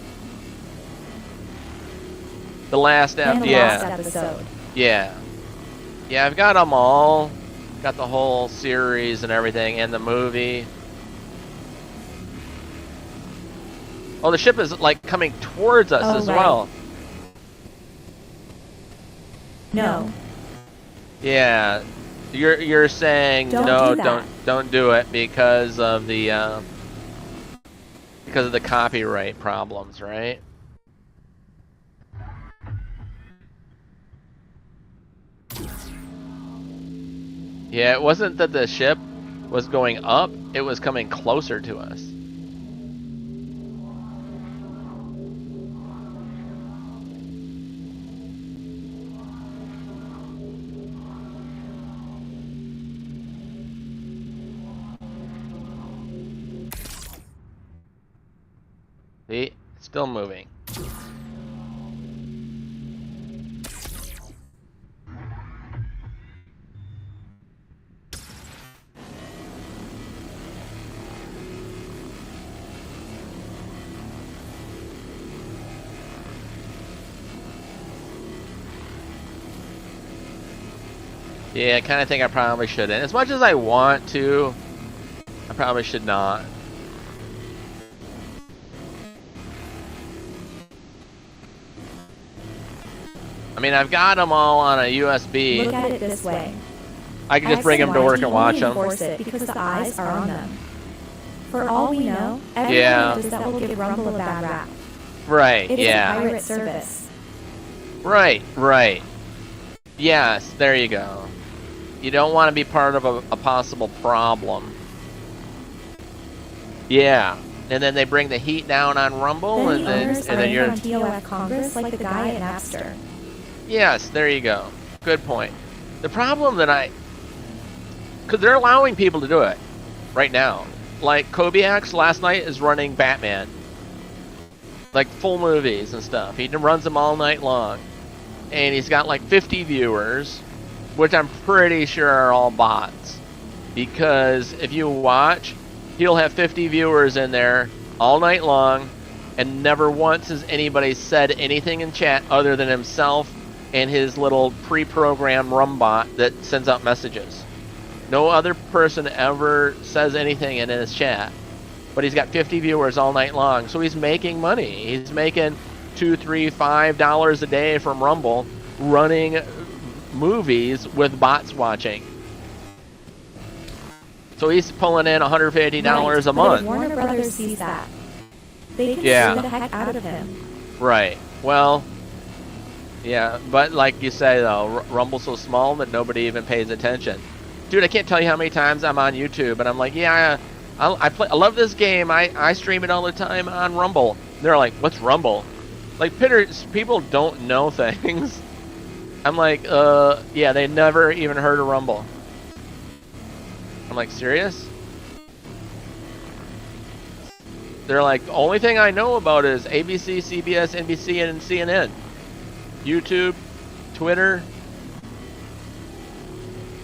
The last episode. Yeah. Yeah, I've got them all. Got the whole series and everything, and the movie. Oh, the ship is like coming towards us as well. No. Yeah, you're saying don't don't do it because of the copyright problems, right? Yeah, it wasn't that the ship was going up, it was coming closer to us. See? It's still moving. Yeah, I kind of think I probably shouldn't. As much as I want to, I probably should not. I mean, I've got them all on a USB. Look at it this way. I can just bring them to work and watch them. It because the eyes are on them. For all we know, everyone knows that will give Rumble a bad rap. Right, it is a pirate service. Right, right. Yes, there you go. You don't want to be part of a possible problem. Yeah, and then they bring the heat down on Rumble, Then the and owners then are you're. on TOF Congress like the guy at Napster. Yes, there you go. Good point. The problem that because they're allowing people to do it right now. Like Kobiax last night is running Batman, like full movies and stuff. He runs them all night long, and he's got like 50 viewers, which I'm pretty sure are all bots. Because if you watch, he'll have 50 viewers in there all night long, and never once has anybody said anything in chat other than himself and his little pre-programmed rumbot that sends out messages. No other person ever says anything in his chat. But he's got 50 viewers all night long, so he's making money. He's making $2, $3, $5 a day from Rumble running movies with bots watching. So he's pulling in $150 a month. But if Warner Brothers sees that, they can sue the heck out of him. Right. Well, yeah, but like you say though, Rumble's so small that nobody even pays attention. Dude, I can't tell you how many times I'm on YouTube and I'm like, yeah, I love this game. I stream it all the time on Rumble. They're like, what's Rumble? Like, people don't know things. I'm like, yeah, they never even heard of Rumble. I'm like, serious? They're like, the only thing I know about is ABC, CBS, NBC, and CNN. YouTube, Twitter,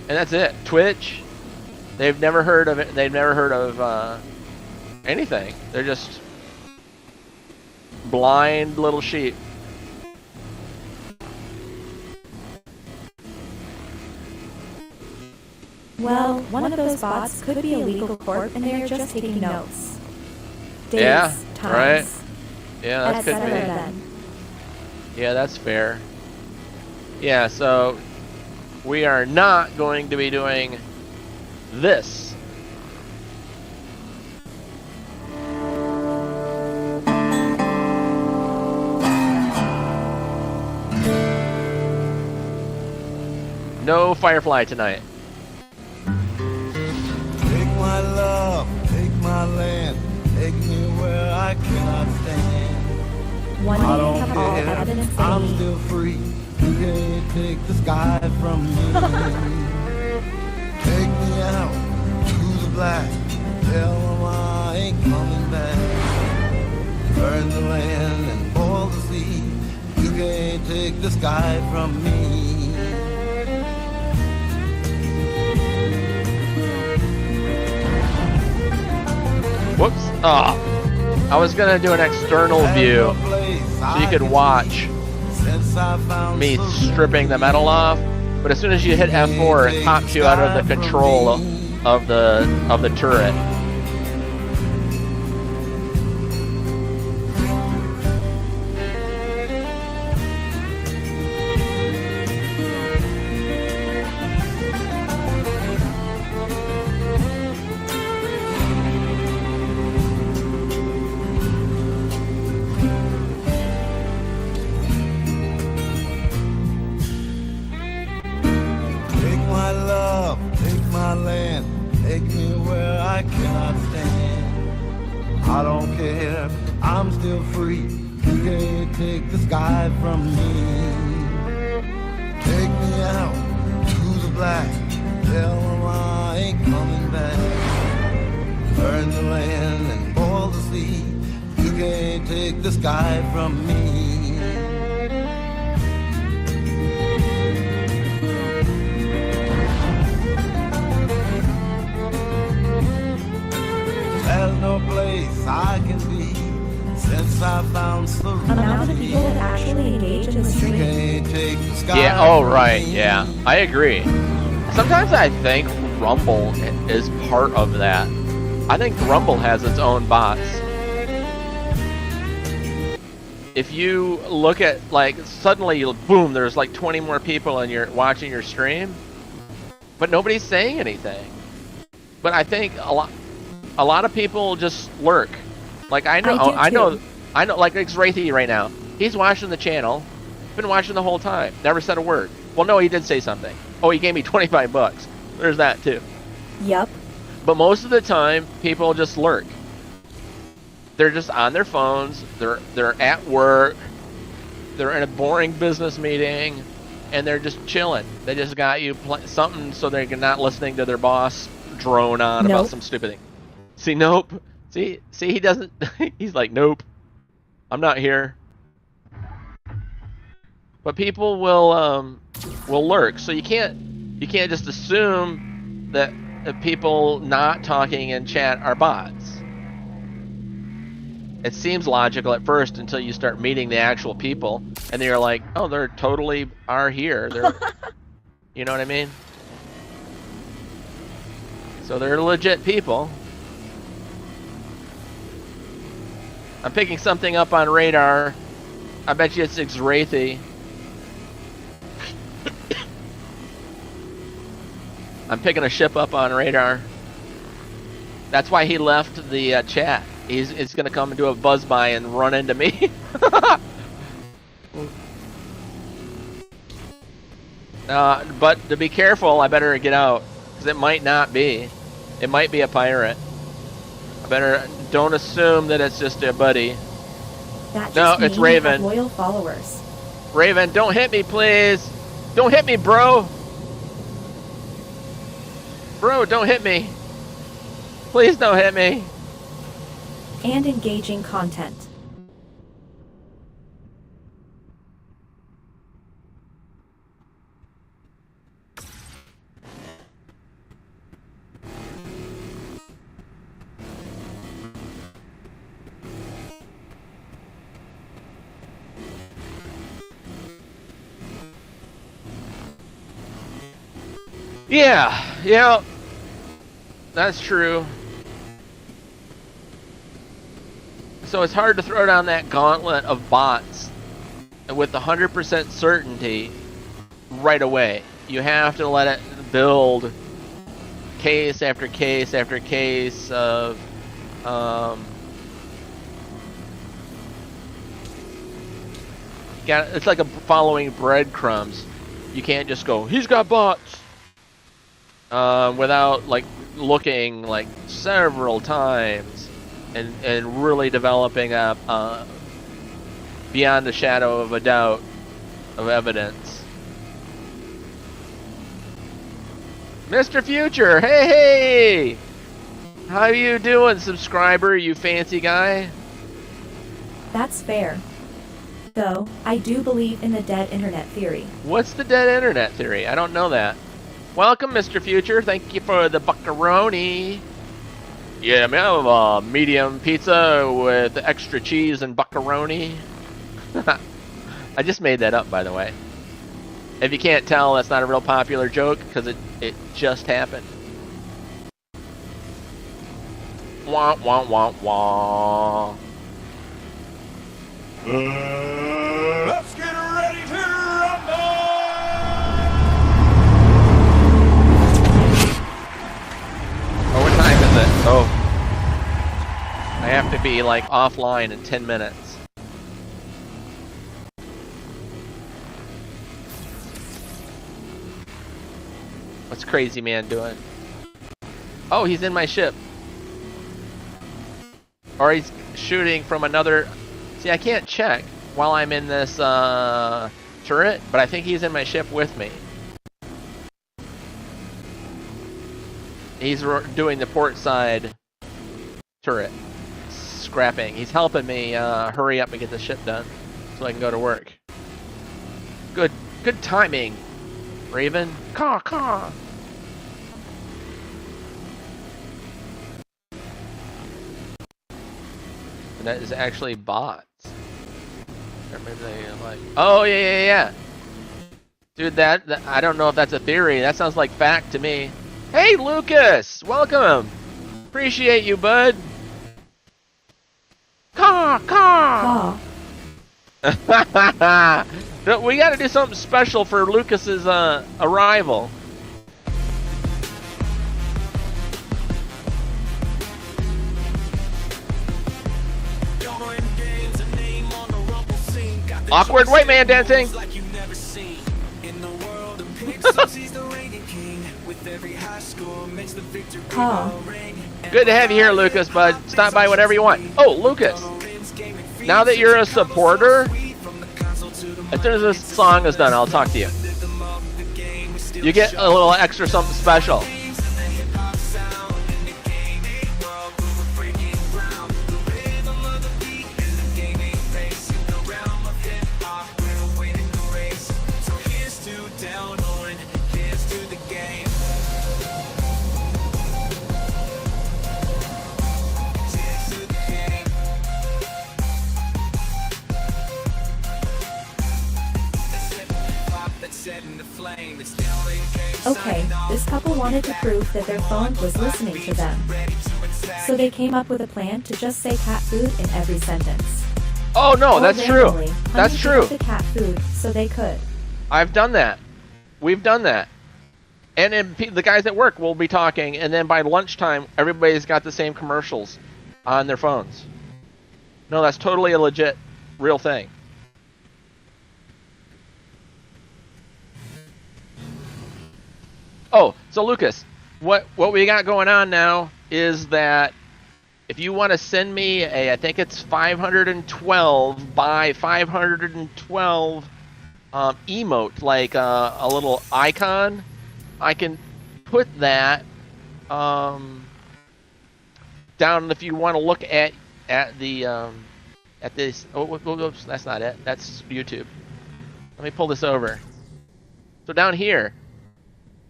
and that's it. Twitch. They've never heard of it. They've never heard of anything. They're just blind little sheep. Well, one of those bots could be a legal corp, and they're just taking notes. Dates, Yeah, times, right. Yeah, that could etc. be. Then. Yeah, that's fair. Yeah, so we are not going to be doing this. No Firefly tonight. Take my love, take my land, take me where I cannot stand. One I day don't have all care, evidence I'm they need. still free. You can't take the sky from me. Take me out to the black, tell them I ain't coming back. Burn the land and boil the sea. You can't take the sky from me. Whoops. Oh, I was gonna do an external view so you could watch me stripping the metal off, but as soon as you hit F4, it pops you out of the control of the turret. Take my love, take my land, take me where I cannot stand. I don't care, I'm still free. You can't take the sky from me. Take me out to the black, tell them I ain't coming back. Burn the land and boil the sea. You can't take the sky from me. There's no place I can be since I found Amount of people that actually engage in the stream. Can't take the sky Yeah, oh from right, me. yeah. I agree. Sometimes I think Rumble is part of that. I think Rumble has its own bots. If you look at, like, suddenly, boom, there's like 20 more people and you're watching your stream, but nobody's saying anything. But I think a lot of people just lurk. Like, I know, like, it's Wraithy right now. He's watching the channel, been watching the whole time, never said a word. Well, no, he did say something. Oh, he gave me 25 bucks. There's that too. Yep. But most of the time, people just lurk. they're just on their phones. They're at work. They're in a boring business meeting, and they're just chilling. They just got you something so they're not listening to their boss drone on about some stupid thing. See, nope. See, he doesn't. He's like, nope. I'm not here. But people will lurk, so you can't just assume that people not talking in chat are bots. It seems logical at first until you start meeting the actual people, and then you're like, oh, they're totally are here. They're, you know what I mean? So they're legit people. I'm picking something up on radar. I bet you it's Xwraithy. I'm picking a ship up on radar. That's why he left the chat. He's gonna come and do a buzz by and run into me. But to be careful, I better get out, because it might not be. It might be a pirate. I better don't assume that it's just a buddy. No, it's Raven. Loyal followers. Raven, don't hit me, please. Don't hit me, bro. Bro, don't hit me. Please don't hit me. And engaging content. Yeah, that's true. So it's hard to throw down that gauntlet of bots with 100% certainty right away. You have to let it build case after case after case of it's like following breadcrumbs. You can't just go, he's got bots, without like looking like several times and really developing up beyond the shadow of a doubt of evidence. Mr. Future, hey! How you doing, subscriber, you fancy guy? That's fair. Though, I do believe in the dead internet theory. What's the dead internet theory? I don't know that. Welcome, Mr. Future. Thank you for the buckaroni. Yeah, may I have a medium pizza with extra cheese and buckaroni? I just made that up, by the way. If you can't tell, that's not a real popular joke, because it just happened. Wah, wah, wah, wah. Let's get ready to rumble! Oh, what time is it? Oh. I have to be, like, offline in 10 minutes. What's Crazy Man doing? Oh, he's in my ship. Or he's shooting from another... See, I can't check while I'm in this turret, but I think he's in my ship with me. He's doing the port side turret. Scrapping. He's helping me hurry up and get the ship done so I can go to work. Good timing, Raven. Caw, caw. And that is actually bots. Or maybe they like... Oh, yeah. Dude, that I don't know if that's a theory. That sounds like fact to me. Hey, Lucas! Welcome! Appreciate you, bud. Caw, caw! We gotta do something special for Lucas's arrival. Awkward white man dancing. Good to have you here, Lucas, bud. Stop by whenever you want. Oh, Lucas. Now that you're a supporter, as soon as this song is done, I'll talk to you. You get a little extra something special. Okay, this couple wanted to prove that their phone was listening to them. So they came up with a plan to just say cat food in every sentence. Oh no, Or that's true. randomly, That's honey true. gave the cat food so they could. I've done that. We've done that. And then the guys at work will be talking, and then by lunchtime, everybody's got the same commercials on their phones. No, that's totally a legit, real thing. Oh, so Lucas, what we got going on now is that if you want to send me I think it's 512 by 512 emote, like a little icon, I can put that down if you want to look at the at this. Oh, oops, that's not it. That's YouTube. Let me pull this over. So down here,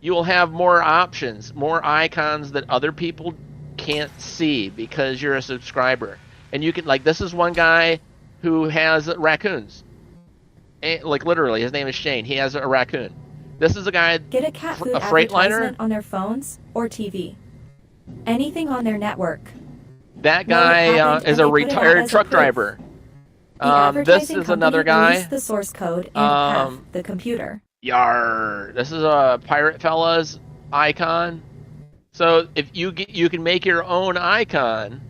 you will have more options, more icons that other people can't see because you're a subscriber. And you can, like, this is one guy who has raccoons. Like, literally, his name is Shane. He has a raccoon. This is a guy, Get a cat food a Freightliner. advertisement on their phones or TV. Anything on their network. That Know what guy happened is when a they put it out retired as a truck proof? driver. The This advertising is company another guy. released the source code and path, the computer. Yar. This is a Pirate Fella's icon. So if you can make your own icon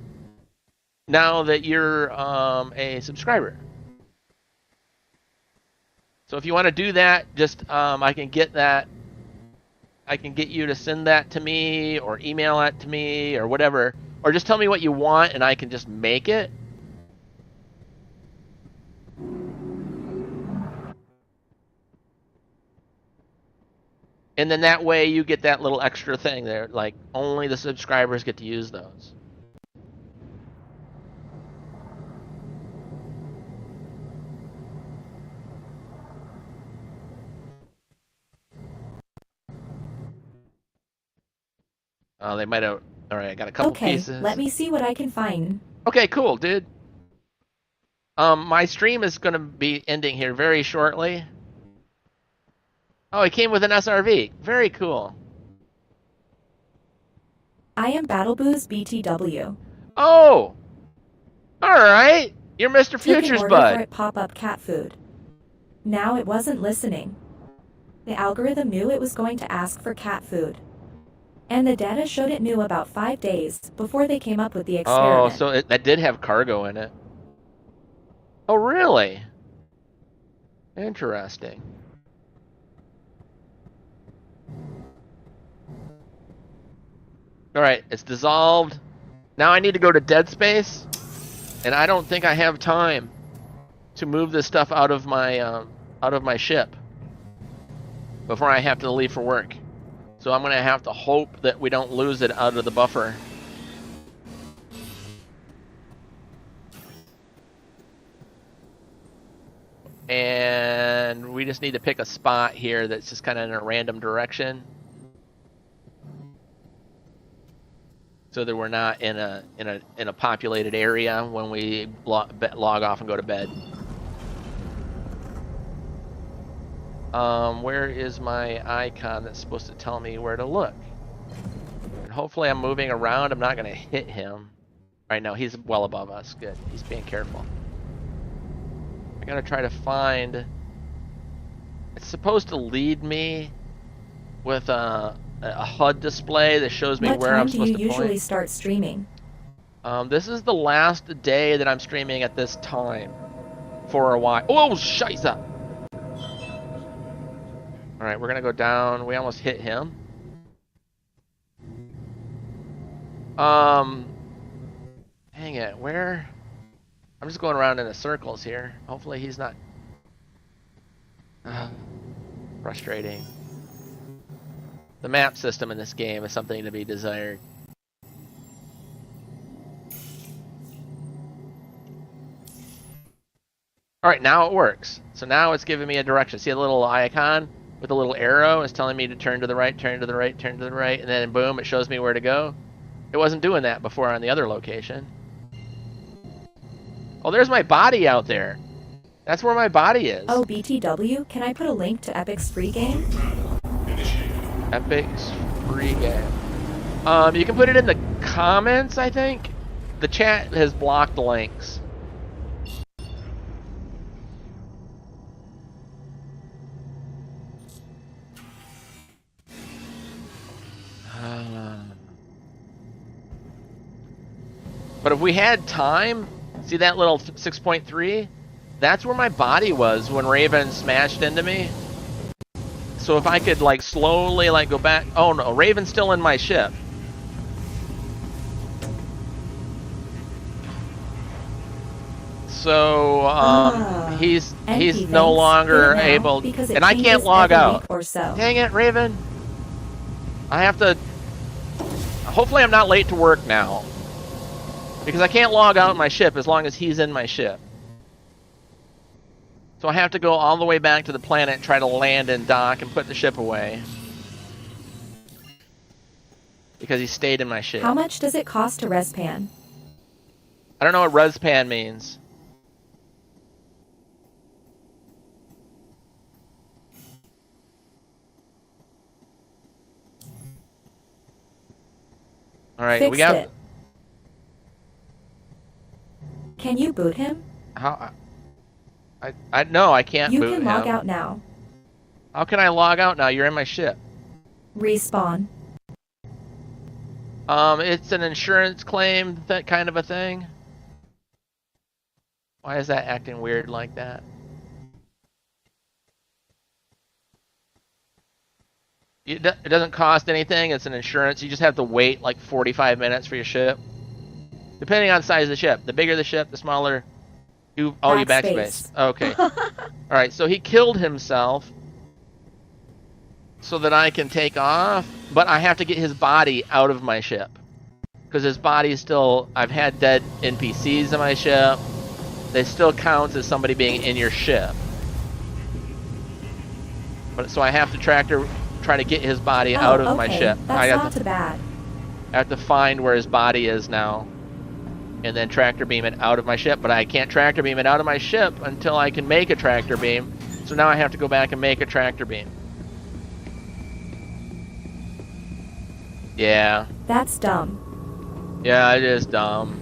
now that you're a subscriber. So if you want to do that, just I can get that. I can get you to send that to me or email that to me or whatever, or just tell me what you want and I can just make it. And then that way you get that little extra thing there, like only the subscribers get to use those. They might have. All right, I got a couple Okay, pieces. let me see what I can find. Okay, cool, dude. My stream is gonna be ending here very shortly. Oh, it came with an SRV. Very cool. I am BattleBoo's BTW. Oh! Alright! You're Mr. Took an Futures order Bud. for it pop-up cat food. Now it wasn't listening. The algorithm knew it was going to ask for cat food. And the data showed it knew about 5 days before they came up with the experiment. Oh, so that did have cargo in it. Oh, really? Interesting. Alright, it's dissolved. Now I need to go to dead space, and I don't think I have time to move this stuff out of my ship before I have to leave for work. So I'm gonna have to hope that we don't lose it out of the buffer. And we just need to pick a spot here that's just kind of in a random direction, so that we're not in a populated area when we log off and go to bed. Where is my icon that's supposed to tell me where to look? And hopefully I'm moving around. I'm not going to hit him. Right now, he's well above us. Good. He's being careful. I got to try to find... It's supposed to lead me with a HUD display that shows me where I'm supposed to point. What time do you usually start streaming? This is the last day that I'm streaming at this time for a while. Oh, scheisse! Alright, we're gonna go down. We almost hit him. Hang it, where? I'm just going around in circles here. Hopefully he's not... frustrating. The map system in this game is something to be desired. Alright, now it works. So now it's giving me a direction. See a little icon with a little arrow? It's telling me to turn to the right, turn to the right, turn to the right, and then boom, it shows me where to go. It wasn't doing that before on the other location. Oh, there's my body out there. That's where my body is. Oh, BTW, can I put a link to Epic's free game? Epic's free game. You can put it in the comments, I think. The chat has blocked the links. But if we had time, see that little 6.3? That's where my body was when Raven smashed into me. So if I could like slowly like go back. Oh no, Raven's still in my ship. So he's no longer able, and I can't log out. Dang it, Raven! I have to. Hopefully, I'm not late to work now, because I can't log out my ship as long as he's in my ship. So I have to go all the way back to the planet and try to land and dock and put the ship away. Because he stayed in my ship. How much does it cost to respan? I don't know what respan means. Alright, we got... Can you boot him? How... No, I can't boot him. You can log out now. How can I log out now? You're in my ship. Respawn. It's an insurance claim, that kind of a thing. Why is that acting weird like that? It doesn't cost anything. It's an insurance. You just have to wait like 45 minutes for your ship. Depending on the size of the ship. The bigger the ship, the smaller... You backspace. Okay. Alright, so he killed himself so that I can take off, but I have to get his body out of my ship. Because his body's still... I've had dead NPCs in my ship. They still count as somebody being in your ship. But so I have to try to get his body out of my ship. That's not too bad. I have to find where his body is now. And then tractor beam it out of my ship, but I can't tractor beam it out of my ship until I can make a tractor beam. So now I have to go back and make a tractor beam. Yeah. That's dumb. Yeah, it is dumb.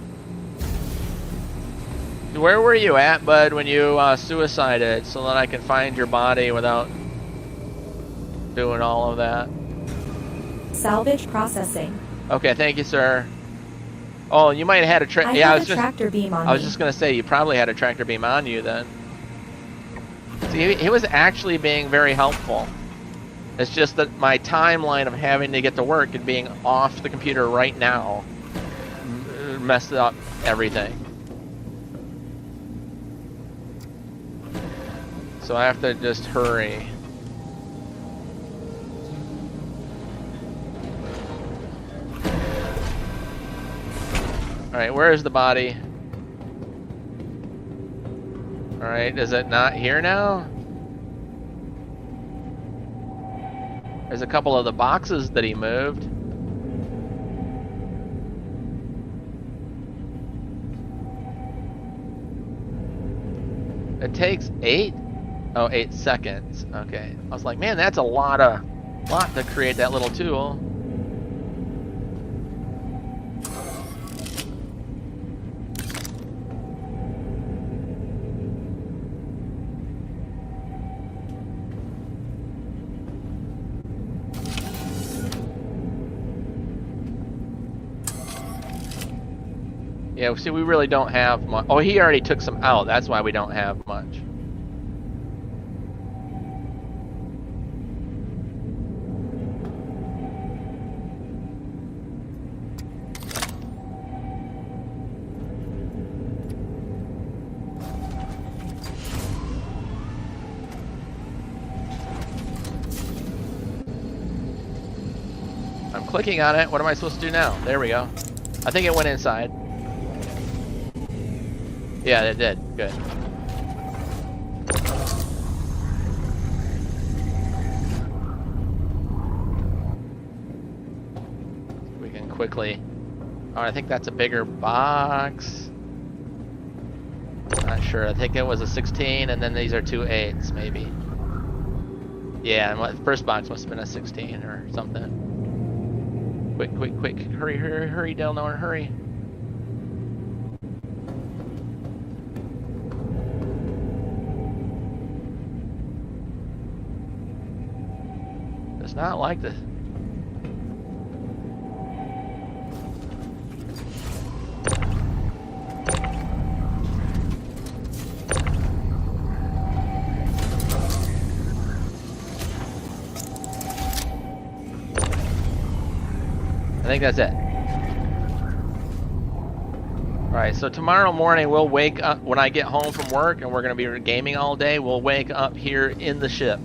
Where were you at, bud, when you suicided, so that I can find your body without doing all of that? Salvage processing. Okay, thank you, sir. Oh, you might have had I have a tractor beam on me. I was just gonna say you probably had a tractor beam on you then. See, he was actually being very helpful. It's just that my timeline of having to get to work and being off the computer right now messed up everything. So I have to just hurry. Alright, where is the body? Alright, is it not here now? There's a couple of the boxes that he moved. It takes 8 seconds. Okay. I was like, man, that's a lot to create that little tool. Yeah, see, we really don't have much. Oh, he already took some out. That's why we don't have much. clicking on it. What am I supposed to do now? There we go. I think it went inside. Yeah, it did. Good. We can quickly... Oh, I think that's a bigger box. Not sure. I think it was a 16, and then these are 2 8s, maybe. Yeah, and the first box must have been a 16 or something. Quick, quick, quick. Hurry, hurry, hurry, Delnor, hurry. Does not like this. I think that's it. Alright, so tomorrow morning we'll wake up, when I get home from work and we're going to be gaming all day, we'll wake up here in the ship.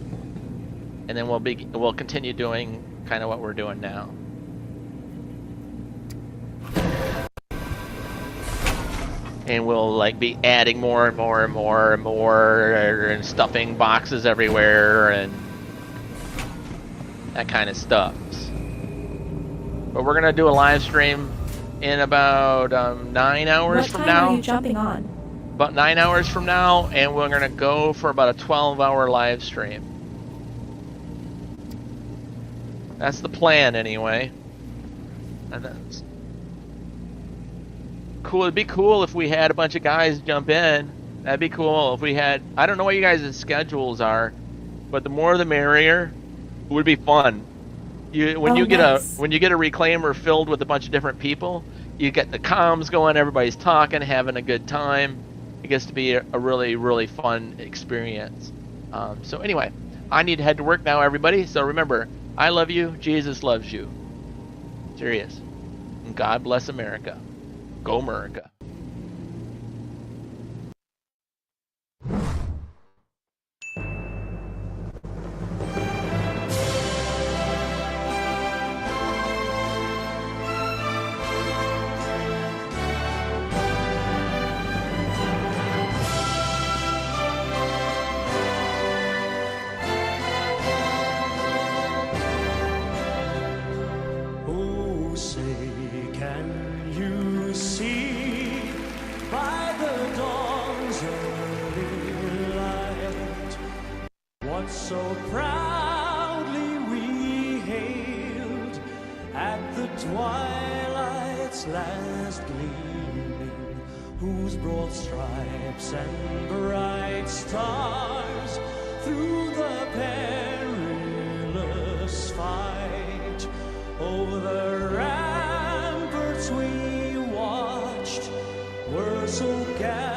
And then we'll continue doing kind of what we're doing now. And we'll like be adding more and more and more and more and stuffing boxes everywhere and that kind of stuff. But we're gonna do a live stream in about 9 hours from now. What time are you jumping on? About 9 hours from now, and we're gonna go for about a 12-hour live stream. That's the plan, anyway. And that's cool. It'd be cool if we had a bunch of guys jump in. That'd be cool if we had. I don't know what you guys' schedules are, but the more the merrier. It would be fun. When you get a reclaimer filled with a bunch of different people, you get the comms going, everybody's talking, having a good time. It gets to be a really, really fun experience. So anyway, I need to head to work now, everybody. So remember, I love you, Jesus loves you. Serious. And God bless America. Go America. So proudly we hailed at the twilight's last gleaming, whose broad stripes and bright stars through the perilous fight over the ramparts we watched were so gallant.